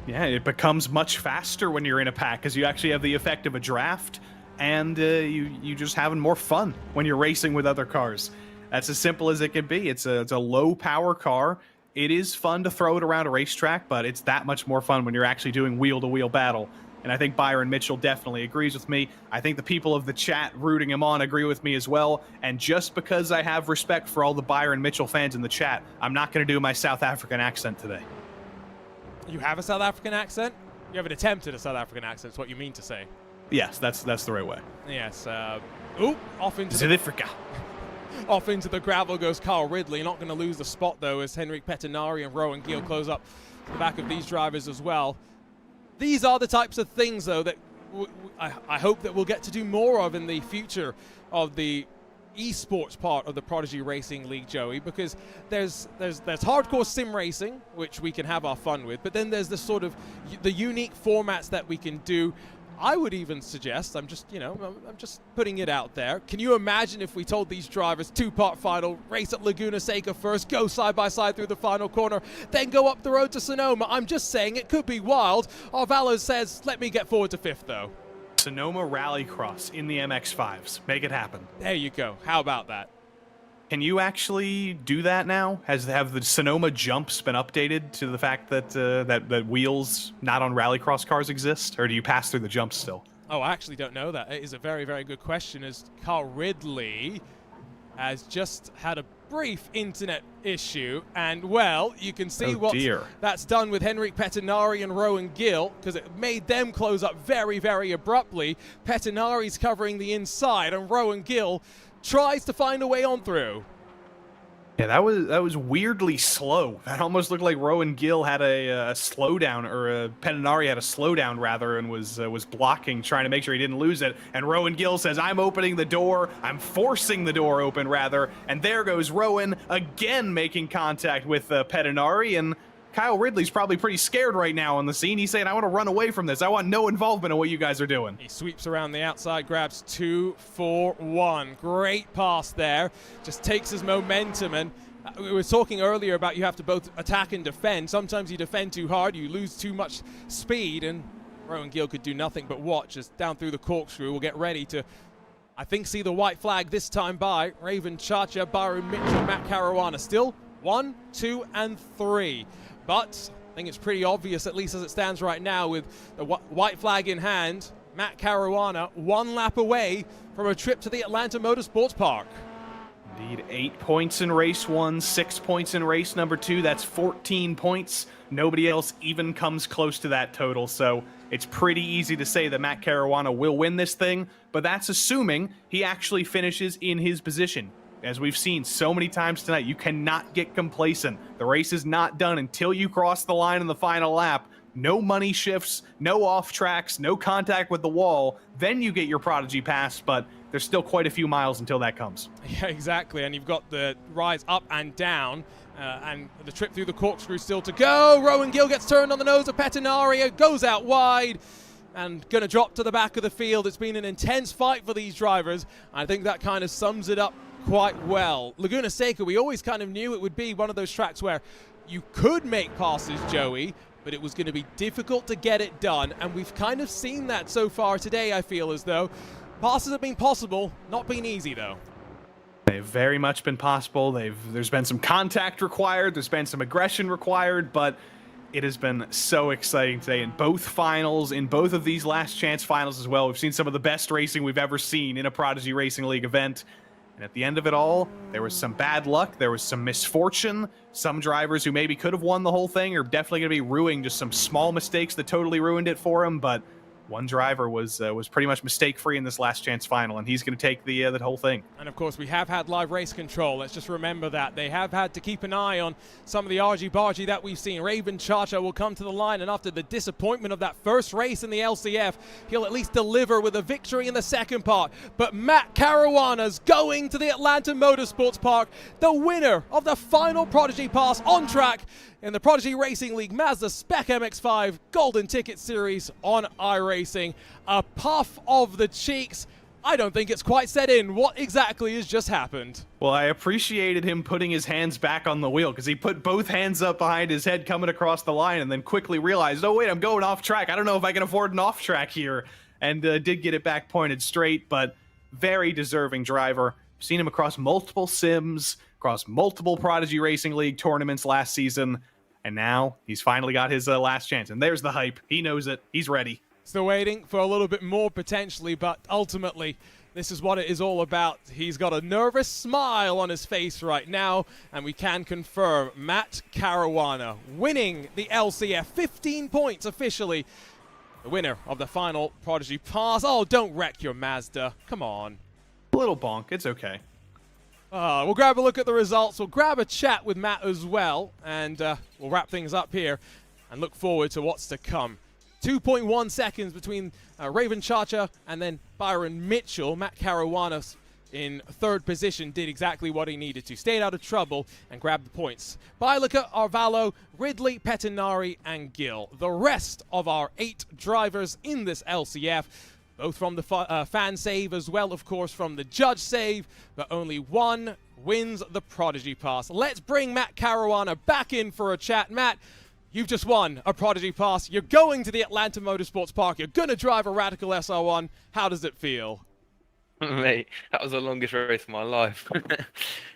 Speaker 8: Yeah, it becomes much faster when you're in a pack, because you actually have the effect of a draft, and you just having more fun when you're racing with other cars. That's as simple as it can be. It's a low-power car. It is fun to throw it around a racetrack, but it's that much more fun when you're actually doing wheel-to-wheel battle. And I think Byron Mitchell definitely agrees with me. I think the people of the chat rooting him on agree with me as well. And just because I have respect for all the Byron Mitchell fans in the chat, I'm not going to do my South African accent today.
Speaker 7: You have a South African accent? You haven't attempted a South African accent, is what you mean to say.
Speaker 8: Yes, that's the right way.
Speaker 7: Yes. Ooh, off into
Speaker 8: South Africa.
Speaker 7: Off into the gravel goes Kyle Ridley. Not going to lose the spot, though, as Henrik Pettinari and Rowan Gill close up the back of these drivers as well. These are the types of things, though, that I hope that we'll get to do more of in the future of the esports part of the Prodigy Racing League, Joey, because there's hardcore sim racing, which we can have our fun with, but then there's the sort of the unique formats that we can do. I would even suggest, I'm just putting it out there. Can you imagine if we told these drivers 2-part final, race at Laguna Seca first, go side by side through the final corner, then go up the road to Sonoma? I'm just saying it could be wild. Arvalo says, let me get forward to 5th, though.
Speaker 8: Sonoma Rallycross in the MX-5s. Make it happen.
Speaker 7: There you go. How about that?
Speaker 8: Can you actually do that now? Have the Sonoma jumps been updated to the fact that that wheels not on rallycross cars exist, or do you pass through the jumps still?
Speaker 7: Oh, I actually don't know that. It is a very, very good question, as Carl Ridley has just had a brief internet issue, and, well, you can see that's done with Henrik Pettinari and Rowan Gill, because it made them close up very, very abruptly. Pettinari's covering the inside, and Rowan Gill tries to find a way on through.
Speaker 8: Yeah, that was weirdly slow. That almost looked like Rowan Gill had a slowdown, or Pettinari had a slowdown rather, and was blocking, trying to make sure he didn't lose it. And Rowan Gill says, "I'm opening the door. I'm forcing the door open rather." And there goes Rowan again, making contact with Pettinari. And Kyle Ridley's probably pretty scared right now on the scene. He's saying, "I want to run away from this. I want no involvement in what you guys are doing."
Speaker 7: He sweeps around the outside, grabs 2 for 1. Great pass there. Just takes his momentum. And we were talking earlier about you have to both attack and defend. Sometimes you defend too hard, you lose too much speed, and Rowan Gill could do nothing but watch as down through the corkscrew. We'll get ready to, I think, see the white flag this time by Raven Chacha, Byron Mitchell, Matt Caruana. Still 1, 2, and 3. But I think it's pretty obvious, at least as it stands right now, with the white flag in hand, Matt Caruana 1 lap away from a trip to the Atlanta Motorsports Park.
Speaker 8: Indeed, 8 points in race 1, 6 points in race number 2. That's 14 points. Nobody else even comes close to that total. So it's pretty easy to say that Matt Caruana will win this thing, but that's assuming he actually finishes in his position. As we've seen so many times tonight, you cannot get complacent. The race is not done until you cross the line in the final lap. No money shifts, no off tracks, no contact with the wall. Then you get your Prodigy Pass, but there's still quite a few miles until that comes.
Speaker 7: Yeah, exactly. And you've got the rise up and down, and the trip through the corkscrew still to go. Rowan Gill gets turned on the nose of Pettinari, goes out wide, and going to drop to the back of the field. It's been an intense fight for these drivers. I think that kind of sums it up quite well. Laguna Seca, we always kind of knew it would be one of those tracks where you could make passes, Joey, but it was going to be difficult to get it done, and we've kind of seen that so far today. I feel as though passes have been possible, not been easy though.
Speaker 8: They've very much been possible. There's been some contact required, there's been some aggression required, but it has been so exciting today in both finals, in both of these last chance finals as well. We've seen some of the best racing we've ever seen in a Prodigy Racing League event. And at the end of it all, there was some bad luck, there was some misfortune. Some drivers who maybe could have won the whole thing are definitely going to be ruining just some small mistakes that totally ruined it for them. But one driver was pretty much mistake-free in this last chance final, and he's going to take the whole thing.
Speaker 7: And of course, we have had live race control. Let's just remember that. They have had to keep an eye on some of the argy-bargy that we've seen. Raven Chacha will come to the line, and after the disappointment of that first race in the LCF, he'll at least deliver with a victory in the second part. But Matt Caruana's going to the Atlanta Motorsports Park, the winner of the final Prodigy Pass on track in the Prodigy Racing League Mazda Spec MX-5 Golden Ticket Series on iRacing. A puff of the cheeks. I don't think it's quite set in what exactly has just happened.
Speaker 8: Well, I appreciated him putting his hands back on the wheel, because he put both hands up behind his head coming across the line and then quickly realized, oh wait, I'm going off track. I don't know if I can afford an off track here. And did get it back pointed straight, but very deserving driver. Seen him across multiple sims, across multiple Prodigy Racing League tournaments last season, and now he's finally got his last chance. And there's the hype. He knows it. He's ready.
Speaker 7: Still waiting for a little bit more potentially, but ultimately, this is what it is all about. He's got a nervous smile on his face right now, and we can confirm Matt Caruana winning the LCF. 15 points officially the winner of the final Prodigy Pass. Oh, don't wreck your Mazda. Come on.
Speaker 8: A little bonk. It's okay.
Speaker 7: We'll grab a look at the results. We'll grab a chat with Matt as well, and we'll wrap things up here and look forward to what's to come. 2.1 seconds between Raven Chacha and then Byron Mitchell. Matt Caruana in third position did exactly what he needed to. Stayed out of trouble and grabbed the points. Bielica, Arvalo, Ridley, Pettinari, and Gill. The rest of our 8 drivers in this LCF, both from the fan save as well, of course, from the judge save, but only one wins the Prodigy Pass. Let's bring Matt Caruana back in for a chat. Matt, you've just won a Prodigy Pass. You're going to the Atlanta Motorsports Park. You're going to drive a Radical SR1. How does it feel?
Speaker 5: Mate, that was the longest race of my life.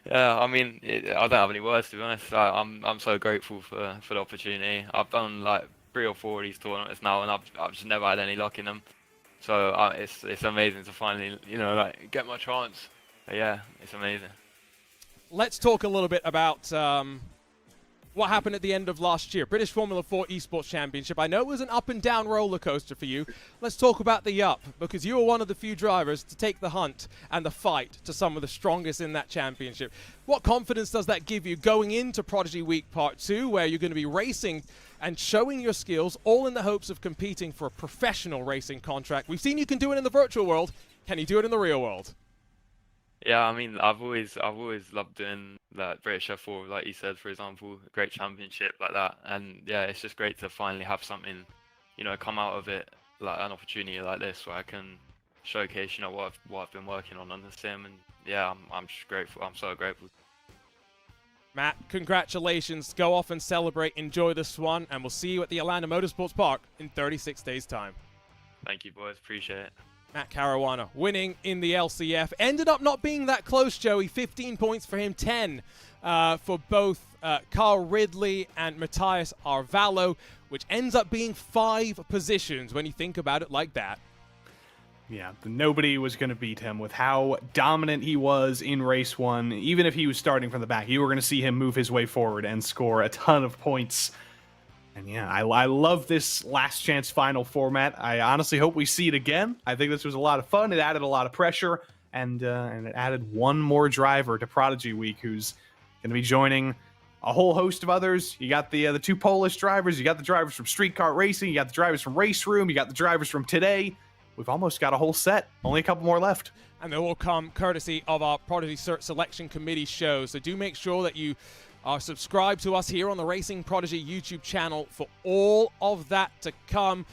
Speaker 5: Yeah, I mean, I don't have any words, to be honest. I'm so grateful for the opportunity. I've done like 3 or 4 of these tournaments now, and I've just never had any luck in them. So it's amazing to finally, like get my chance. But yeah, it's amazing.
Speaker 7: Let's talk a little bit about what happened at the end of last year. British Formula 4 Esports Championship. I know it was an up and down roller coaster for you. Let's talk about the up, because you were one of the few drivers to take the hunt and the fight to some of the strongest in that championship. What confidence does that give you going into Prodigy Week Part 2, where you're going to be racing and showing your skills, all in the hopes of competing for a professional racing contract? We've seen you can do it in the virtual world. Can you do it in the real world?
Speaker 5: Yeah, I mean, I've always loved doing that British F4, like you said, for example, a great championship like that. And yeah, it's just great to finally have something, come out of it, like an opportunity like this, where I can showcase, what I've been working on the sim. And yeah, I'm just grateful. I'm so grateful.
Speaker 7: Matt, congratulations. Go off and celebrate. Enjoy this one, and we'll see you at the Atlanta Motorsports Park in 36 days' time.
Speaker 5: Thank you, boys. Appreciate it.
Speaker 7: Matt Caruana winning in the LCF. Ended up not being that close, Joey. 15 points for him, 10 for both Carl Ridley and Matthias Arvalo, which ends up being 5 positions when you think about it like that.
Speaker 8: Yeah, nobody was going to beat him with how dominant he was in race 1. Even if he was starting from the back, you were going to see him move his way forward and score a ton of points. And yeah, I love this last chance final format. I honestly hope we see it again. I think this was a lot of fun. It added a lot of pressure, and it added one more driver to Prodigy Week, who's going to be joining a whole host of others. You got the 2 Polish drivers, you got the drivers from Street Kart Racing, you got the drivers from Race Room, you got the drivers from today. We've almost got a whole set. Only a couple more left.
Speaker 7: And they will come courtesy of our Prodigy Search Selection Committee show. So do make sure that you are subscribed to us here on the Racing Prodigy YouTube channel for all of that to come.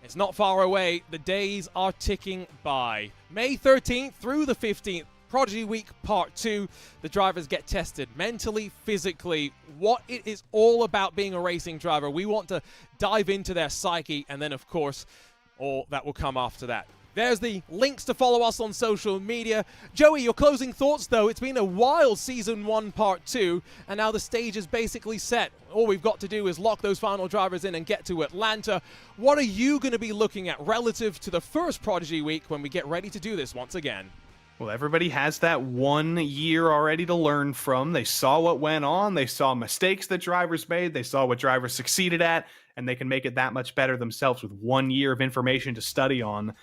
Speaker 7: It's not far away. The days are ticking by. May 13th through the 15th, Prodigy Week Part 2. The drivers get tested mentally, physically, what it is all about being a racing driver. We want to dive into their psyche, and then, of course, all that will come after that. There's the links to follow us on social media. Joey, your closing thoughts, though. It's been a wild Season 1 Part 2, and now the stage is basically set. All we've got to do is lock those final drivers in and get to Atlanta. What are you going to be looking at relative to the first Prodigy Week when we get ready to do this once again?
Speaker 8: Well, everybody has that 1 year already to learn from. They saw what went on. They saw mistakes that drivers made. They saw what drivers succeeded at, and they can make it that much better themselves with 1 year of information to study on.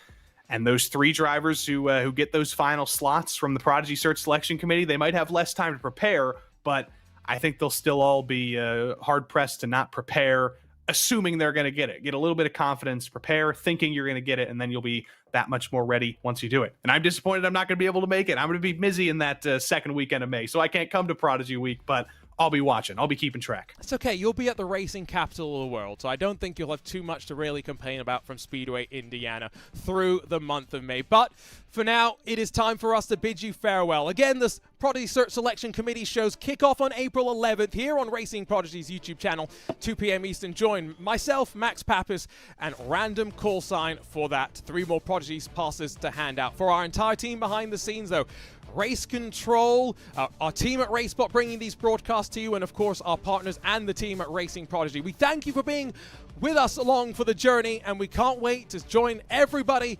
Speaker 8: And those 3 drivers who get those final slots from the Prodigy Search Selection Committee, they might have less time to prepare, but I think they'll still all be hard-pressed to not prepare, assuming they're going to get it. Get a little bit of confidence, prepare, thinking you're going to get it, and then you'll be that much more ready once you do it. And I'm disappointed I'm not going to be able to make it. I'm going to be busy in that second weekend of May, so I can't come to Prodigy Week, but I'll be watching. I'll be keeping track.
Speaker 7: It's okay. You'll be at the racing capital of the world, so I don't think you'll have too much to really complain about from Speedway Indiana through the month of May. But for now, it is time for us to bid you farewell. Again, this Prodigy Search Selection Committee shows kick off on April 11th here on Racing Prodigy's YouTube channel, 2 p.m. Eastern. Join myself, Max Pappas, and Random Call Sign for that. 3 more Prodigy passes to hand out. For our entire team behind the scenes, though, Race Control, our team at RaceBot bringing these broadcasts to you, and of course our partners and the team at Racing Prodigy. We thank you for being with us along for the journey, and we can't wait to join everybody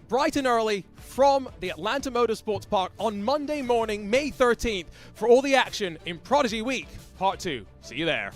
Speaker 7: bright and early from the Atlanta Motorsports Park on Monday morning, May 13th, for all the action in Prodigy Week Part 2. See you there.